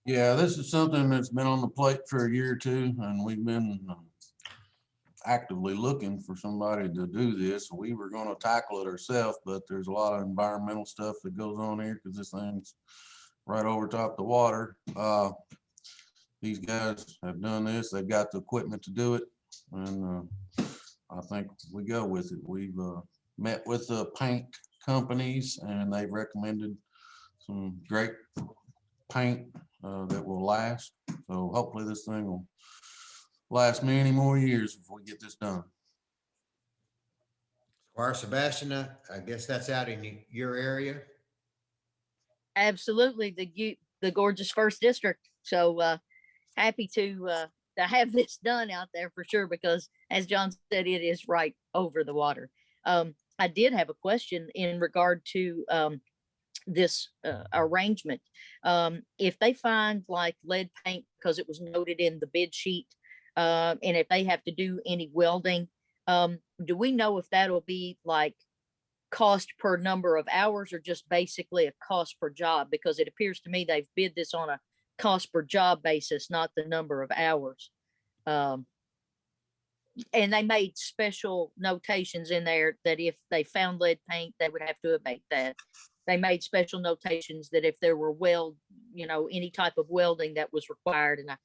[SPEAKER 2] Yeah, this is something that's been on the plate for a year or two, and we've been actively looking for somebody to do this. We were going to tackle it ourselves, but there's a lot of environmental stuff that goes on here because this thing's right over top the water. These guys have done this. They've got the equipment to do it, and I think we go with it. We've met with the paint companies, and they've recommended some great paint that will last. So hopefully this thing will last many more years if we get this done.
[SPEAKER 1] Squire Sebastian, I guess that's out in your area.
[SPEAKER 7] Absolutely, the gorgeous first district. So happy to have this done out there for sure, because as John said, it is right over the water. I did have a question in regard to this arrangement. If they find like lead paint, because it was noted in the bid sheet, and if they have to do any welding, do we know if that'll be like cost per number of hours or just basically a cost per job? Because it appears to me they've bid this on a cost per job basis, not the number of hours. And they made special notations in there that if they found lead paint, they would have to abate that. They made special notations that if there were any type of welding that was required, and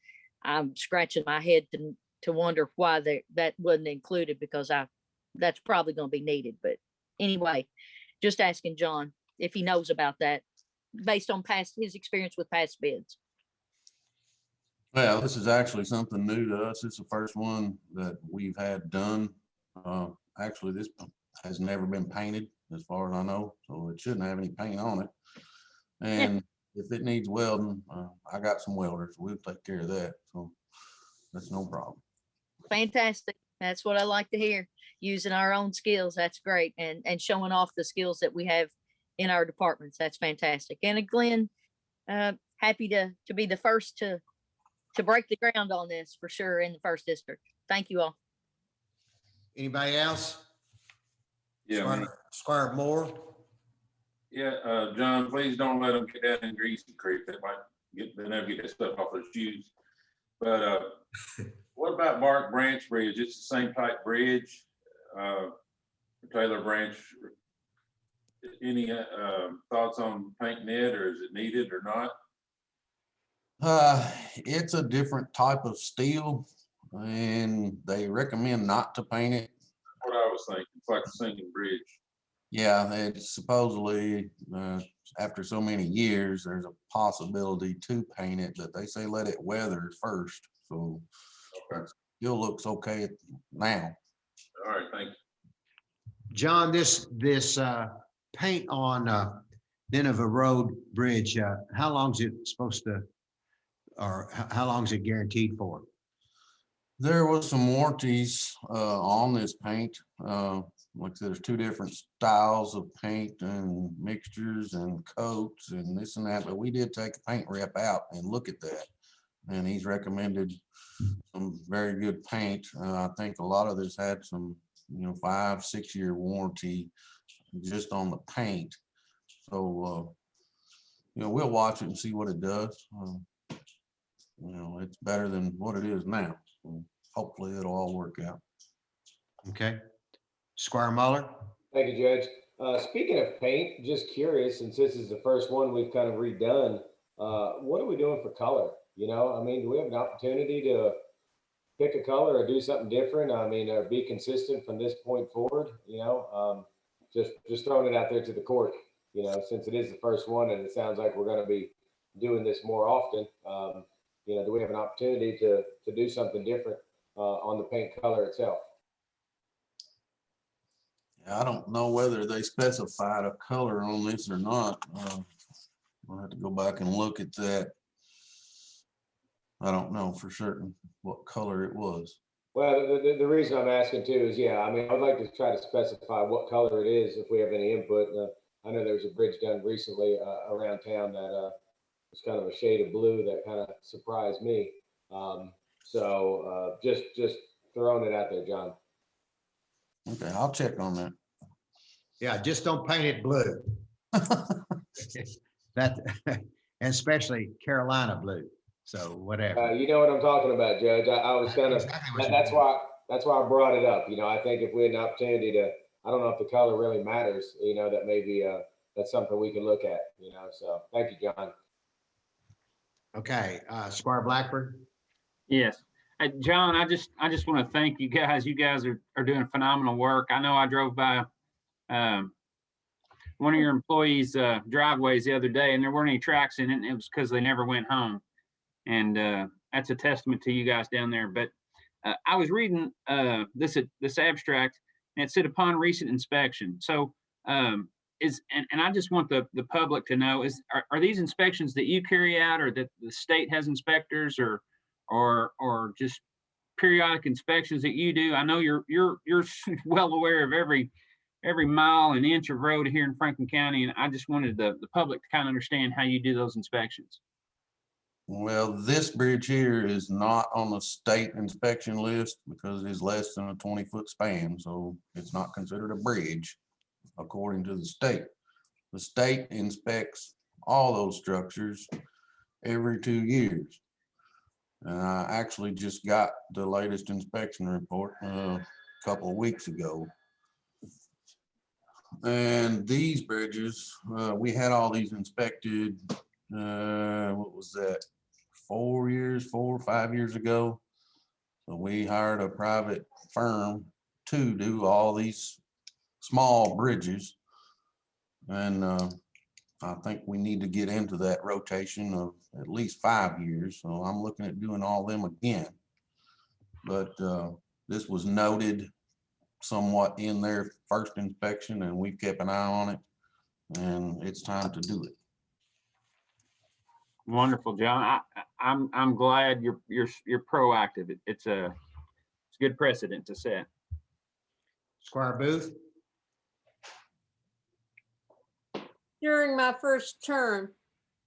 [SPEAKER 7] I'm scratching my head to wonder why that wasn't included, because that's probably going to be needed. But anyway, just asking John if he knows about that based on his experience with past bids.
[SPEAKER 2] Well, this is actually something new to us. It's the first one that we've had done. Actually, this has never been painted as far as I know, so it shouldn't have any paint on it. And if it needs welding, I got some welders. We'll take care of that. So that's no problem.
[SPEAKER 7] Fantastic. That's what I like to hear. Using our own skills. That's great. And showing off the skills that we have in our departments. That's fantastic. And Glenn, happy to be the first to break the ground on this for sure in the first district. Thank you all.
[SPEAKER 1] Anybody else?
[SPEAKER 10] Yeah.
[SPEAKER 1] Squire Moore.
[SPEAKER 10] Yeah, John, please don't let them get down in Greasy Creek. They never get that stuff off their shoes. But what about Bark Branch Bridge? It's the same type bridge. Taylor Branch. Any thoughts on painting it, or is it needed or not?
[SPEAKER 2] It's a different type of steel, and they recommend not to paint it.
[SPEAKER 10] What I was thinking, it's like a sinking bridge.
[SPEAKER 2] Yeah, it's supposedly after so many years, there's a possibility to paint it, but they say let it weather first. So it still looks okay now.
[SPEAKER 10] All right, thank you.
[SPEAKER 1] John, this paint on Nineveh Road Bridge, how long is it supposed to, or how long is it guaranteed for?
[SPEAKER 2] There was some warranties on this paint. Like I said, there's two different styles of paint and mixtures and coats and this and that, but we did take a paint rep out and look at that. And he's recommended some very good paint. I think a lot of this had some, 5-6 year warranty just on the paint. So, we'll watch it and see what it does. It's better than what it is now. So hopefully it'll all work out.
[SPEAKER 1] Okay. Squire Muller.
[SPEAKER 9] Thank you, Judge. Speaking of paint, just curious, since this is the first one we've kind of redone, what are we doing for color? Do we have an opportunity to pick a color or do something different? Or be consistent from this point forward? Just throwing it out there to the court. Since it is the first one, and it sounds like we're going to be doing this more often. Do we have an opportunity to do something different on the paint color itself?
[SPEAKER 2] I don't know whether they specified a color on this or not. I'll have to go back and look at that. I don't know for certain what color it was.
[SPEAKER 9] Well, the reason I'm asking too is, I'd like to try to specify what color it is if we have any input. I know there was a bridge done recently around town that was kind of a shade of blue that kind of surprised me. Just throwing it out there, John.
[SPEAKER 2] Okay, I'll check on that.
[SPEAKER 1] Yeah, just don't paint it blue. That, and especially Carolina blue. So whatever.
[SPEAKER 9] You know what I'm talking about, Judge. I was kind of that's why I brought it up. I think if we had an opportunity to, I don't know if the color really matters. That maybe that's something we can look at. So thank you, John.
[SPEAKER 1] Okay, Squire Blackburn.
[SPEAKER 11] Yes. John, I just want to thank you guys. You guys are doing phenomenal work. I know I drove by one of your employees' driveways the other day, and there weren't any tracks in it, and it was because they never went home. And that's a testament to you guys down there. But I was reading this abstract, and it said upon recent inspection. So and I just want the public to know, are these inspections that you carry out, or that the state has inspectors, or just periodic inspections that you do? I know you're well aware of every mile and inch of road here in Franklin County, and I just wanted the public to kind of understand how you do those inspections.
[SPEAKER 2] Well, this bridge here is not on the state inspection list because it is less than a 20-foot span, so it's not considered a bridge according to the state. The state inspects all those structures, every 2 years. And I actually just got the latest inspection report a couple of weeks ago. And these bridges, we had all these inspected, what was that, 4 or 5 years ago. So we hired a private firm to do all these small bridges. And I think we need to get into that rotation of at least 5 years. So I'm looking at doing all them again. But this was noted somewhat in their first inspection, and we've kept an eye on it, and it's time to do it.
[SPEAKER 11] Wonderful, John. I'm glad you're proactive. It's a good precedent to set.
[SPEAKER 1] Squire Booth.
[SPEAKER 4] During my first term,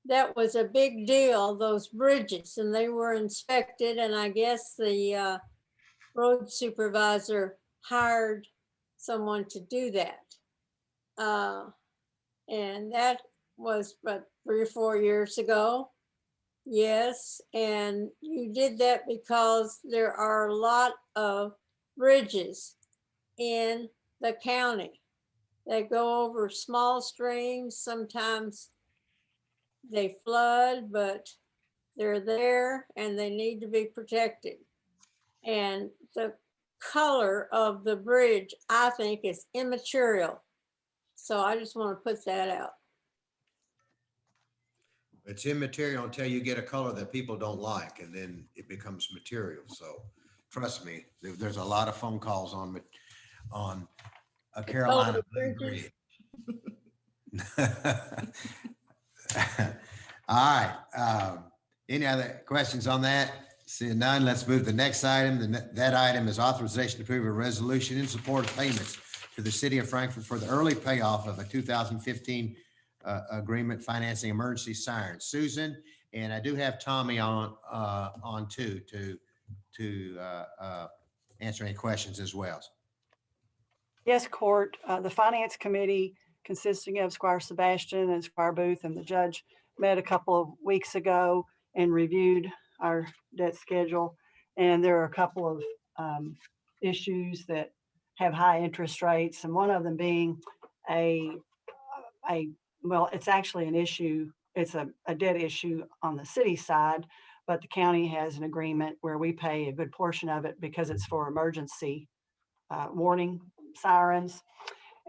[SPEAKER 4] that was a big deal, those bridges, and they were inspected, and I guess the road supervisor hired someone to do that. And that was about 3 or 4 years ago. Yes, and you did that because there are a lot of bridges in the county that go over small streams. Sometimes they flood, but they're there and they need to be protected. And the color of the bridge, I think, is immaterial. So I just want to put that out.
[SPEAKER 1] It's immaterial until you get a color that people don't like, and then it becomes material. So trust me, there's a lot of phone calls on a Carolina blue bridge. All right. Any other questions on that? Seeing none, let's move to the next item. That item is authorization to approve a resolution in support of payments to the city of Frankfort for the early payoff of a 2015 agreement financing emergency sirens. Susan, and I do have Tommy on too to answer any questions as well.
[SPEAKER 16] Yes, Court. The Finance Committee, consisting of Squire Sebastian and Squire Booth and the judge, met a couple of weeks ago and reviewed our debt schedule. And there are a couple of issues that have high interest rates, and one of them being well, it's actually an issue. It's a debt issue on the city side, but the county has an agreement where we pay a good portion of it because it's for emergency warning sirens.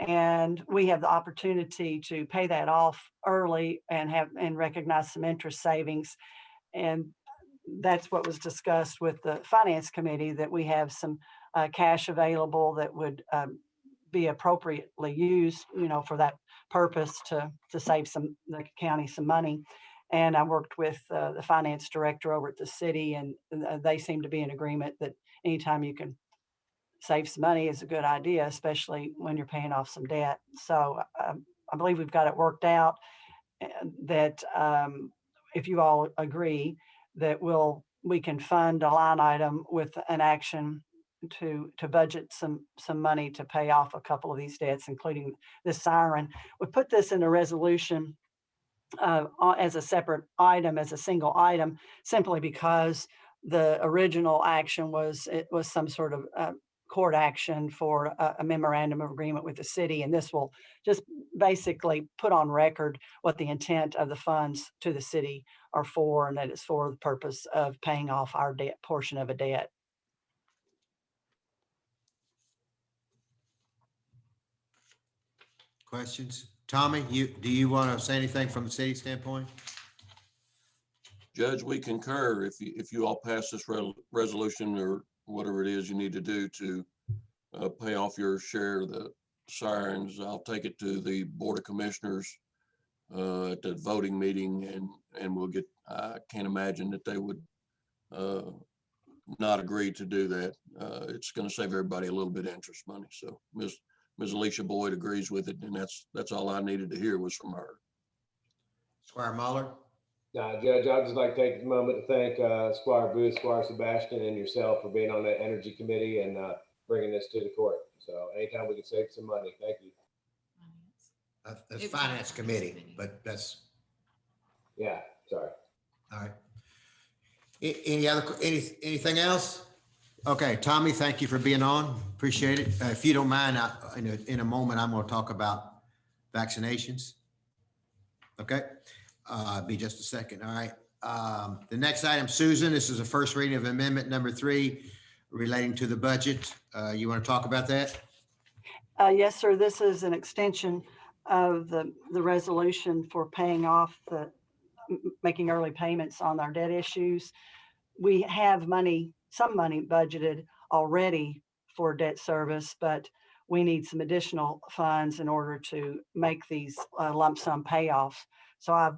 [SPEAKER 16] And we have the opportunity to pay that off early and recognize some interest savings. And that's what was discussed with the Finance Committee, that we have some cash available that would be appropriately used, for that purpose to save the county some money. And I worked with the finance director over at the city, and they seem to be in agreement that anytime you can save some money is a good idea, especially when you're paying off some debt. So I believe we've got it worked out, that if you all agree that we can fund a line item with an action to budget some money to pay off a couple of these debts, including the siren. We put this in a resolution as a separate item, as a single item, simply because the original action was some sort of court action for a memorandum of agreement with the city. And this will just basically put on record what the intent of the funds to the city are for, and that it's for the purpose of paying off our debt portion of a debt.
[SPEAKER 1] Questions? Tommy, do you want to say anything from the city standpoint?
[SPEAKER 3] Judge, we concur. If you all pass this resolution or whatever it is you need to do to pay off your share of the sirens, I'll take it to the Board of Commissioners at the voting meeting, and we'll get, I can't imagine that they would not agree to do that. It's going to save everybody a little bit of interest money. So Ms. Alicia Boyd agrees with it, and that's all I needed to hear was from her.
[SPEAKER 1] Squire Muller.
[SPEAKER 9] Judge, I'd just like to take a moment to thank Squire Booth, Squire Sebastian, and yourself for being on the Energy Committee and bringing this to the court. So anytime we can save some money, thank you.
[SPEAKER 1] That's Finance Committee, but that's.
[SPEAKER 9] Yeah, sorry.
[SPEAKER 1] All right. Anything else? Okay, Tommy, thank you for being on. Appreciate it. If you don't mind, in a moment, I'm going to talk about vaccinations. Okay, be just a second. All right. The next item, Susan, this is a first reading of amendment number 3 relating to the budget. You want to talk about that?
[SPEAKER 16] Yes, sir. This is an extension of the resolution for paying off making early payments on our debt issues. We have some money budgeted already for debt service, but we need some additional funds in order to make these lump sum payoffs. So I've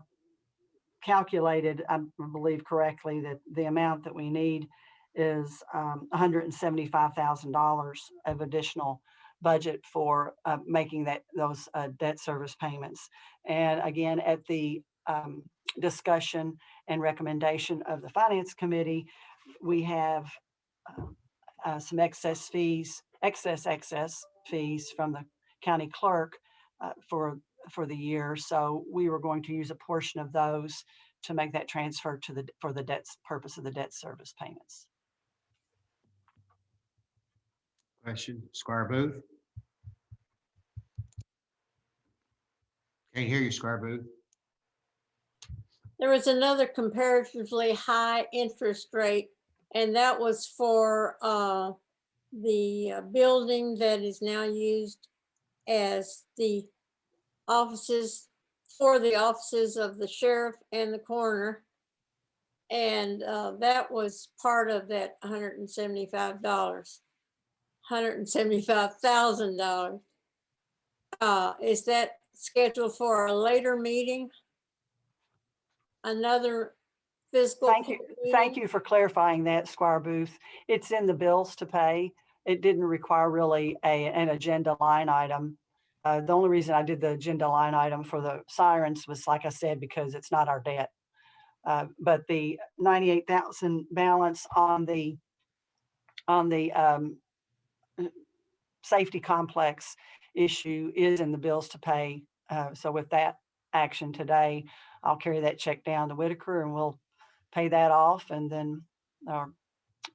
[SPEAKER 16] calculated, I believe correctly, that the amount that we need is $175,000 of additional budget for making those debt service payments. And again, at the discussion and recommendation of the Finance Committee, we have some excess fees from the county clerk for the year. So we were going to use a portion of those to make that transfer for the purpose of the debt service payments.
[SPEAKER 1] Question, Squire Booth? Can't hear you, Squire Booth.
[SPEAKER 4] There was another comparatively high interest rate, and that was for the building that is now used as the offices of the sheriff and the coroner. And that was part of that $175,000. Is that scheduled for a later meeting? Another fiscal.
[SPEAKER 16] Thank you for clarifying that, Squire Booth. It's in the bills to pay. It didn't require really an agenda line item. The only reason I did the agenda line item for the sirens was, like I said, because it's not our debt. But the 98,000 balance on the safety complex issue is in the bills to pay. So with that action today, I'll carry that check down to Whitaker and we'll pay that off and then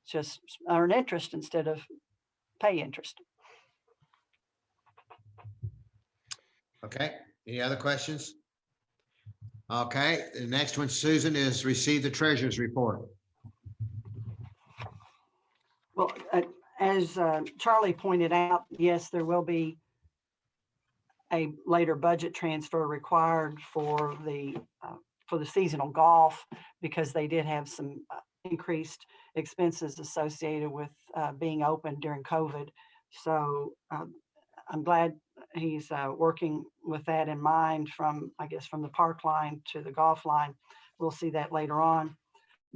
[SPEAKER 16] just earn interest instead of pay interest.
[SPEAKER 1] Okay, any other questions? Okay, the next one, Susan, is receive the treasurer's report.
[SPEAKER 16] Well, as Charlie pointed out, yes, there will be a later budget transfer required for the seasonal golf because they did have some increased expenses associated with being open during COVID. So I'm glad he's working with that in mind from the park line to the golf line. We'll see that later on.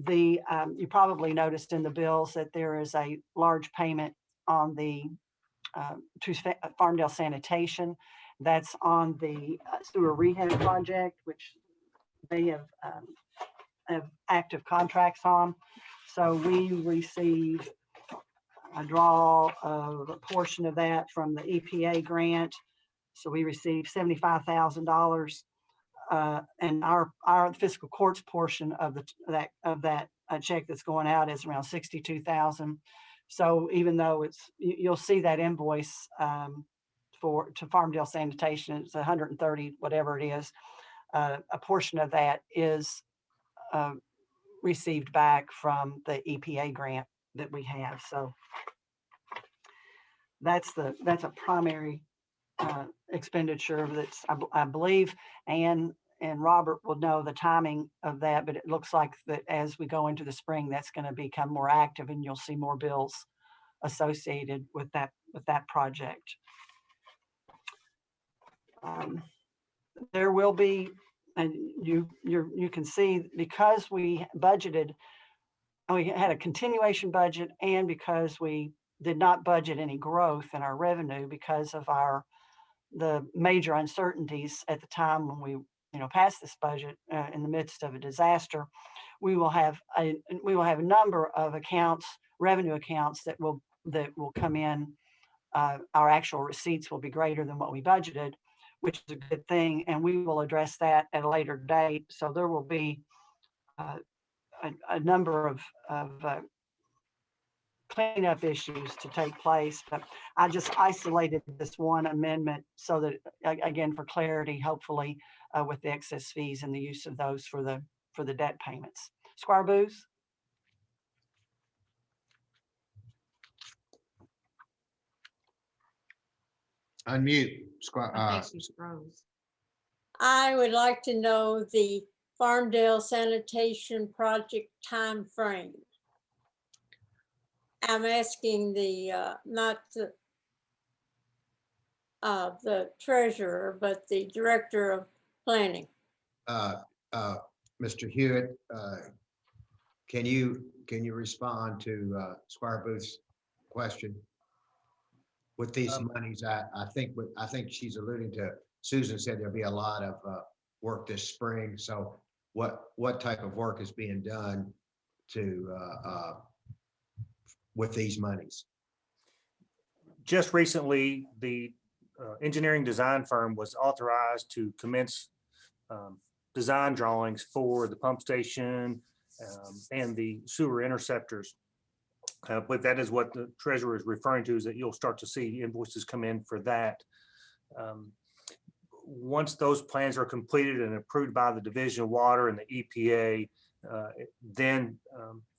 [SPEAKER 16] You probably noticed in the bills that there is a large payment on the to Farmdale Sanitation. That's on the sewer rehab project, which they have active contracts on. So we receive a draw of a portion of that from the EPA grant. So we received $75,000, and our fiscal courts portion of that check that's going out is around $62,000. So even though you'll see that invoice to Farmdale Sanitation, it's 130, whatever it is. A portion of that is received back from the EPA grant that we have. So that's a primary expenditure that's, I believe, and Robert will know the timing of that, but it looks like that as we go into the spring, that's going to become more active and you'll see more bills associated with that project. There will be, and you can see, because we budgeted, we had a continuation budget, and because we did not budget any growth in our revenue because of the major uncertainties at the time when we passed this budget in the midst of a disaster, we will have a number of revenue accounts that will come in. Our actual receipts will be greater than what we budgeted, which is a good thing, and we will address that at a later date. So there will be a number of cleanup issues to take place, but I just isolated this one amendment so that, again, for clarity, hopefully, with the excess fees and the use of those for the debt payments. Squire Booth?
[SPEAKER 1] Unmute.
[SPEAKER 17] I think she froze.
[SPEAKER 4] I would like to know the Farmdale sanitation project time frame. I'm asking not the treasurer, but the director of planning.
[SPEAKER 1] Mr. Hewitt, can you respond to Squire Booth's question? With these monies, I think she's alluding to, Susan said there'll be a lot of work this spring. So what type of work is being done to with these monies?
[SPEAKER 14] Just recently, the engineering design firm was authorized to commence design drawings for the pump station and the sewer interceptors. But that is what the treasurer is referring to, is that you'll start to see invoices come in for that. Once those plans are completed and approved by the Division of Water and the EPA, then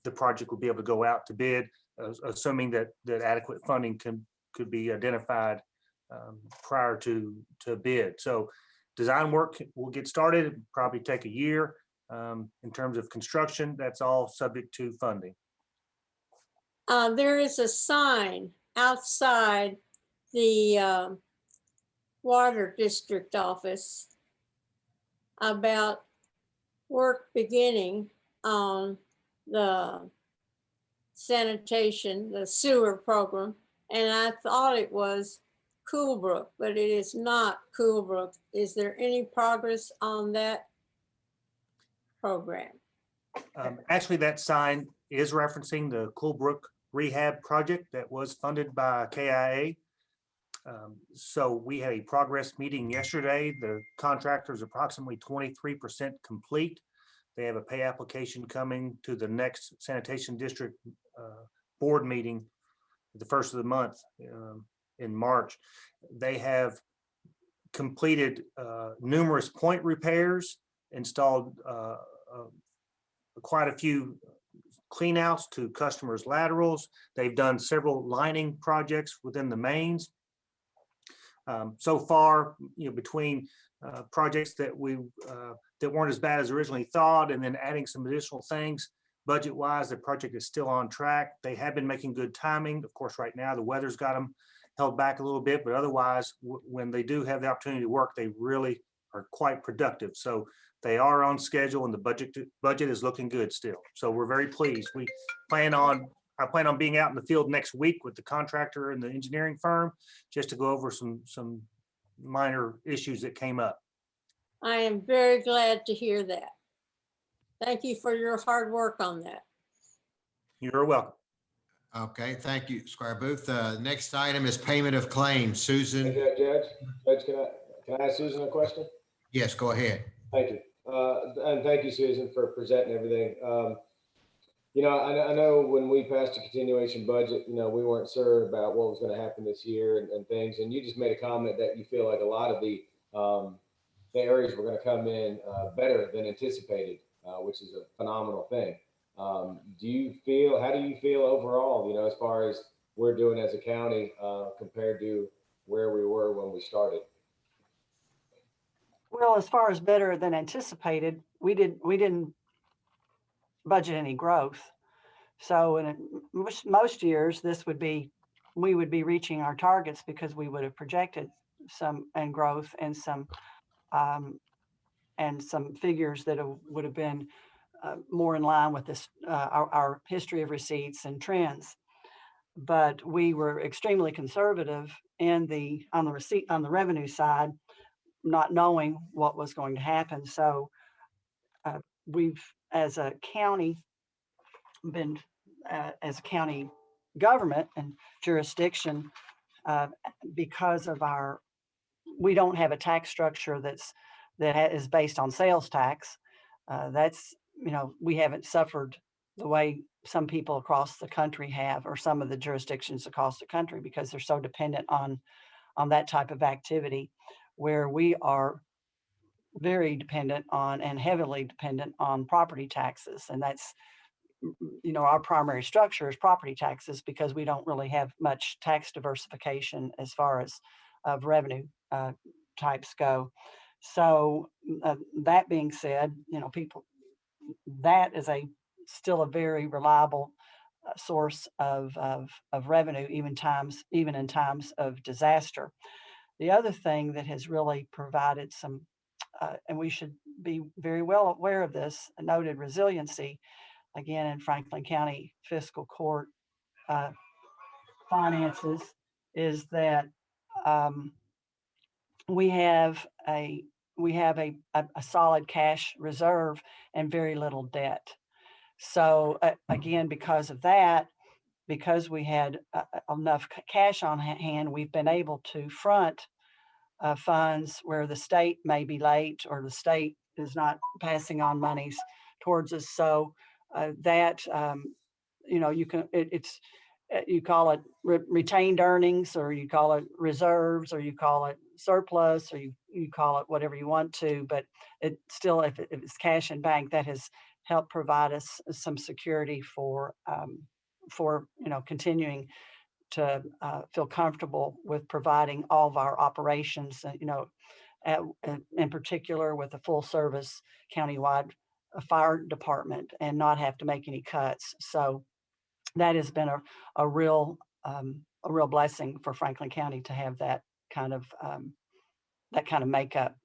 [SPEAKER 14] the project will be able to go out to bid, assuming that adequate funding could be identified prior to bid. So design work will get started, it'll probably take a year. In terms of construction, that's all subject to funding.
[SPEAKER 4] There is a sign outside the water district office about work beginning on the sanitation, the sewer program, and I thought it was Coolbrook, but it is not Coolbrook. Is there any progress on that program?
[SPEAKER 14] Actually, that sign is referencing the Coolbrook rehab project that was funded by KIA. So we had a progress meeting yesterday. The contractor is approximately 23% complete. They have a pay application coming to the next sanitation district board meeting, the first of the month in March. They have completed numerous point repairs, installed quite a few cleanouts to customers' laterals. They've done several lining projects within the mains. So far, between projects that weren't as bad as originally thought, and then adding some additional things, budget-wise, the project is still on track. They have been making good timing. Of course, right now the weather's got them held back a little bit, but otherwise, when they do have the opportunity to work, they really are quite productive. So they are on schedule, and the budget is looking good still. So we're very pleased. I plan on being out in the field next week with the contractor and the engineering firm, just to go over some minor issues that came up.
[SPEAKER 4] I am very glad to hear that. Thank you for your hard work on that.
[SPEAKER 14] You're welcome.
[SPEAKER 1] Okay, thank you, Squire Booth. Next item is payment of claims. Susan?
[SPEAKER 9] Hey, Judge, can I ask Susan a question?
[SPEAKER 1] Yes, go ahead.
[SPEAKER 9] Thank you. And thank you, Susan, for presenting everything. I know when we passed a continuation budget, we weren't sure about what was going to happen this year and things. And you just made a comment that you feel like a lot of the areas were going to come in better than anticipated, which is a phenomenal thing. How do you feel overall, as far as we're doing as a county compared to where we were when we started?
[SPEAKER 16] Well, as far as better than anticipated, we didn't budget any growth. So in most years, we would be reaching our targets because we would have projected some growth and some figures that would have been more in line with this our history of receipts and trends. But we were extremely conservative on the revenue side, not knowing what was going to happen. So we've, as a county, been as a county government and jurisdiction, because of we don't have a tax structure that is based on sales tax. That's we haven't suffered the way some people across the country have, or some of the jurisdictions across the country, because they're so dependent on that type of activity, where we are very dependent on and heavily dependent on property taxes. And that's, our primary structure is property taxes, because we don't really have much tax diversification as far as of revenue types go. So that being said, that is still a very reliable source of revenue, even in times of disaster. The other thing that has really provided some, and we should be very well aware of this, noted resiliency, again, in Franklin County Fiscal Court finances, is that we have a solid cash reserve and very little debt. So again, because of that, because we had enough cash on hand, we've been able to front funds where the state may be late, or the state is not passing on monies towards us. So that you call it retained earnings, or you call it reserves, or you call it surplus, or you call it whatever you want to, but it still, if it's cash in bank, that has helped provide us some security for continuing to feel comfortable with providing all of our operations, in particular with a full service countywide fire department, and not have to make any cuts. So that has been a real blessing for Franklin County to have that kind of makeup,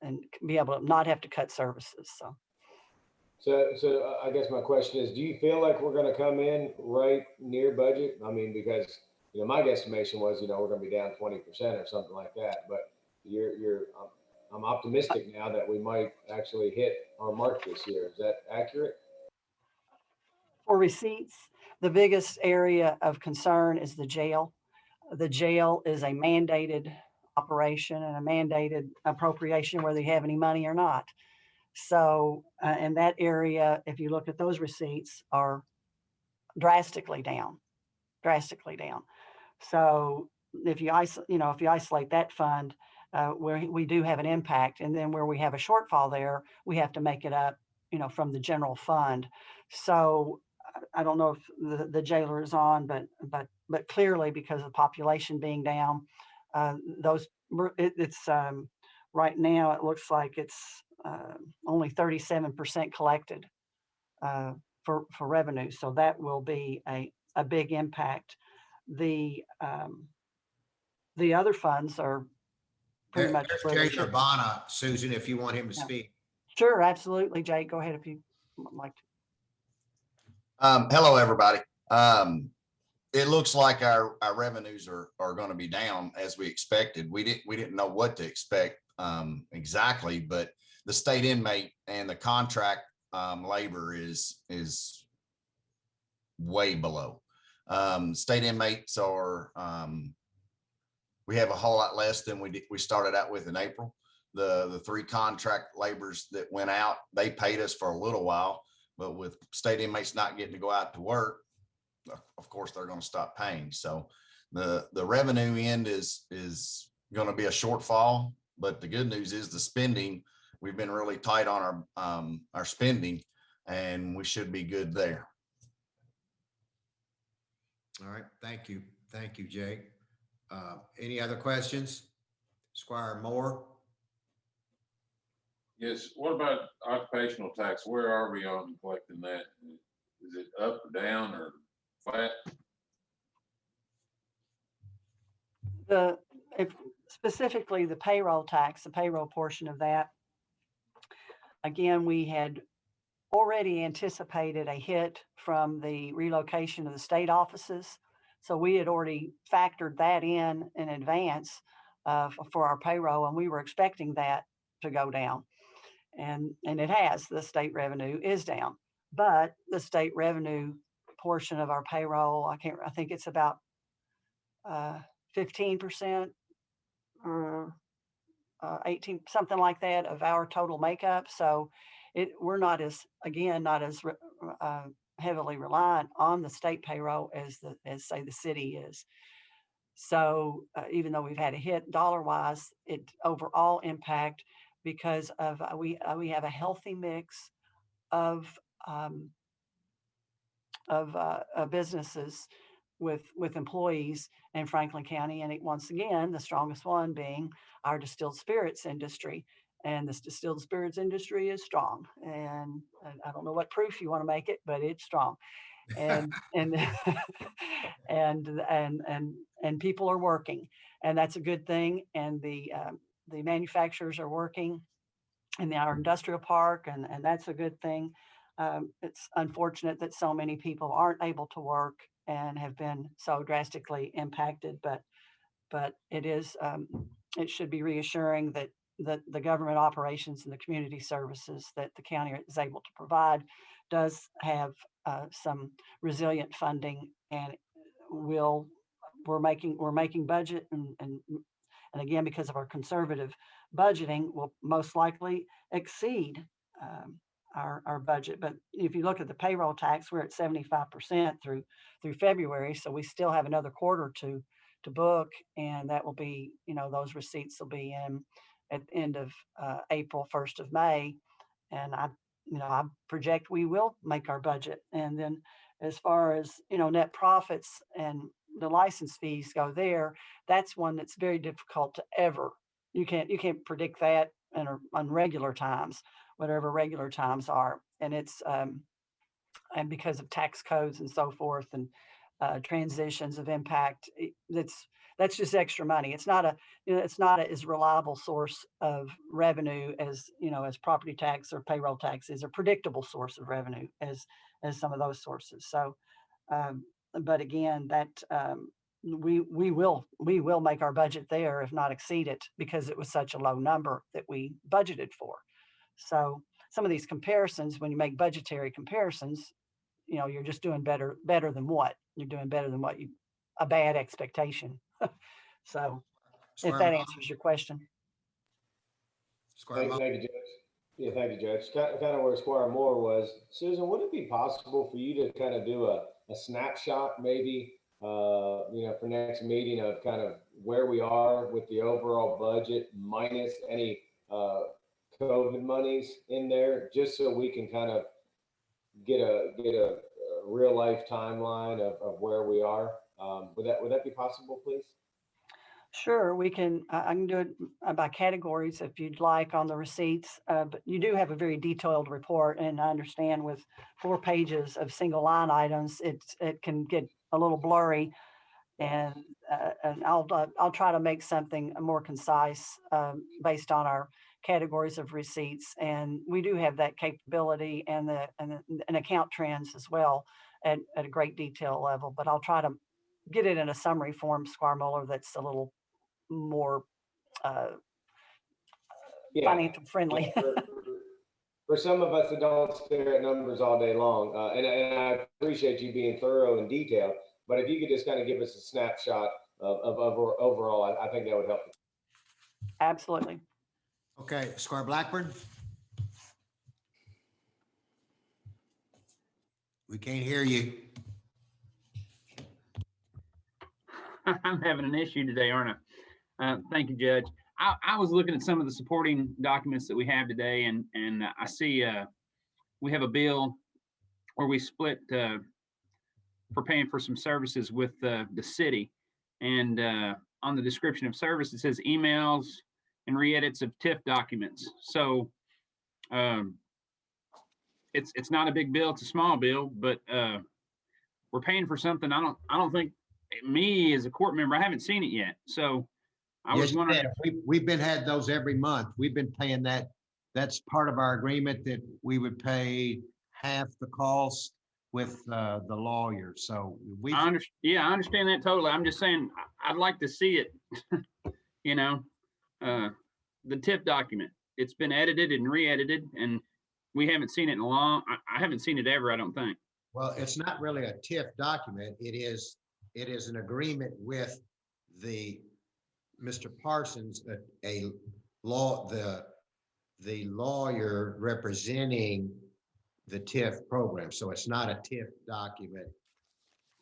[SPEAKER 16] and be able to not have to cut services.
[SPEAKER 9] So I guess my question is, do you feel like we're going to come in right near budget? I mean, because my guesstimation was we're going to be down 20% or something like that. But I'm optimistic now that we might actually hit our mark this year. Is that accurate?
[SPEAKER 16] For receipts, the biggest area of concern is the jail. The jail is a mandated operation and a mandated appropriation, whether you have any money or not. So in that area, if you look at those receipts, are drastically down. So if you isolate that fund, where we do have an impact, and then where we have a shortfall there, we have to make it up, from the general fund. So I don't know if the jailer is on, but clearly, because of the population being down, it's right now it looks like it's only 37% collected for revenue. So that will be a big impact. The other funds are pretty much where they
[SPEAKER 1] Jay
[SPEAKER 16] should.
[SPEAKER 1] Urbana, Susan, if you want him to speak.
[SPEAKER 16] Sure, absolutely, Jake. Go ahead if you would like to.
[SPEAKER 20] Hello, everybody. It looks like our revenues are going to be down as we expected. We didn't know what to expect exactly, but the state inmate and the contract labor is way below. State inmates are, we have a whole lot less than we started out with in April. The 3 contract laborers that went out, they paid us for a little while, but with state inmates not getting to go out to work, of course they're going to stop paying. So the revenue end is going to be a shortfall, but the good news is the spending, we've been really tight on our spending, and we should be good there.
[SPEAKER 1] All right, thank you, Jake. Any other questions? Squire Moore?
[SPEAKER 10] Yes, what about occupational tax? Where are we on collecting that? Is it up or down or flat?
[SPEAKER 16] Specifically the payroll tax, the payroll portion of that, again, we had already anticipated a hit from the relocation of the state offices. So we had already factored that in advance for our payroll, and we were expecting that to go down. And it has. The state revenue is down, but the state revenue portion of our payroll, I think it's about 15% or 18, something like that, of our total makeup. So we're not as, again, not as heavily reliant on the state payroll as say the city is. So even though we've had a hit dollar wise, it overall impact because of we have a healthy mix of businesses with employees in Franklin County, and once again, the strongest one being our distilled spirits industry. And this distilled spirits industry is strong, and I don't know what proof you want to make it, but it's strong. And and people are working, and that's a good thing. And the manufacturers are working in our industrial park, and that's a good thing. It's unfortunate that so many people aren't able to work and have been so drastically impacted, but it is it should be reassuring that the government operations and the community services that the county is able to provide does have some resilient funding, and we're making budget, and again, because of our conservative budgeting, will most likely exceed our budget. But if you look at the payroll tax, we're at 75% through February, so we still have another quarter to book, and that will be, those receipts will be in at the end of April, 1st of May, and I project we will make our budget. And then as far as net profits and the license fees go there, that's one that's very difficult to ever. You can't predict that on regular times, whatever regular times are, and it's and because of tax codes and so forth, and transitions of impact, that's just extra money. It's not as reliable source of revenue as as property tax or payroll tax is a predictable source of revenue as some of those sources. So, but again, that we will make our budget there, if not exceed it, because it was such a low number that we budgeted for. So some of these comparisons, when you make budgetary comparisons, you're just doing better than what you're doing better than what a bad expectation. So if that answers your question.
[SPEAKER 9] Thank you, Judge. Yeah, thank you, Judge. Kind of where Squire Moore was. Susan, would it be possible for you to kind of do a snapshot maybe, for next meeting of kind of where we are with the overall budget minus any COVID monies in there, just so we can kind of get a real life timeline of where we are? Would that be possible, please?
[SPEAKER 16] Sure, we can. I can do it by categories if you'd like on the receipts, but you do have a very detailed report, and I understand with 4 pages of single line items, it can get a little blurry, and I'll try to make something more concise based on our categories of receipts, and we do have that capability and account trends as well at a great detail level. But I'll try to get it in a summary form, Squire Muller, that's a little more financial friendly.
[SPEAKER 9] For some of us that don't stare at numbers all day long, and I appreciate you being thorough and detailed, but if you could just kind of give us a snapshot of overall, I think that would help.
[SPEAKER 16] Absolutely.
[SPEAKER 1] Okay, Squire Blackburn. We can't hear you.
[SPEAKER 11] I'm having an issue today, aren't I? Thank you, Judge. I was looking at some of the supporting documents that we have today, and I see we have a bill where we split for paying for some services with the city, and on the description of service it says emails and re-edits of TIF documents. So it's not a big bill; it's a small bill, but we're paying for something. I don't think, me as a court member, I haven't seen it yet. So I was wondering.
[SPEAKER 1] We've been had those every month. We've been paying that. That's part of our agreement that we would pay half the cost with the lawyer. So we.
[SPEAKER 11] I understand that totally. I'm just saying I'd like to see it. The TIF document. It's been edited and re-edited, and we haven't seen it in a long. I haven't seen it ever, I don't think.
[SPEAKER 1] Well, it's not really a TIF document. It is an agreement with the Mr. Parsons, the the lawyer representing the TIF program. So it's not a TIF document.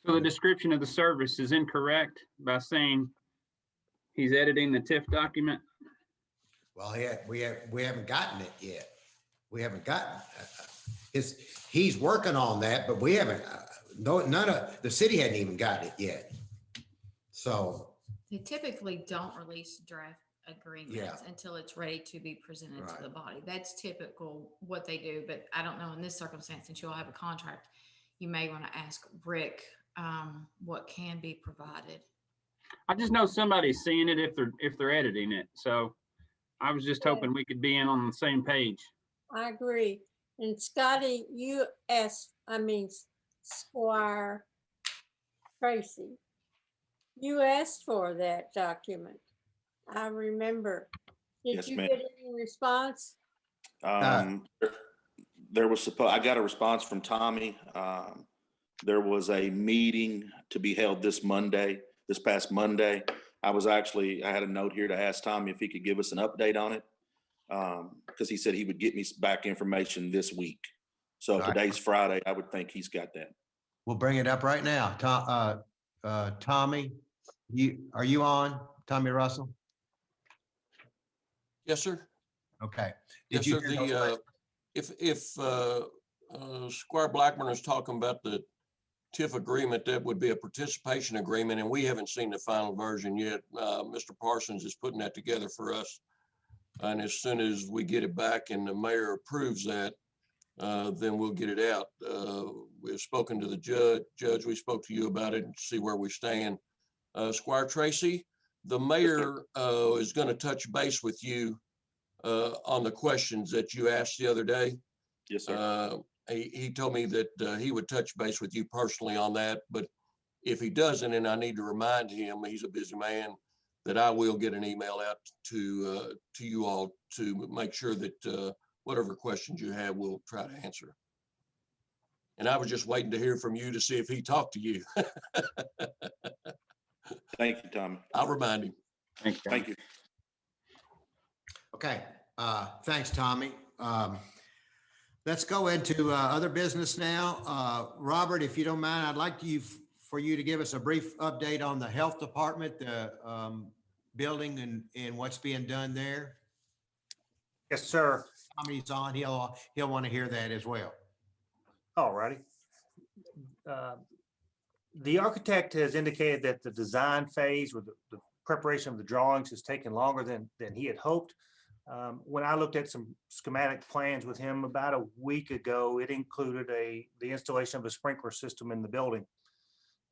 [SPEAKER 11] So the description of the service is incorrect by saying he's editing the TIF document?
[SPEAKER 1] Well, we haven't gotten it yet. We haven't gotten he's working on that, but we haven't. None of the city hadn't even gotten it yet. So
[SPEAKER 17] They typically don't release draft agreements until it's ready to be presented to the body. That's typical what they do, but I don't know in this circumstance, since you all have a contract, you may want to ask Rick what can be provided.
[SPEAKER 11] I just know somebody's seeing it if they're editing it. So I was just hoping we could be in on the same page.
[SPEAKER 4] I agree. And Scotty, you asked, Squire Tracy, you asked for that document. I remember. Did
[SPEAKER 6] Yes,
[SPEAKER 4] you
[SPEAKER 6] ma'am.
[SPEAKER 4] get any response?
[SPEAKER 6] There was I got a response from Tommy. There was a meeting to be held this past Monday. I had a note here to ask Tommy if he could give us an update on it. Because he said he would get me back information this week. So today's Friday, I would think he's got that.
[SPEAKER 1] We'll bring it up right now. Tommy, are you on? Tommy Russell?
[SPEAKER 3] Yes, sir.
[SPEAKER 1] Okay.
[SPEAKER 3] Yes, sir. If Squire Blackburn is talking about the TIF agreement, that would be a participation agreement, and we haven't seen the final version yet. Mr. Parsons is putting that together for us. And as soon as we get it back and the mayor approves that, then we'll get it out. We've spoken to the judge. We spoke to you about it and see where we stand. Squire Tracy, the mayor is going to touch base with you on the questions that you asked the other day.
[SPEAKER 6] Yes, sir.
[SPEAKER 3] He told me that he would touch base with you personally on that. But if he doesn't, and I need to remind him, he's a busy man, that I will get an email out to you all to make sure that whatever questions you have, we'll try to answer. And I was just waiting to hear from you to see if he talked to you.
[SPEAKER 6] Thank you, Tommy.
[SPEAKER 3] I'll remind him.
[SPEAKER 6] Thank you.
[SPEAKER 1] Okay. Thanks, Tommy. Let's go into other business now. Robert, if you don't mind, I'd like for you to give us a brief update on the health department, the building and what's being done there.
[SPEAKER 14] Yes, sir.
[SPEAKER 1] Tommy's on. He'll want to hear that as well.
[SPEAKER 14] All righty. The architect has indicated that the design phase or the preparation of the drawings has taken longer than he had hoped. When I looked at some schematic plans with him about a week ago, it included the installation of a sprinkler system in the building.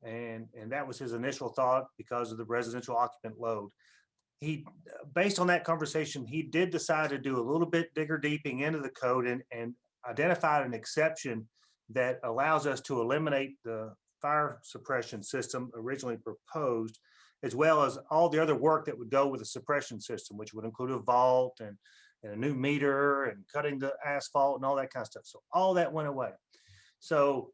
[SPEAKER 14] And that was his initial thought because of the residential occupant load. Based on that conversation, he did decide to do a little bit digger deeping into the code and identified an exception that allows us to eliminate the fire suppression system originally proposed, as well as all the other work that would go with the suppression system, which would include a vault and a new meter and cutting the asphalt and all that kind of stuff. So all that went away. So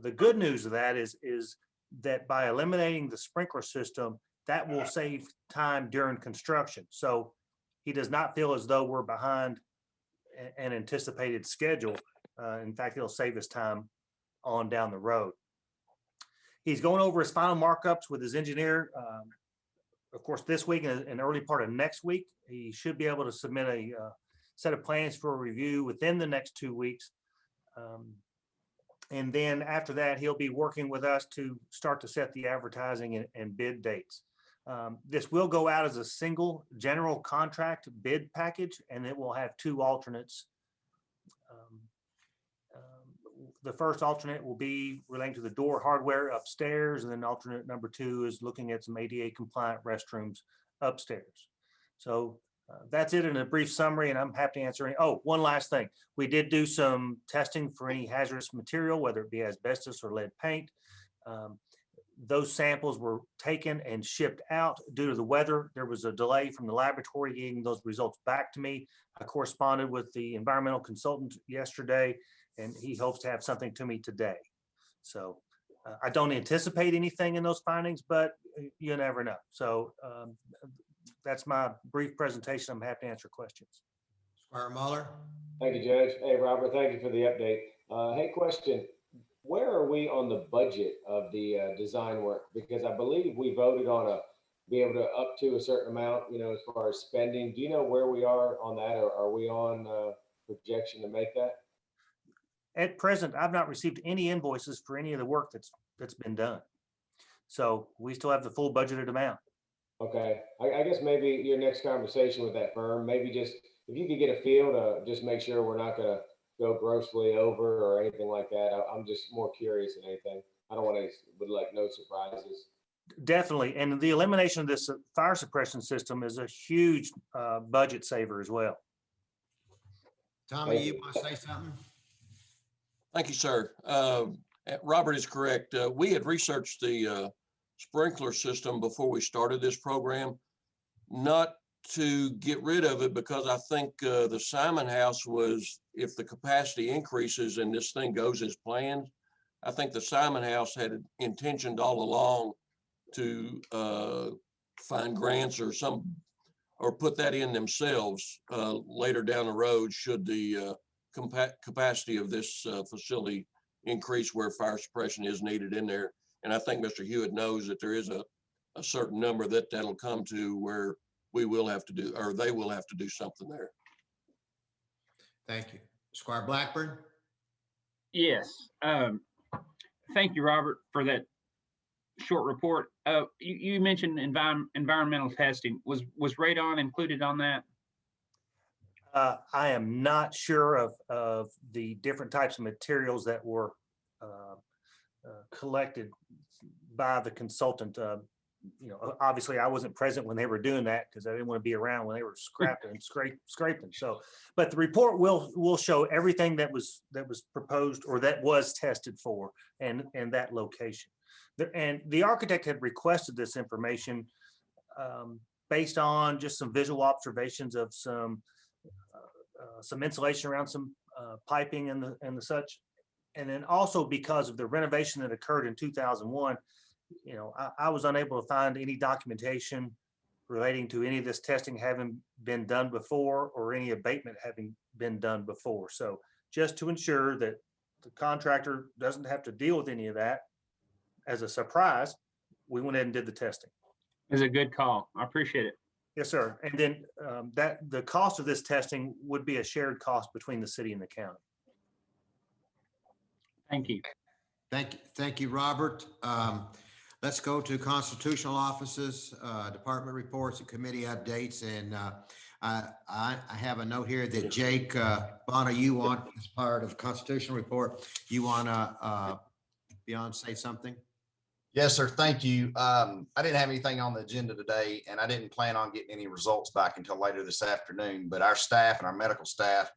[SPEAKER 14] the good news of that is that by eliminating the sprinkler system, that will save time during construction. So he does not feel as though we're behind an anticipated schedule. In fact, it'll save us time on down the road. He's going over his final markups with his engineer. Of course, this week and early part of next week, he should be able to submit a set of plans for review within the next 2 weeks. And then after that, he'll be working with us to start to set the advertising and bid dates. This will go out as a single general contract bid package, and it will have 2 alternates. The first alternate will be relating to the door hardware upstairs, and then alternate number 2 is looking at some ADA compliant restrooms upstairs. So that's it in a brief summary, and I'm happy to answer any. Oh, one last thing. We did do some testing for any hazardous material, whether it be asbestos or lead paint. Those samples were taken and shipped out due to the weather. There was a delay from the laboratory getting those results back to me. I corresponded with the environmental consultant yesterday, and he hopes to have something to me today. So I don't anticipate anything in those findings, but you never know. So that's my brief presentation. I'm happy to answer questions.
[SPEAKER 1] Squire Muller.
[SPEAKER 9] Thank you, Judge. Hey, Robert, thank you for the update. Hey, question. Where are we on the budget of the design work? Because I believe we voted on be able to up to a certain amount, as far as spending. Do you know where we are on that, or are we on projection to make that?
[SPEAKER 14] At present, I've not received any invoices for any of the work that's been done. So we still have the full budgeted amount.
[SPEAKER 9] Okay, I guess maybe your next conversation with that firm, maybe just if you could get a feel to just make sure we're not going to go grossly over or anything like that. I'm just more curious than anything. I don't want to, would like no surprises.
[SPEAKER 14] Definitely, and the elimination of this fire suppression system is a huge budget saver as well.
[SPEAKER 1] Tommy, you want to say something?
[SPEAKER 3] Thank you, sir. Robert is correct. We had researched the sprinkler system before we started this program, not to get rid of it, because I think the Simon House was, if the capacity increases and this thing goes as planned, I think the Simon House had intentioned all along to find grants or put that in themselves later down the road, should the capacity of this facility increase where fire suppression is needed in there. And I think Mr. Hewitt knows that there is a certain number that'll come to where we will have to do, or they will have to do something there.
[SPEAKER 1] Thank you. Squire Blackburn?
[SPEAKER 11] Yes. Thank you, Robert, for that short report. You mentioned environmental testing. Was radon included on that?
[SPEAKER 14] I am not sure of the different types of materials that were collected by the consultant. Obviously I wasn't present when they were doing that because I didn't want to be around when they were scrapping and scraping. So, but the report will show everything that was proposed or that was tested for and that location. And the architect had requested this information based on just some visual observations of some insulation around some piping and the such. And then also because of the renovation that occurred in 2001, I was unable to find any documentation relating to any of this testing having been done before or any abatement having been done before. So just to ensure that the contractor doesn't have to deal with any of that as a surprise, we went ahead and did the testing.
[SPEAKER 11] It's a good call. I appreciate it.
[SPEAKER 14] Yes, sir. And then the cost of this testing would be a shared cost between the city and the county.
[SPEAKER 11] Thank you.
[SPEAKER 1] Thank you, Robert. Let's go to constitutional offices, department reports, and committee updates. And I have a note here that Jake Bonner, you want, as part of the constitutional report, you want to say something?
[SPEAKER 20] Yes, sir. Thank you. I didn't have anything on the agenda today, and I didn't plan on getting any results back until later this afternoon. But our staff and our medical staff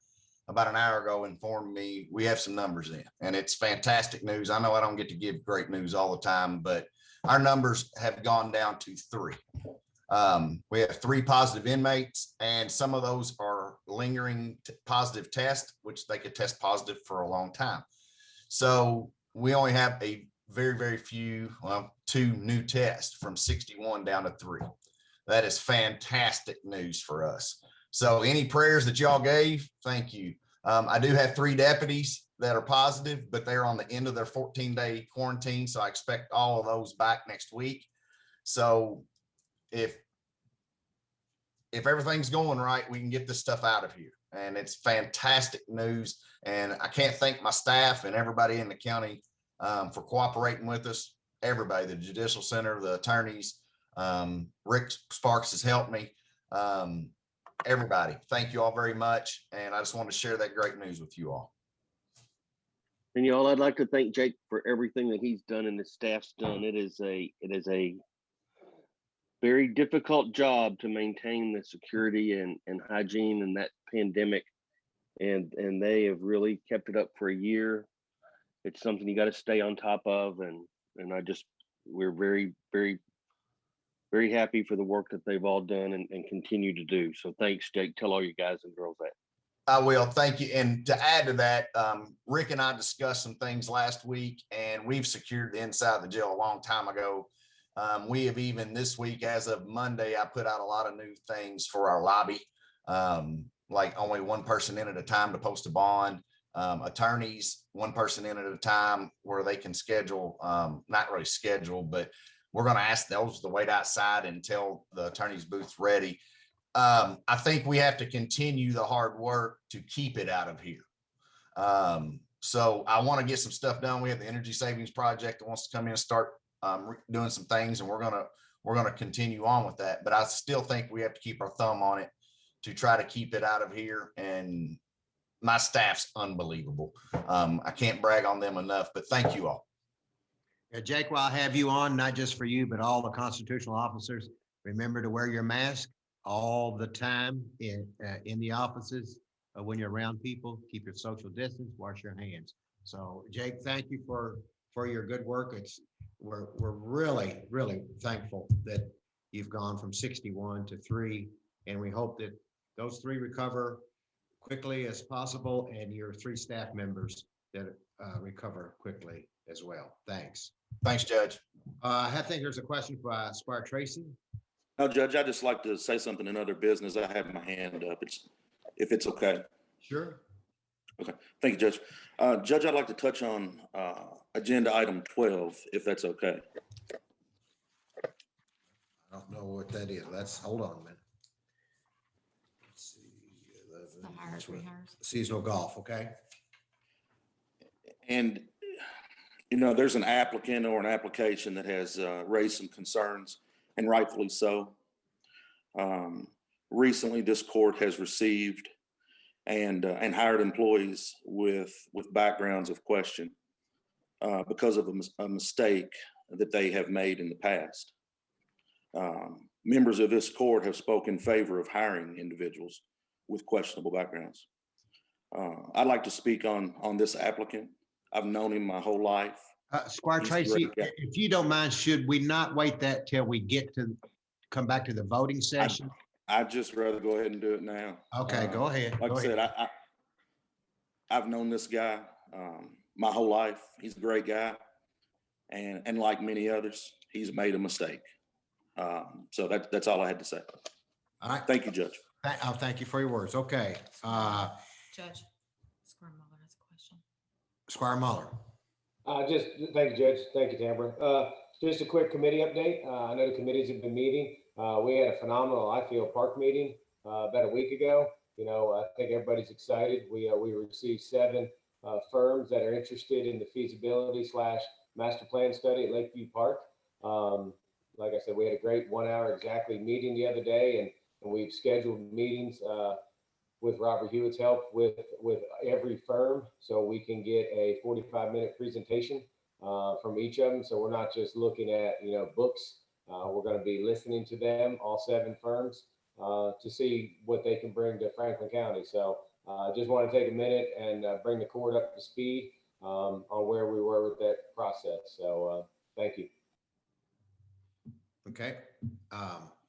[SPEAKER 20] about an hour ago informed me we have some numbers in, and it's fantastic news. I know I don't get to give great news all the time, but our numbers have gone down to 3. We have 3 positive inmates, and some of those are lingering positive tests, which they could test positive for a long time. So we only have a very, very few, 2 new tests, from 61 down to 3. That is fantastic news for us. So any prayers that y'all gave, thank you. I do have 3 deputies that are positive, but they're on the end of their 14-day quarantine. So I expect all of those back next week. So if everything's going right, we can get this stuff out of here. And it's fantastic news. And I can't thank my staff and everybody in the county for cooperating with us. Everybody, the Judicial Center, the attorneys, Rick Sparks has helped me. Everybody, thank you all very much. And I just want to share that great news with you all.
[SPEAKER 13] And y'all, I'd like to thank Jake for everything that he's done and his staff's done. It is a very difficult job to maintain the security and hygiene in that pandemic. And they have really kept it up for a year. It's something you got to stay on top of. And we're very, very, very happy for the work that they've all done and continue to do. So thanks, Jake. Tell all you guys and girls that.
[SPEAKER 20] I will. Thank you. And to add to that, Rick and I discussed some things last week, and we've secured the inside of the jail a long time ago. We have even this week, as of Monday, I put out a lot of new things for our lobby. like only one person in at a time to post a bond. Attorneys, one person in at a time where they can schedule, not really schedule, but we're going to ask those to wait outside until the attorney's booth's ready. I think we have to continue the hard work to keep it out of here. So I want to get some stuff done. We have the energy savings project that wants to come in and start doing some things, and we're going to continue on with that. But I still think we have to keep our thumb on it to try to keep it out of here. And my staff's unbelievable. I can't brag on them enough, but thank you all.
[SPEAKER 1] Yeah, Jake, while I have you on, not just for you, but all the constitutional officers, remember to wear your mask all the time in the offices. When you're around people, keep your social distance, wash your hands. So Jake, thank you for your good work. We're really, really thankful that you've gone from 61 to 3, and we hope that those 3 recover quickly as possible, and your 3 staff members that recover quickly as well. Thanks.
[SPEAKER 20] Thanks, Judge.
[SPEAKER 1] I think there's a question for Squire Tracy.
[SPEAKER 6] No, Judge, I'd just like to say something in other business. I have my hand up. If it's okay.
[SPEAKER 1] Sure.
[SPEAKER 6] Okay. Thank you, Judge. Judge, I'd like to touch on agenda item 12, if that's okay.
[SPEAKER 1] I don't know what that is. Hold on a minute. Let's see.
[SPEAKER 17] The hires, rehires.
[SPEAKER 1] Seasonal golf, okay?
[SPEAKER 6] And, there's an applicant or an application that has raised some concerns, and rightfully so. Recently, this court has received and hired employees with backgrounds of question because of a mistake that they have made in the past. Members of this court have spoken in favor of hiring individuals with questionable backgrounds. I'd like to speak on this applicant. I've known him my whole life.
[SPEAKER 1] Squire Tracy, if you don't mind, should we not wait that till we come back to the voting session?
[SPEAKER 6] I'd just rather go ahead and do it now.
[SPEAKER 1] Okay, go ahead.
[SPEAKER 6] Like I said, I've known this guy my whole life. He's a great guy. And like many others, he's made a mistake. So that's all I had to say.
[SPEAKER 1] All right.
[SPEAKER 6] Thank you, Judge.
[SPEAKER 1] Thank you for your words. Okay.
[SPEAKER 17] Judge, Squire Muller has a question.
[SPEAKER 1] Squire Muller.
[SPEAKER 9] Just thank you, Judge. Thank you, Tambra. Just a quick committee update. I know the committees have been meeting. We had a phenomenal, I feel, park meeting about a week ago. I think everybody's excited. We received 7 firms that are interested in the feasibility / master plan study at Lakeview Park. Like I said, we had a great 1 hour exactly meeting the other day, and we've scheduled meetings with Robert Hewitt's help with every firm, so we can get a 45-minute presentation from each of them. So we're not just looking at books. We're going to be listening to them, all 7 firms, to see what they can bring to Franklin County. So I just want to take a minute and bring the court up to speed on where we were with that process. So thank you.
[SPEAKER 1] Okay.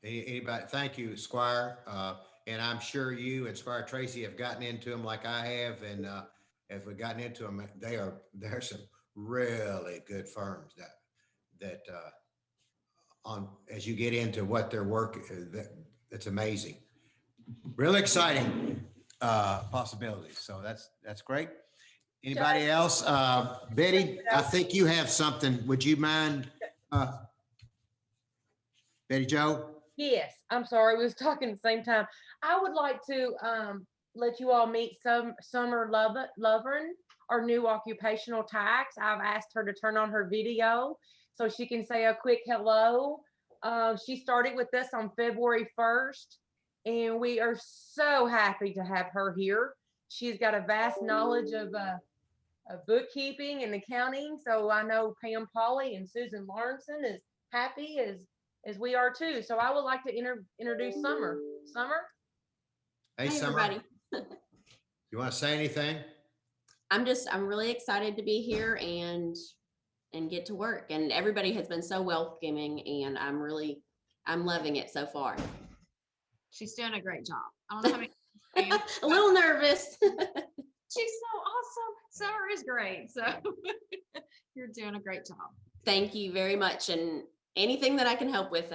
[SPEAKER 1] Anybody? Thank you, Squire. And I'm sure you and Squire Tracy have gotten into them like I have. And if we've gotten into them, there's some really good firms that as you get into what their work is, that's amazing. Really exciting possibilities. So that's great. Anybody else? Betty, I think you have something. Would you mind? Betty Jo?
[SPEAKER 19] Yes, I'm sorry. We was talking at the same time. I would like to let you all meet Summer Lovren, our new occupational tax. I've asked her to turn on her video so she can say a quick hello. She started with us on February 1st, and we are so happy to have her here. She's got a vast knowledge of bookkeeping and accounting. So I know Pam Polly and Susan Lawrenson is happy as we are too. So I would like to introduce Summer. Summer?
[SPEAKER 1] Hey, Summer.
[SPEAKER 21] Everybody.
[SPEAKER 1] You want to say anything?
[SPEAKER 21] I'm really excited to be here and get to work. And everybody has been so welcoming, and I'm loving it so far.
[SPEAKER 17] She's doing a great job. I don't know how many
[SPEAKER 21] a little nervous.
[SPEAKER 17] She's so awesome. Summer is great. So you're doing a great job.
[SPEAKER 21] Thank you very much. And anything that I can help with,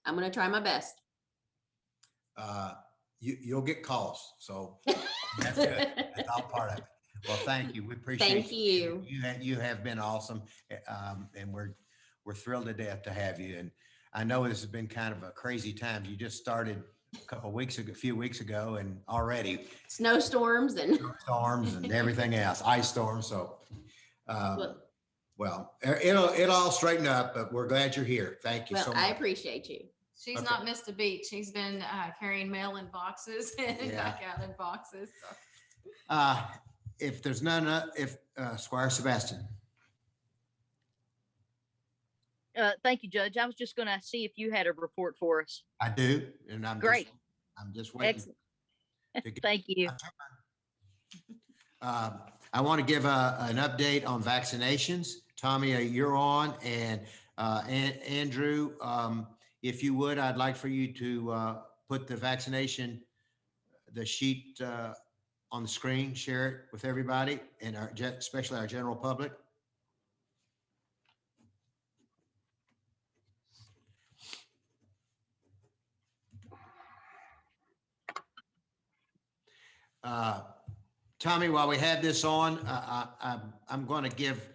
[SPEAKER 21] I'm going to try my best.
[SPEAKER 1] you'll get calls. So that's good. That's all part of it. Well, thank you. We appreciate
[SPEAKER 21] Thank you.
[SPEAKER 1] You have been awesome. And we're thrilled to death to have you. And I know this has been kind of a crazy time. You just started a few weeks ago, and already
[SPEAKER 21] Snowstorms and
[SPEAKER 1] storms and everything else, ice storms. So, well, it'll all straighten up, but we're glad you're here. Thank you so much.
[SPEAKER 21] I appreciate you.
[SPEAKER 17] She's not missed a beat. She's been carrying mail in boxes and back out in boxes. So.
[SPEAKER 1] If there's none, Squire Sebastian.
[SPEAKER 7] Thank you, Judge. I was just going to see if you had a report for us.
[SPEAKER 1] I do, and I'm
[SPEAKER 7] great.
[SPEAKER 1] I'm just waiting.
[SPEAKER 7] Excellent. Thank you.
[SPEAKER 1] I want to give an update on vaccinations. Tommy, you're on, and Andrew, if you would, I'd like for you to put the vaccination, the sheet on the screen, share it with everybody, and especially our general public. Tommy, while we have this on, I'm going to give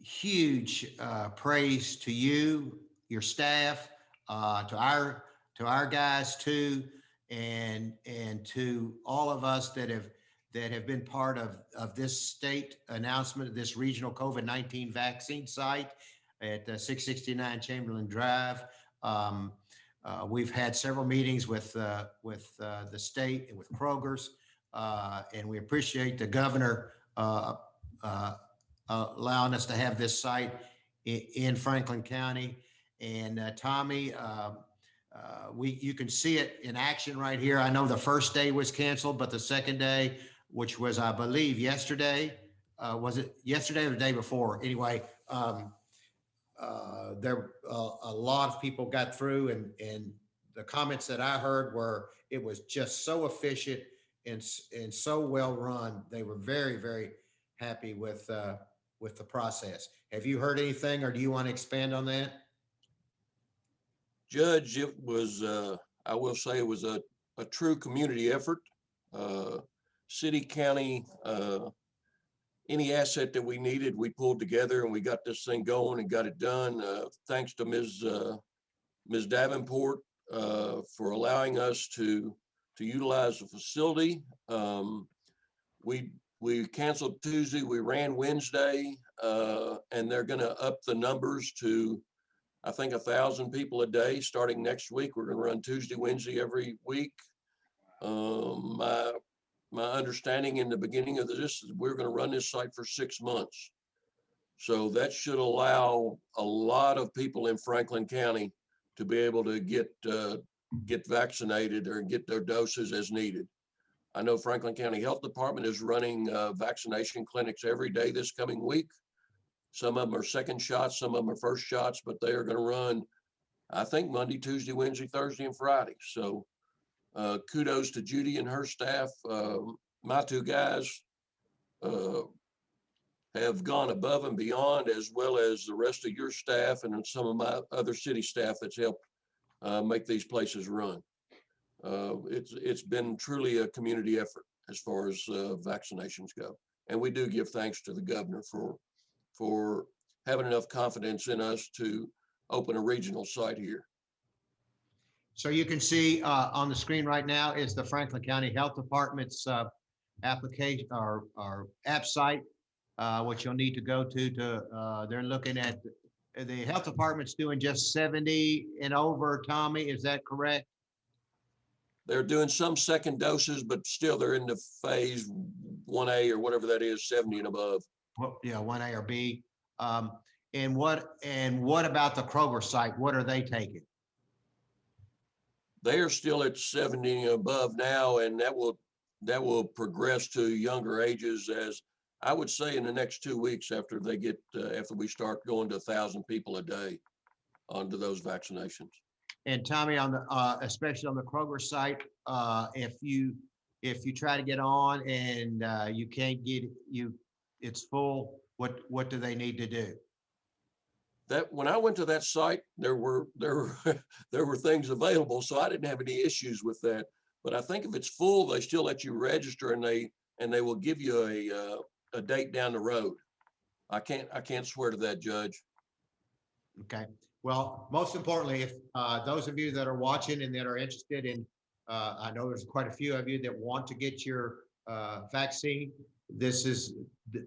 [SPEAKER 1] huge praise to you, your staff, to our guys too, and to all of us that have been part of this state announcement of this regional COVID-19 vaccine site at 669 Chamberlain Drive. We've had several meetings with the state and with Kroger's. And we appreciate the governor allowing us to have this site in Franklin County. And Tommy, you can see it in action right here. I know the first day was canceled, but the second day, which was, I believe, yesterday, was it yesterday or the day before? Anyway, there a lot of people got through, and the comments that I heard were it was just so efficient and so well run. They were very, very happy with the process. Have you heard anything, or do you want to expand on that?
[SPEAKER 3] Judge, it was, I will say it was a true community effort. City, county, any asset that we needed, we pulled together and we got this thing going and got it done. Thanks to Ms. Davenport for allowing us to utilize the facility. We canceled Tuesday, we ran Wednesday, and they're gonna up the numbers to, I think, 1,000 people a day starting next week. We're gonna run Tuesday, Wednesday every week. My understanding in the beginning of this is we're gonna run this site for 6 months. So that should allow a lot of people in Franklin County to be able to get vaccinated or get their doses as needed. I know Franklin County Health Department is running vaccination clinics every day this coming week. Some of them are second shots, some of them are first shots, but they are going to run, I think, Monday, Tuesday, Wednesday, Thursday, and Friday. So kudos to Judy and her staff. My two guys have gone above and beyond, as well as the rest of your staff and some of my other city staff that's helped make these places run. It's been truly a community effort as far as vaccinations go. And we do give thanks to the governor for having enough confidence in us to open a regional site here.
[SPEAKER 1] So you can see on the screen right now is the Franklin County Health Department's application or app site, which you'll need to go to they're looking at the health department's doing just 70 and over. Tommy, is that correct?
[SPEAKER 3] They're doing some second doses, but still they're in the phase 1A or whatever that is, 70 and above.
[SPEAKER 1] Well, yeah, 1A or B. And what about the Kroger site? What are they taking?
[SPEAKER 3] They are still at 70 and above now, and that will progress to younger ages, as I would say in the next 2 weeks after they get after we start going to 1,000 people a day onto those vaccinations.
[SPEAKER 1] And Tommy, on the especially on the Kroger site, if you try to get on and you can't get it's full, what do they need to do?
[SPEAKER 3] That when I went to that site, there were things available, so I didn't have any issues with that. But I think if it's full, they still let you register and they will give you a date down the road. I can't swear to that, Judge.
[SPEAKER 1] Okay. Well, most importantly, if those of you that are watching and that are interested in, I know there's quite a few of you that want to get your vaccine. This is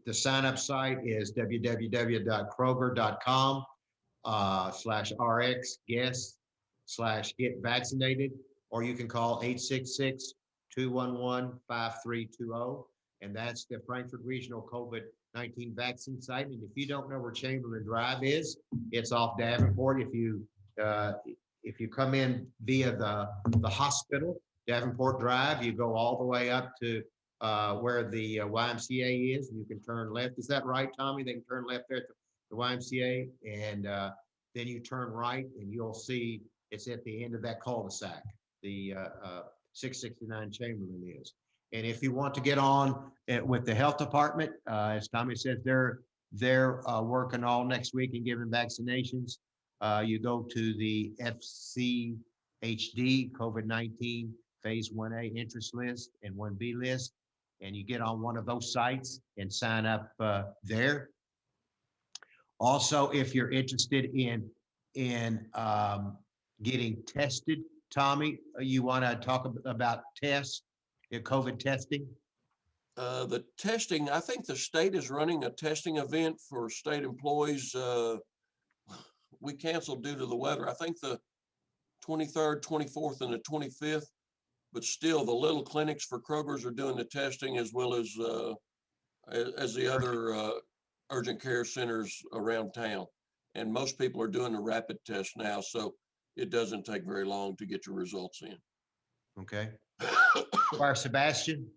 [SPEAKER 1] the sign up site is www.kroger.com/RX/get vaccinated, or you can call 866-211-5320. And that's the Frankfurt Regional COVID-19 vaccine site. And if you don't know where Chamberlain Drive is, it's off Davenport. If you come in via the hospital, Davenport Drive, you go all the way up to where the YMCA is, and you can turn left. Is that right, Tommy? They can turn left there at the YMCA, and then you turn right, and you'll see it's at the end of that cul-de-sac. The 669 Chamberlain is. And if you want to get on with the health department, as Tommy said, they're working all next week and giving vaccinations. You go to the FCHD COVID-19 phase 1A interest list and 1B list, and you get on one of those sites and sign up there. Also, if you're interested in getting tested, Tommy, you want to talk about tests, COVID testing?
[SPEAKER 3] The testing, I think the state is running a testing event for state employees. We canceled due to the weather. I think the 23rd, 24th, and the 25th, but still the little clinics for Kroger's are doing the testing as well as the other urgent care centers around town. And most people are doing the rapid test now, so it doesn't take very long to get your results in.
[SPEAKER 1] Okay. Fire Sebastian.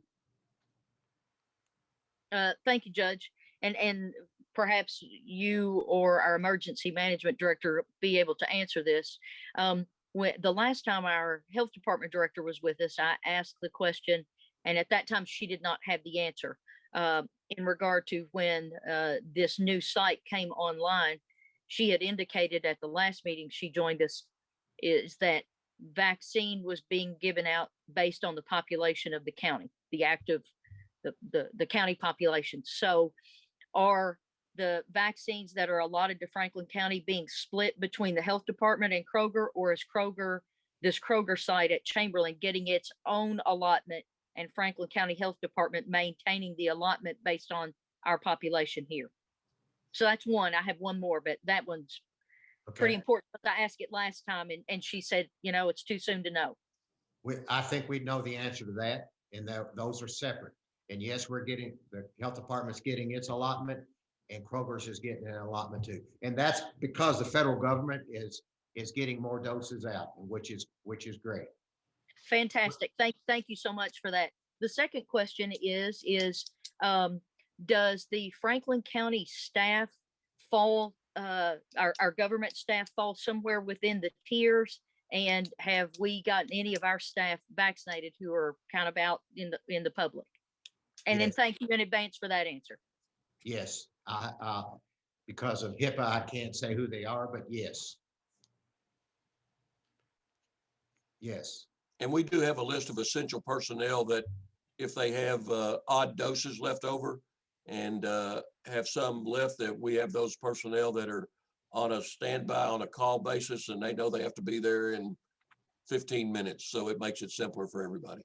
[SPEAKER 7] Thank you, Judge. And perhaps you or our emergency management director be able to answer this. When the last time our health department director was with us, I asked the question, and at that time she did not have the answer in regard to when this new site came online. She had indicated at the last meeting she joined us is that vaccine was being given out based on the population of the county, the active, the county population. So are the vaccines that are allotted to Franklin County being split between the health department and Kroger, or is this Kroger site at Chamberlain getting its own allotment and Franklin County Health Department maintaining the allotment based on our population here? So that's one. I have one more, but that one's pretty important. But I asked it last time and she said, it's too soon to know.
[SPEAKER 1] I think we know the answer to that, and those are separate. And yes, the health department's getting its allotment, and Kroger's is getting an allotment too. And that's because the federal government is getting more doses out, which is great.
[SPEAKER 7] Fantastic. Thank you so much for that. The second question is does the Franklin County staff fall, our government staff fall somewhere within the tiers? And have we gotten any of our staff vaccinated who are kind of out in the public? And then thank you in advance for that answer.
[SPEAKER 1] Yes, because of HIPAA, I can't say who they are, but yes. Yes.
[SPEAKER 3] And we do have a list of essential personnel that if they have odd doses left over and have some left, that we have those personnel that are on a standby on a call basis, and they know they have to be there in 15 minutes. So it makes it simpler for everybody.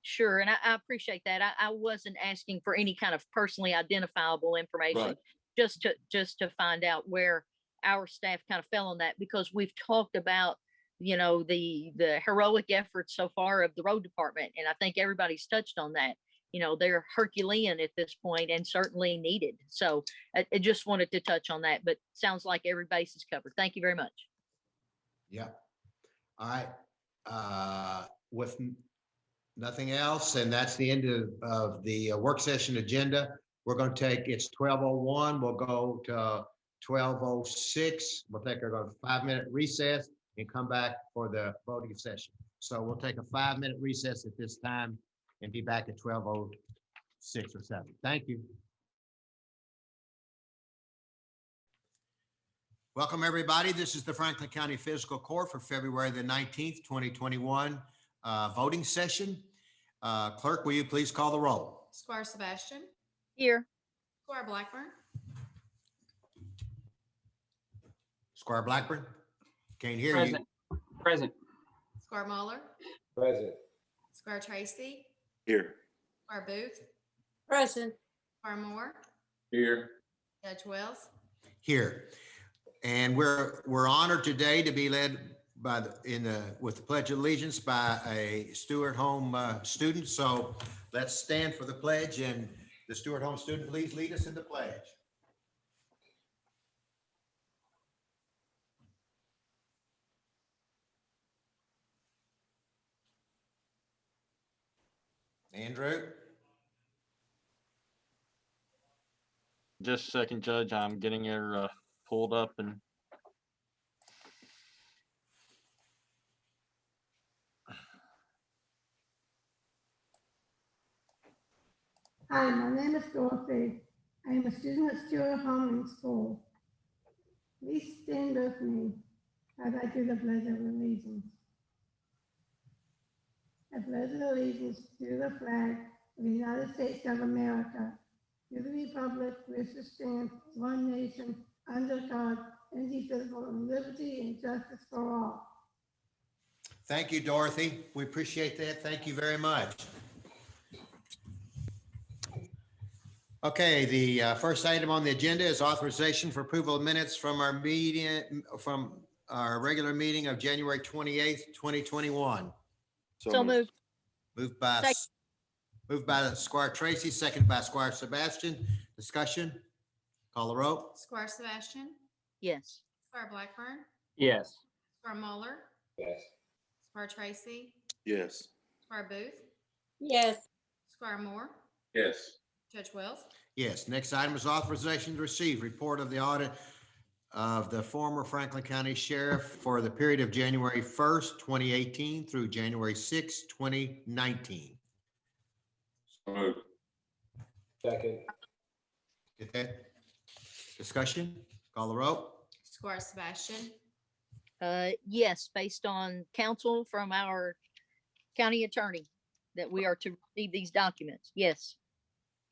[SPEAKER 7] Sure. And I appreciate that. I wasn't asking for any kind of personally identifiable information,
[SPEAKER 3] Right.
[SPEAKER 7] just to find out where our staff kind of fell on that, because we've talked about, the heroic efforts so far of the road department. And I think everybody's touched on that. They're Herculean at this point and certainly needed. So I just wanted to touch on that, but sounds like every base is covered. Thank you very much.
[SPEAKER 1] Yeah. All right. With nothing else, and that's the end of the work session agenda. We're going to take, it's 12:01. We'll go to 12:06. We'll take a 5-minute recess and come back for the voting session. So we'll take a 5-minute recess at this time and be back at 12:06 or 7. Thank you. Welcome, everybody. This is the Franklin County Fiscal Court for February the 19th, 2021. voting session. Clerk, will you please call the roll?
[SPEAKER 17] Squire Sebastian,
[SPEAKER 7] Here.
[SPEAKER 17] Squire Blackburn,
[SPEAKER 1] Squire Blackburn? Can't hear you.
[SPEAKER 11] Present. Present.
[SPEAKER 17] Squire Muller,
[SPEAKER 9] Present.
[SPEAKER 17] Squire Tracy,
[SPEAKER 6] Here.
[SPEAKER 17] Squire Booth,
[SPEAKER 4] Present.
[SPEAKER 17] Squire Moore,
[SPEAKER 10] Here.
[SPEAKER 17] Judge Wells.
[SPEAKER 1] Here. And we're honored today to be led by with the Pledge of Allegiance by a Stewart Home student. So let's stand for the pledge, and the Stewart Home student, please lead us in the pledge. Andrew?
[SPEAKER 5] Just a second, Judge. I'm getting her pulled up and.
[SPEAKER 22] Hi, my name is Dorothy. I am a student at Stewart Home School. Please stand with me as I do the Pledge of Allegiance. I pledge allegiance to the flag of the United States of America, to the republic which stands one nation under God, indivisible, with liberty and justice for all.
[SPEAKER 1] Thank you, Dorothy. We appreciate that. Thank you very much. Okay, the first item on the agenda is authorization for approval of minutes from our meeting, from our regular meeting of January 28th, 2021.
[SPEAKER 7] So moved.
[SPEAKER 1] Moved by Squire Tracy, seconded by Squire Sebastian. Discussion? Call the roll.
[SPEAKER 17] Squire Sebastian,
[SPEAKER 7] Yes.
[SPEAKER 17] Squire Blackburn,
[SPEAKER 11] Yes.
[SPEAKER 17] Squire Muller,
[SPEAKER 9] Yes.
[SPEAKER 17] Squire Tracy,
[SPEAKER 6] Yes.
[SPEAKER 17] Squire Booth,
[SPEAKER 4] Yes.
[SPEAKER 17] Squire Moore,
[SPEAKER 10] Yes.
[SPEAKER 17] Judge Wells.
[SPEAKER 1] Yes. Next item is authorization to receive report of the audit of the former Franklin County Sheriff for the period of January 1st, 2018 through January 6th, 2019.
[SPEAKER 10] So moved.
[SPEAKER 9] Second.
[SPEAKER 1] Get that? Discussion? Call the roll.
[SPEAKER 17] Squire Sebastian,
[SPEAKER 7] Yes, based on counsel from our county attorney that we are to receive these documents. Yes.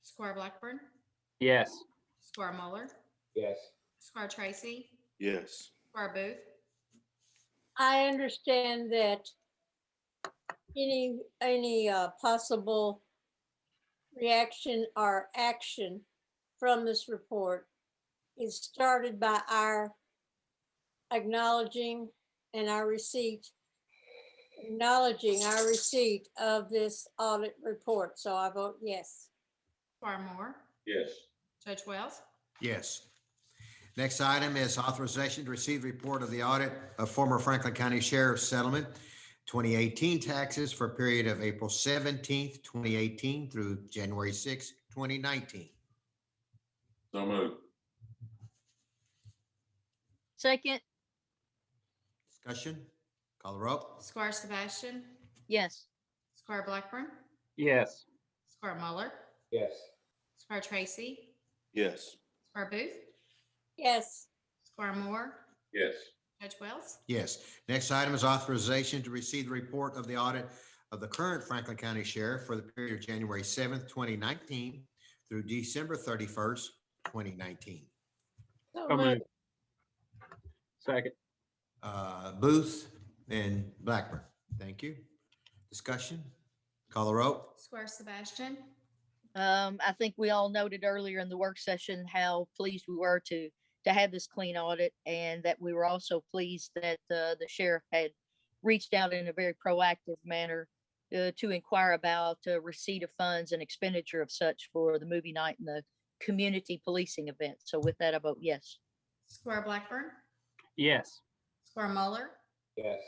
[SPEAKER 17] Squire Blackburn,
[SPEAKER 11] Yes.
[SPEAKER 17] Squire Muller,
[SPEAKER 9] Yes.
[SPEAKER 17] Squire Tracy,
[SPEAKER 6] Yes.
[SPEAKER 17] Squire Booth,
[SPEAKER 4] I understand that any possible reaction or action from this report is started by our acknowledging our receipt of this audit report. So I vote yes.
[SPEAKER 17] Squire Moore,
[SPEAKER 10] Yes.
[SPEAKER 17] Judge Wells.
[SPEAKER 1] Yes. Next item is authorization to receive report of the audit of former Franklin County Sheriff's settlement 2018 taxes for a period of April 17th, 2018 through January 6th, 2019.
[SPEAKER 10] So moved.
[SPEAKER 7] Second.
[SPEAKER 1] Discussion? Call the roll.
[SPEAKER 17] Squire Sebastian,
[SPEAKER 7] Yes.
[SPEAKER 17] Squire Blackburn,
[SPEAKER 11] Yes.
[SPEAKER 17] Squire Muller,
[SPEAKER 9] Yes.
[SPEAKER 17] Squire Tracy,
[SPEAKER 6] Yes.
[SPEAKER 17] Squire Booth,
[SPEAKER 4] Yes.
[SPEAKER 17] Squire Moore,
[SPEAKER 10] Yes.
[SPEAKER 17] Judge Wells.
[SPEAKER 1] Yes. Next item is authorization to receive the report of the audit of the current Franklin County Sheriff for the period of January 7th, 2019 through December 31st, 2019.
[SPEAKER 4] So
[SPEAKER 11] So
[SPEAKER 4] moved.
[SPEAKER 11] moved. Second.
[SPEAKER 1] Booth and Blackburn. Thank you. Discussion? Call the roll.
[SPEAKER 17] Squire Sebastian,
[SPEAKER 7] I think we all noted earlier in the work session how pleased we were to have this clean audit, and that we were also pleased that the sheriff had reached out in a very proactive manner to inquire about receipt of funds and expenditure of such for the movie night and the community policing event. So with that, I vote yes.
[SPEAKER 17] Squire Blackburn,
[SPEAKER 11] Yes.
[SPEAKER 17] Squire Muller,
[SPEAKER 9] Yes.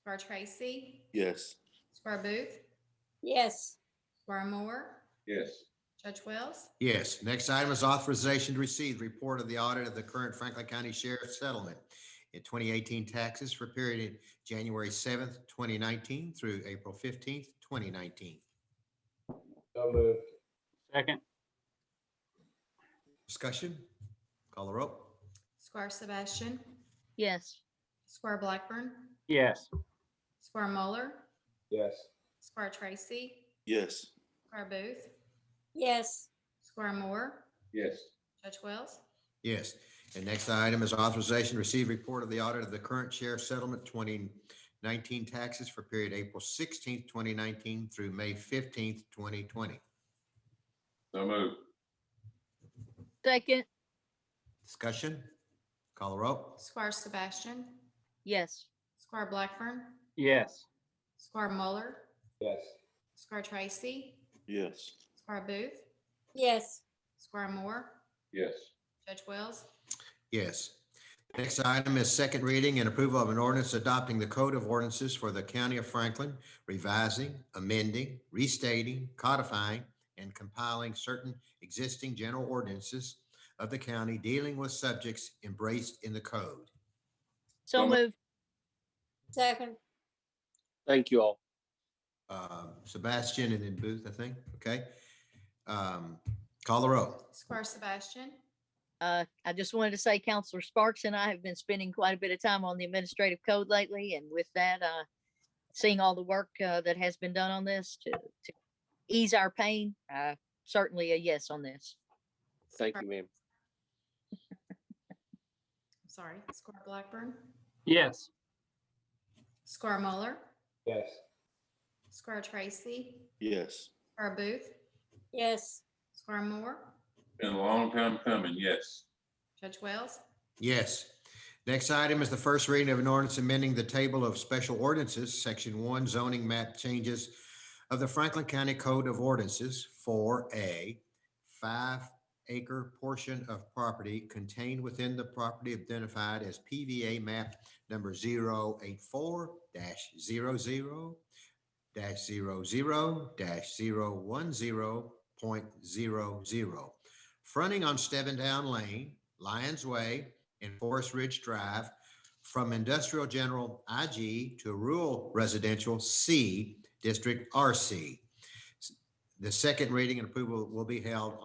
[SPEAKER 17] Squire Tracy,
[SPEAKER 6] Yes.
[SPEAKER 17] Squire Booth,
[SPEAKER 4] Yes.
[SPEAKER 17] Squire Moore,
[SPEAKER 10] Yes.
[SPEAKER 17] Judge Wells.
[SPEAKER 1] Yes. Next item is authorization to receive the report of the audit of the current Franklin County Sheriff's settlement in 2018 taxes for period January 7th, 2019 through April 15th, 2019.
[SPEAKER 9] So moved.
[SPEAKER 11] Second.
[SPEAKER 1] Discussion? Call the roll.
[SPEAKER 17] Squire Sebastian,
[SPEAKER 7] Yes.
[SPEAKER 17] Squire Blackburn,
[SPEAKER 11] Yes.
[SPEAKER 17] Squire Muller,
[SPEAKER 9] Yes.
[SPEAKER 17] Squire Tracy,
[SPEAKER 6] Yes.
[SPEAKER 17] Squire Booth,
[SPEAKER 4] yes,
[SPEAKER 17] Squire Moore,
[SPEAKER 10] Yes.
[SPEAKER 17] Judge Wells.
[SPEAKER 1] Yes. And next item is authorization to receive report of the audit of the current share settlement 2019 taxes for period April 16th, 2019 through May 15th, 2020.
[SPEAKER 10] So moved.
[SPEAKER 7] Second,
[SPEAKER 1] Discussion? Call the roll.
[SPEAKER 17] Squire Sebastian,
[SPEAKER 7] yes.
[SPEAKER 17] Squire Blackburn,
[SPEAKER 11] Yes.
[SPEAKER 17] Squire Muller,
[SPEAKER 9] Yes.
[SPEAKER 17] Squire Tracy,
[SPEAKER 6] Yes.
[SPEAKER 17] Squire Booth,
[SPEAKER 4] yes,
[SPEAKER 17] Squire Moore,
[SPEAKER 10] Yes.
[SPEAKER 17] Judge Wells.
[SPEAKER 1] Yes. Next item is second reading and approval of an ordinance adopting the Code of Ordinances for the County of Franklin, revising, amending, restating, codifying, and compiling certain existing general ordinances of the county dealing with subjects embraced in the code.
[SPEAKER 7] So moved.
[SPEAKER 4] second,
[SPEAKER 13] Thank you all.
[SPEAKER 1] Sebastian and then Booth, I think. Okay. Call the roll.
[SPEAKER 17] Squire Sebastian,
[SPEAKER 7] I just wanted to say Counselor Sparks and I have been spending quite a bit of time on the administrative code lately. And with that, seeing all the work that has been done on this to ease our pain, certainly a yes on this.
[SPEAKER 13] Thank you, ma'am.
[SPEAKER 17] sorry, Squire Blackburn,
[SPEAKER 11] Yes.
[SPEAKER 17] Squire Muller,
[SPEAKER 9] Yes.
[SPEAKER 17] Squire Tracy,
[SPEAKER 6] Yes.
[SPEAKER 17] Squire Booth,
[SPEAKER 4] yes,
[SPEAKER 17] Squire Moore,
[SPEAKER 10] Been a long time coming, yes.
[SPEAKER 17] Judge Wells.
[SPEAKER 1] Yes. Next item is the first reading of an ordinance amending the table of special ordinances, section 1, zoning map changes of the Franklin County Code of Ordinances for a 5-acre portion of property contained within the property identified as PVA map number 084-00-00-010.00, fronting on Stevendown Lane, Lions Way, and Forest Ridge Drive from Industrial General IG to Rural Residential C, District RC. The second reading and approval will be held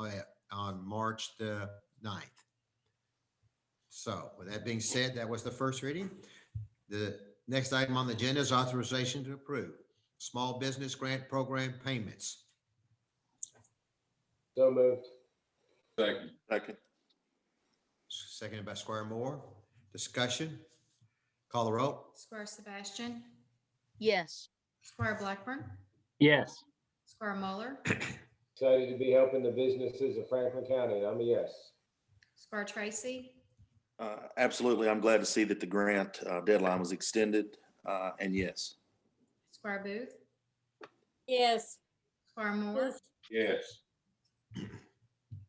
[SPEAKER 1] on March the 9th. So with that being said, that was the first reading. The next item on the agenda is authorization to approve small business grant program payments.
[SPEAKER 9] So moved.
[SPEAKER 10] Second.
[SPEAKER 6] Second.
[SPEAKER 1] Seconded by Squire Moore. Discussion? Call the roll.
[SPEAKER 17] Squire Sebastian,
[SPEAKER 7] Yes.
[SPEAKER 17] Squire Blackburn,
[SPEAKER 11] Yes.
[SPEAKER 17] Squire Muller,
[SPEAKER 9] Excited to be helping the businesses of Franklin County. I'm a yes.
[SPEAKER 17] Squire Tracy,
[SPEAKER 6] Absolutely. I'm glad to see that the grant deadline was extended. And yes.
[SPEAKER 17] Squire Booth,
[SPEAKER 4] yes,
[SPEAKER 17] Squire Moore.
[SPEAKER 10] Yes.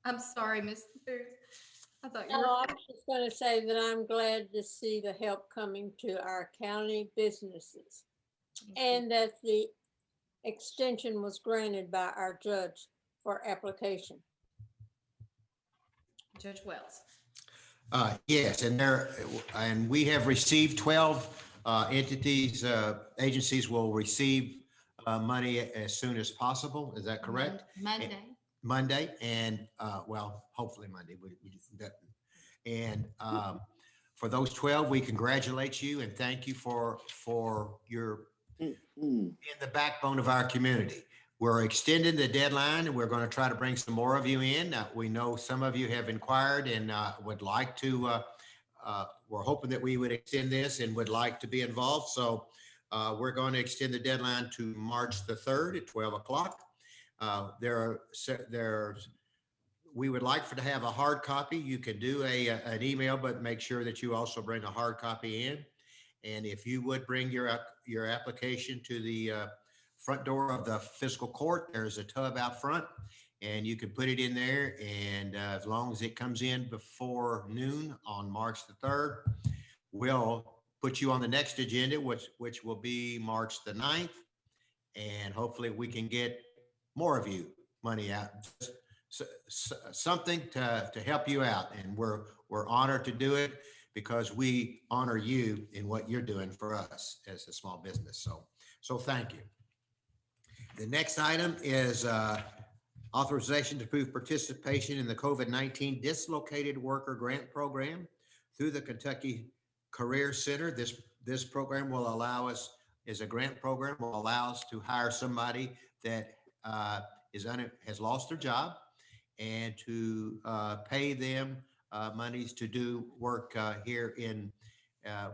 [SPEAKER 17] I'm sorry, Miss Booth. I thought you
[SPEAKER 4] No,
[SPEAKER 17] were.
[SPEAKER 4] I was just going to say that I'm glad to see the help coming to our county businesses and that the extension was granted by our judge for application.
[SPEAKER 17] Judge Wells.
[SPEAKER 1] Yes, and we have received 12 entities, agencies will receive money as soon as possible. Is that correct?
[SPEAKER 17] Monday.
[SPEAKER 1] Monday, and well, hopefully Monday. And for those 12, we congratulate you and thank you for your being the backbone of our community. We're extending the deadline and we're going to try to bring some more of you in. We know some of you have inquired and would like to, we're hoping that we would extend this and would like to be involved. So we're going to extend the deadline to March the 3rd at 12 o'clock. We would like to have a hard copy. You can do an email, but make sure that you also bring a hard copy in. And if you would bring your application to the front door of the fiscal court, there's a tub out front and you can put it in there. And as long as it comes in before noon on March the 3rd, we'll put you on the next agenda, which will be March the 9th. And hopefully we can get more of you money out, something to help you out. And we're honored to do it because we honor you in what you're doing for us as a small business. So thank you. The next item is authorization to approve participation in the COVID-19 Dislocated Worker Grant Program through the Kentucky Career Center. This program will allow us is a grant program will allow us to hire somebody that has lost their job and to pay them monies to do work here in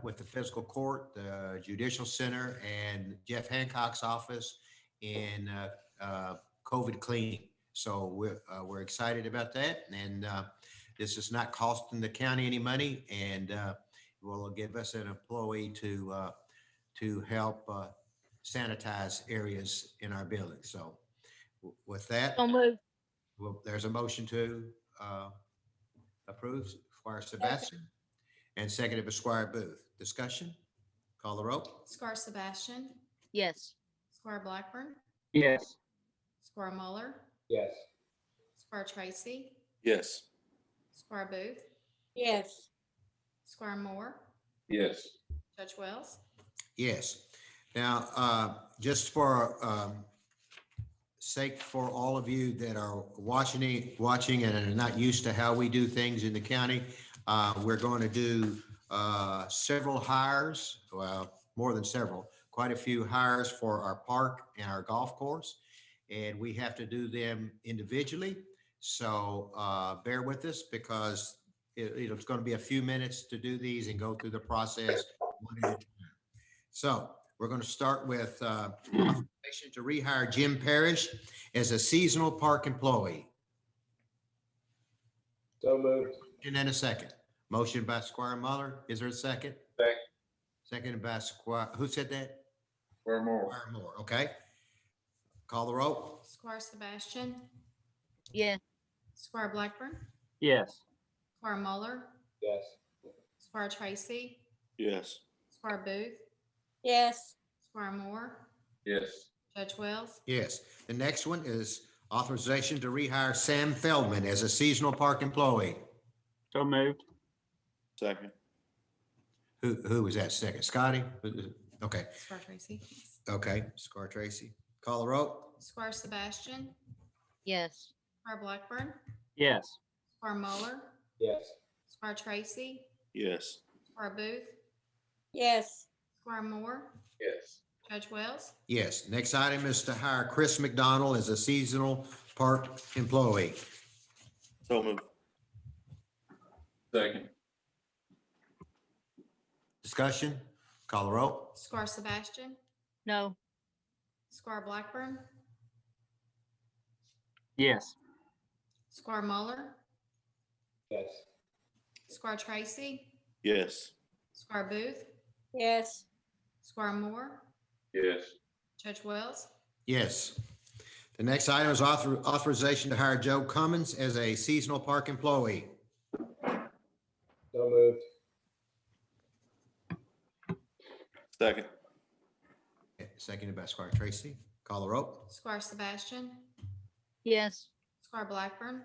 [SPEAKER 1] with the fiscal court, the judicial center, and Jeff Hancock's office in COVID cleaning. So we're excited about that, and this is not costing the county any money, and will give us an employee to help sanitize areas in our building. So with that, well, there's a motion to approve. Squire Sebastian and seconded by Squire Booth. Discussion? Call the roll.
[SPEAKER 17] Squire Sebastian,
[SPEAKER 7] Yes.
[SPEAKER 17] Squire Blackburn,
[SPEAKER 11] Yes.
[SPEAKER 17] Squire Muller,
[SPEAKER 9] Yes.
[SPEAKER 17] Squire Tracy,
[SPEAKER 18] Yes.
[SPEAKER 17] Squire Booth,
[SPEAKER 4] Yes.
[SPEAKER 17] Squire Moore,
[SPEAKER 10] Yes.
[SPEAKER 17] Judge Wells.
[SPEAKER 1] Yes. Now, just for sake for all of you that are watching and are not used to how we do things in the county, we're going to do several hires, well, more than several, quite a few hires for our park and our golf course. And we have to do them individually. So bear with us because it's going to be a few minutes to do these and go through the process one at a time. So we're going to start with authorization to rehire Jim Parrish as a seasonal park employee.
[SPEAKER 9] So moved.
[SPEAKER 1] And then a second. Motion by Squire Muller. Is there a second?
[SPEAKER 10] Second.
[SPEAKER 1] Seconded by Squire. Who said that?
[SPEAKER 10] Squire Moore.
[SPEAKER 1] Squire Moore. Okay. Call the roll.
[SPEAKER 17] Squire Sebastian,
[SPEAKER 7] Yes.
[SPEAKER 17] Squire Blackburn,
[SPEAKER 11] Yes.
[SPEAKER 17] Squire Muller,
[SPEAKER 9] Yes.
[SPEAKER 17] Squire Tracy,
[SPEAKER 6] Yes.
[SPEAKER 17] Squire Booth,
[SPEAKER 4] Yes.
[SPEAKER 17] Squire Moore,
[SPEAKER 10] Yes.
[SPEAKER 17] Judge Wells.
[SPEAKER 1] Yes. The next one is authorization to rehire Sam Feldman as a seasonal park employee.
[SPEAKER 11] So moved.
[SPEAKER 6] Second.
[SPEAKER 1] Who was that second? Scotty? Okay.
[SPEAKER 17] Squire Tracy,
[SPEAKER 1] Okay. Squire Tracy. Call the roll.
[SPEAKER 17] Squire Sebastian,
[SPEAKER 7] Yes.
[SPEAKER 17] Squire Blackburn,
[SPEAKER 11] Yes.
[SPEAKER 17] Squire Muller,
[SPEAKER 9] Yes.
[SPEAKER 17] Squire Tracy,
[SPEAKER 6] Yes.
[SPEAKER 17] Squire Booth,
[SPEAKER 4] Yes.
[SPEAKER 17] Squire Moore,
[SPEAKER 10] Yes.
[SPEAKER 17] Judge Wells.
[SPEAKER 1] Yes. Next item is to hire Chris McDonald as a seasonal park employee.
[SPEAKER 6] So moved.
[SPEAKER 10] Second.
[SPEAKER 1] Discussion? Call the roll.
[SPEAKER 17] Squire Sebastian,
[SPEAKER 7] No.
[SPEAKER 17] Squire Blackburn,
[SPEAKER 11] Yes.
[SPEAKER 17] Squire Muller,
[SPEAKER 9] Yes.
[SPEAKER 17] Squire Tracy,
[SPEAKER 6] Yes.
[SPEAKER 17] Squire Booth,
[SPEAKER 4] Yes.
[SPEAKER 17] Squire Moore,
[SPEAKER 10] Yes.
[SPEAKER 17] Judge Wells.
[SPEAKER 1] Yes. The next item is authorization to hire Joe Cummins as a seasonal park employee.
[SPEAKER 9] So moved.
[SPEAKER 6] Second.
[SPEAKER 1] Seconded by Squire Tracy. Call the roll.
[SPEAKER 17] Squire Sebastian,
[SPEAKER 7] Yes.
[SPEAKER 17] Squire Blackburn,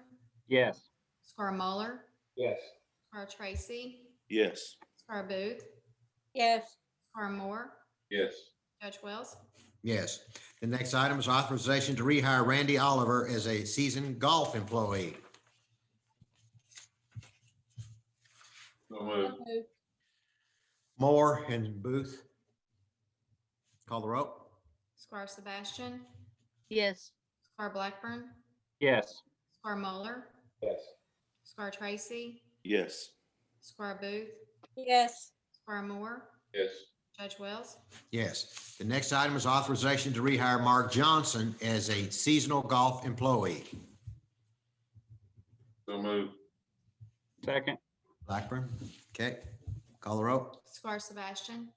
[SPEAKER 11] Yes.
[SPEAKER 17] Squire Muller,
[SPEAKER 9] Yes.
[SPEAKER 17] Squire Tracy,
[SPEAKER 6] Yes.
[SPEAKER 17] Squire Booth,
[SPEAKER 4] Yes.
[SPEAKER 17] Squire Moore,
[SPEAKER 10] Yes.
[SPEAKER 17] Judge Wells.
[SPEAKER 1] Yes. The next item is authorization to rehire Randy Oliver as a seasoned golf employee.
[SPEAKER 10] So moved.
[SPEAKER 1] Moore and Booth. Call the roll.
[SPEAKER 17] Squire Sebastian,
[SPEAKER 7] Yes.
[SPEAKER 17] Squire Blackburn,
[SPEAKER 11] Yes.
[SPEAKER 17] Squire Muller,
[SPEAKER 9] Yes.
[SPEAKER 17] Squire Tracy,
[SPEAKER 6] Yes.
[SPEAKER 17] Squire Booth,
[SPEAKER 4] Yes.
[SPEAKER 17] Squire Moore,
[SPEAKER 10] Yes.
[SPEAKER 17] Judge Wells.
[SPEAKER 1] Yes. The next item is authorization to rehire Mark Johnson as a seasonal golf employee.
[SPEAKER 10] So moved.
[SPEAKER 11] Second.
[SPEAKER 1] Blackburn. Okay. Call the roll.
[SPEAKER 17] Squire Sebastian,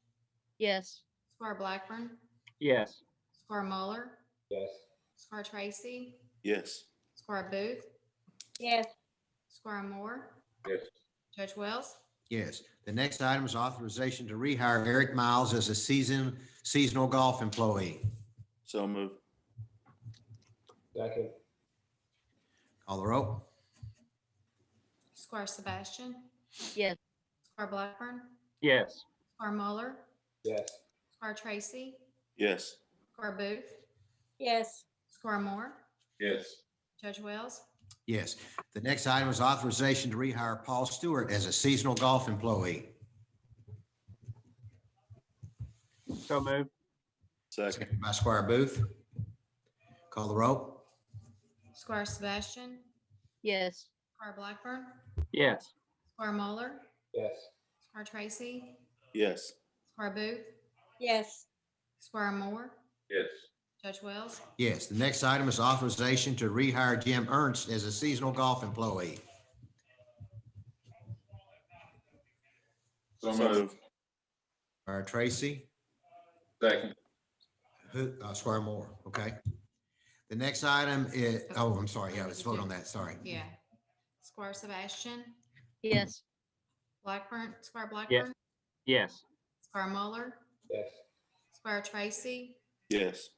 [SPEAKER 7] Yes.
[SPEAKER 17] Squire Blackburn,
[SPEAKER 11] Yes.
[SPEAKER 17] Squire Muller,
[SPEAKER 9] Yes.
[SPEAKER 17] Squire Tracy,
[SPEAKER 6] Yes.
[SPEAKER 17] Squire Booth,
[SPEAKER 4] Yes.
[SPEAKER 17] Squire Moore,
[SPEAKER 10] Yes.
[SPEAKER 17] Judge Wells.
[SPEAKER 1] Yes. The next item is authorization to rehire Eric Miles as a seasonal golf employee.
[SPEAKER 6] So moved.
[SPEAKER 9] Second.
[SPEAKER 1] Call the roll.
[SPEAKER 17] Squire Sebastian,
[SPEAKER 7] Yes.
[SPEAKER 17] Squire Blackburn,
[SPEAKER 11] Yes.
[SPEAKER 17] Squire Muller,
[SPEAKER 9] Yes.
[SPEAKER 17] Squire Tracy,
[SPEAKER 6] Yes.
[SPEAKER 17] Squire Booth,
[SPEAKER 4] Yes.
[SPEAKER 17] Squire Moore,
[SPEAKER 10] Yes.
[SPEAKER 17] Judge Wells.
[SPEAKER 1] Yes. The next item is authorization to rehire Paul Stewart as a seasonal golf employee.
[SPEAKER 11] So moved.
[SPEAKER 6] Second.
[SPEAKER 1] By Squire Booth. Call the roll.
[SPEAKER 17] Squire Sebastian,
[SPEAKER 7] Yes.
[SPEAKER 17] Squire Blackburn,
[SPEAKER 11] Yes.
[SPEAKER 17] Squire Muller,
[SPEAKER 9] Yes.
[SPEAKER 17] Squire Tracy,
[SPEAKER 6] Yes.
[SPEAKER 17] Squire Booth,
[SPEAKER 4] yes,
[SPEAKER 17] Squire Moore,
[SPEAKER 10] Yes.
[SPEAKER 17] Judge Wells.
[SPEAKER 1] Yes, the next item is authorization to rehire Jim Ernst as a seasonal golf employee.
[SPEAKER 10] So
[SPEAKER 6] So
[SPEAKER 10] moved.
[SPEAKER 6] moved.
[SPEAKER 1] Tracy,
[SPEAKER 10] Second.
[SPEAKER 1] Squire Moore, okay. The next item is, oh, I'm sorry, yeah, let's vote on that, sorry.
[SPEAKER 17] Yeah. Squire Sebastian,
[SPEAKER 7] Yes.
[SPEAKER 17] Blackburn, Squire
[SPEAKER 11] Yes.
[SPEAKER 17] Blackburn,
[SPEAKER 11] Yes.
[SPEAKER 17] Squire Muller,
[SPEAKER 9] Yes.
[SPEAKER 17] Squire Tracy,
[SPEAKER 6] Yes.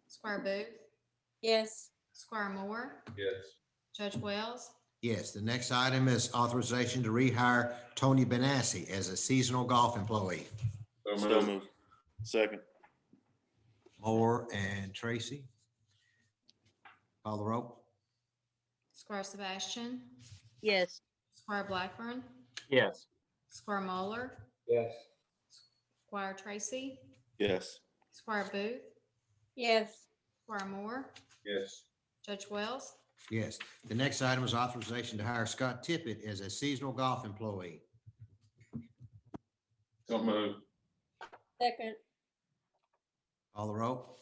[SPEAKER 17] Squire Booth,
[SPEAKER 4] yes,
[SPEAKER 17] Squire Moore,
[SPEAKER 10] Yes.
[SPEAKER 17] Judge Wells.
[SPEAKER 1] Yes, the next item is authorization to rehire Tony Benassi as a seasonal golf employee.
[SPEAKER 6] So moved. Second.
[SPEAKER 1] Moore and Tracy. Call the roll.
[SPEAKER 17] Squire Sebastian,
[SPEAKER 7] Yes.
[SPEAKER 17] Squire Blackburn,
[SPEAKER 11] Yes.
[SPEAKER 17] Squire Muller,
[SPEAKER 9] Yes.
[SPEAKER 17] Squire Tracy,
[SPEAKER 6] Yes.
[SPEAKER 17] Squire Booth,
[SPEAKER 4] yes,
[SPEAKER 17] Squire Moore,
[SPEAKER 10] Yes.
[SPEAKER 17] Judge Wells.
[SPEAKER 1] Yes, the next item is authorization to hire Scott Tippett as a seasonal golf employee.
[SPEAKER 10] So moved.
[SPEAKER 4] second,
[SPEAKER 1] Call the roll.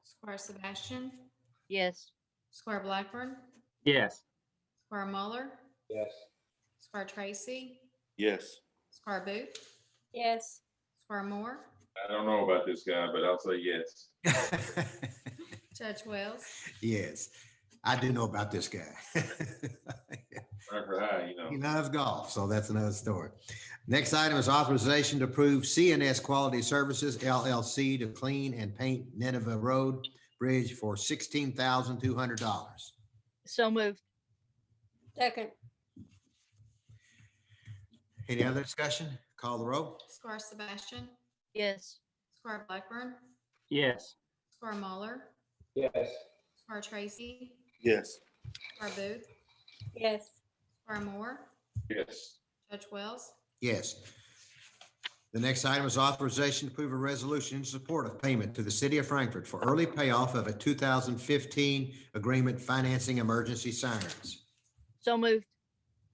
[SPEAKER 17] Squire Sebastian,
[SPEAKER 7] Yes.
[SPEAKER 17] Squire Blackburn,
[SPEAKER 11] Yes.
[SPEAKER 17] Squire Muller,
[SPEAKER 9] Yes.
[SPEAKER 17] Squire Tracy,
[SPEAKER 6] Yes.
[SPEAKER 17] Squire Booth,
[SPEAKER 4] yes,
[SPEAKER 17] Squire Moore,
[SPEAKER 10] I don't know about this guy, but I'll say yes.
[SPEAKER 17] Judge Wells.
[SPEAKER 1] Yes, I do know about this guy.
[SPEAKER 10] Record high, you know.
[SPEAKER 1] He loves golf, so that's another story. Next item is authorization to approve CNS Quality Services LLC to clean and paint Nineveh Road Bridge for $16,200.
[SPEAKER 7] So moved.
[SPEAKER 4] second,
[SPEAKER 1] Any other discussion? Call the roll.
[SPEAKER 17] Squire Sebastian,
[SPEAKER 7] Yes.
[SPEAKER 17] Squire Blackburn,
[SPEAKER 11] Yes.
[SPEAKER 17] Squire Muller,
[SPEAKER 9] Yes.
[SPEAKER 17] Squire Tracy,
[SPEAKER 6] Yes.
[SPEAKER 17] Squire Booth,
[SPEAKER 4] yes,
[SPEAKER 17] Squire Moore,
[SPEAKER 10] Yes.
[SPEAKER 17] Judge Wells.
[SPEAKER 1] Yes. The next item is authorization to approve a resolution in support of payment to the city of Frankfurt for early payoff of a 2015 agreement financing emergency sirens.
[SPEAKER 7] So moved.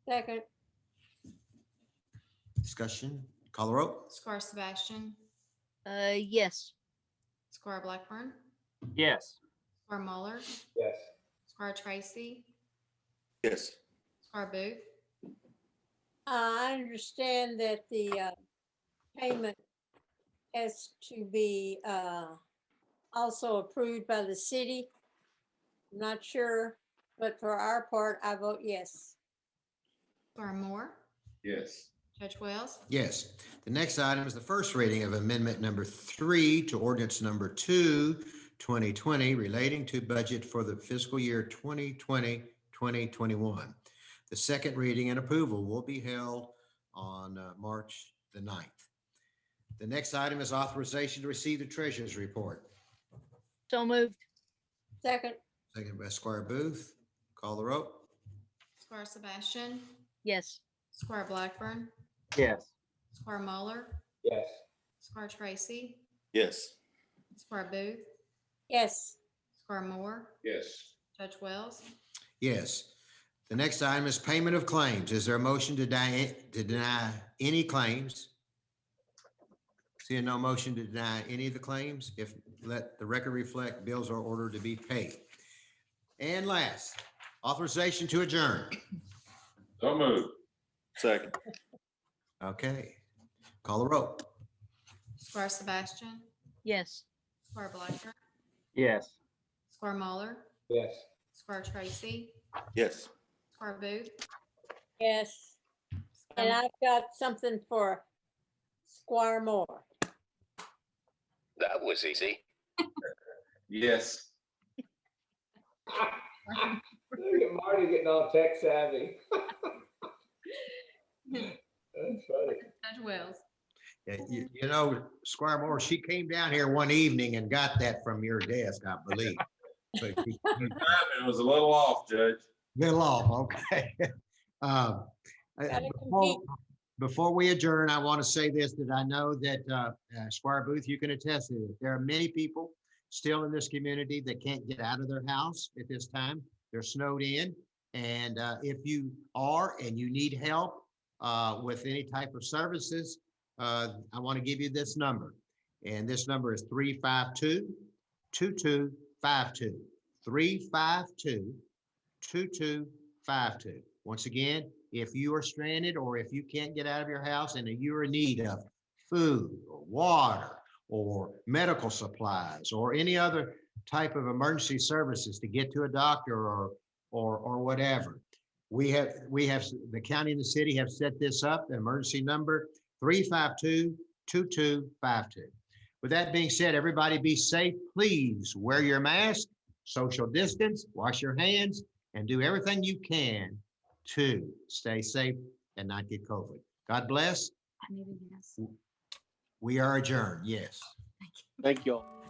[SPEAKER 4] second,
[SPEAKER 1] Discussion, call the roll.
[SPEAKER 17] Squire Sebastian,
[SPEAKER 7] Yes.
[SPEAKER 17] Squire Blackburn,
[SPEAKER 11] Yes.
[SPEAKER 17] Squire Muller,
[SPEAKER 9] Yes.
[SPEAKER 17] Squire Tracy,
[SPEAKER 6] Yes.
[SPEAKER 17] Squire Booth,
[SPEAKER 4] I understand that the payment has to be also approved by the city. I'm not sure, but for our part, I vote yes.
[SPEAKER 17] Squire Moore,
[SPEAKER 10] Yes.
[SPEAKER 17] Judge Wells.
[SPEAKER 1] Yes. The next item is the first reading of amendment number 3 to ordinance number 2, 2020, relating to budget for the fiscal year 2020, 2021. The second reading and approval will be held on March the 9th. The next item is authorization to receive the treasurer's report.
[SPEAKER 7] So moved.
[SPEAKER 4] Second,
[SPEAKER 1] Second by Squire Booth. Call the roll.
[SPEAKER 17] Squire Sebastian,
[SPEAKER 7] Yes.
[SPEAKER 17] Squire Blackburn,
[SPEAKER 11] Yes.
[SPEAKER 17] Squire Muller,
[SPEAKER 9] Yes.
[SPEAKER 17] Squire Tracy,
[SPEAKER 6] Yes.
[SPEAKER 17] Squire Booth,
[SPEAKER 4] yes,
[SPEAKER 17] Squire Moore,
[SPEAKER 10] Yes.
[SPEAKER 17] Judge Wells.
[SPEAKER 1] Yes. The next item is payment of claims. Is there a motion to deny any claims? Seeing no motion to deny any of the claims, if let the record reflect, bills are ordered to be paid. And last, authorization to adjourn.
[SPEAKER 10] So moved.
[SPEAKER 6] Second.
[SPEAKER 1] Okay, call the roll.
[SPEAKER 17] Squire Sebastian,
[SPEAKER 7] Yes.
[SPEAKER 17] Squire Blackburn,
[SPEAKER 11] Yes.
[SPEAKER 17] Squire Muller,
[SPEAKER 9] Yes.
[SPEAKER 17] Squire Tracy,
[SPEAKER 6] Yes.
[SPEAKER 17] Squire Booth,
[SPEAKER 4] yes. And I've got something for Squire Moore.
[SPEAKER 8] That was easy.
[SPEAKER 10] Yes.
[SPEAKER 9] Look at Marty getting all tech savvy. That's funny.
[SPEAKER 17] Judge Wells.
[SPEAKER 1] Yeah, you know, Squire Moore, she came down here one evening and got that from your desk, I believe. So
[SPEAKER 10] It was a little off, Judge.
[SPEAKER 1] little off, okay.
[SPEAKER 4] Gotta
[SPEAKER 1] Before,
[SPEAKER 4] compete.
[SPEAKER 1] before we adjourn, I want to say this, that I know that Squire Booth, you can attest to it. There are many people still in this community that can't get out of their house at this time. They're snowed in. And if you are and you need help with any type of services, I want to give you this number. And this number is 352-2252. 352-2252. Once again, if you are stranded or if you can't get out of your house and you're in need of food or water or medical supplies or any other type of emergency services to get to a doctor or whatever, we have the county and the city have set this up, the emergency number 352-2252. With that being said, everybody be safe. Please wear your mask, social distance, wash your hands, and do everything you can to stay safe and not get COVID. God bless.
[SPEAKER 21] I need a yes.
[SPEAKER 1] We are adjourned. Yes.
[SPEAKER 21] Thank you all.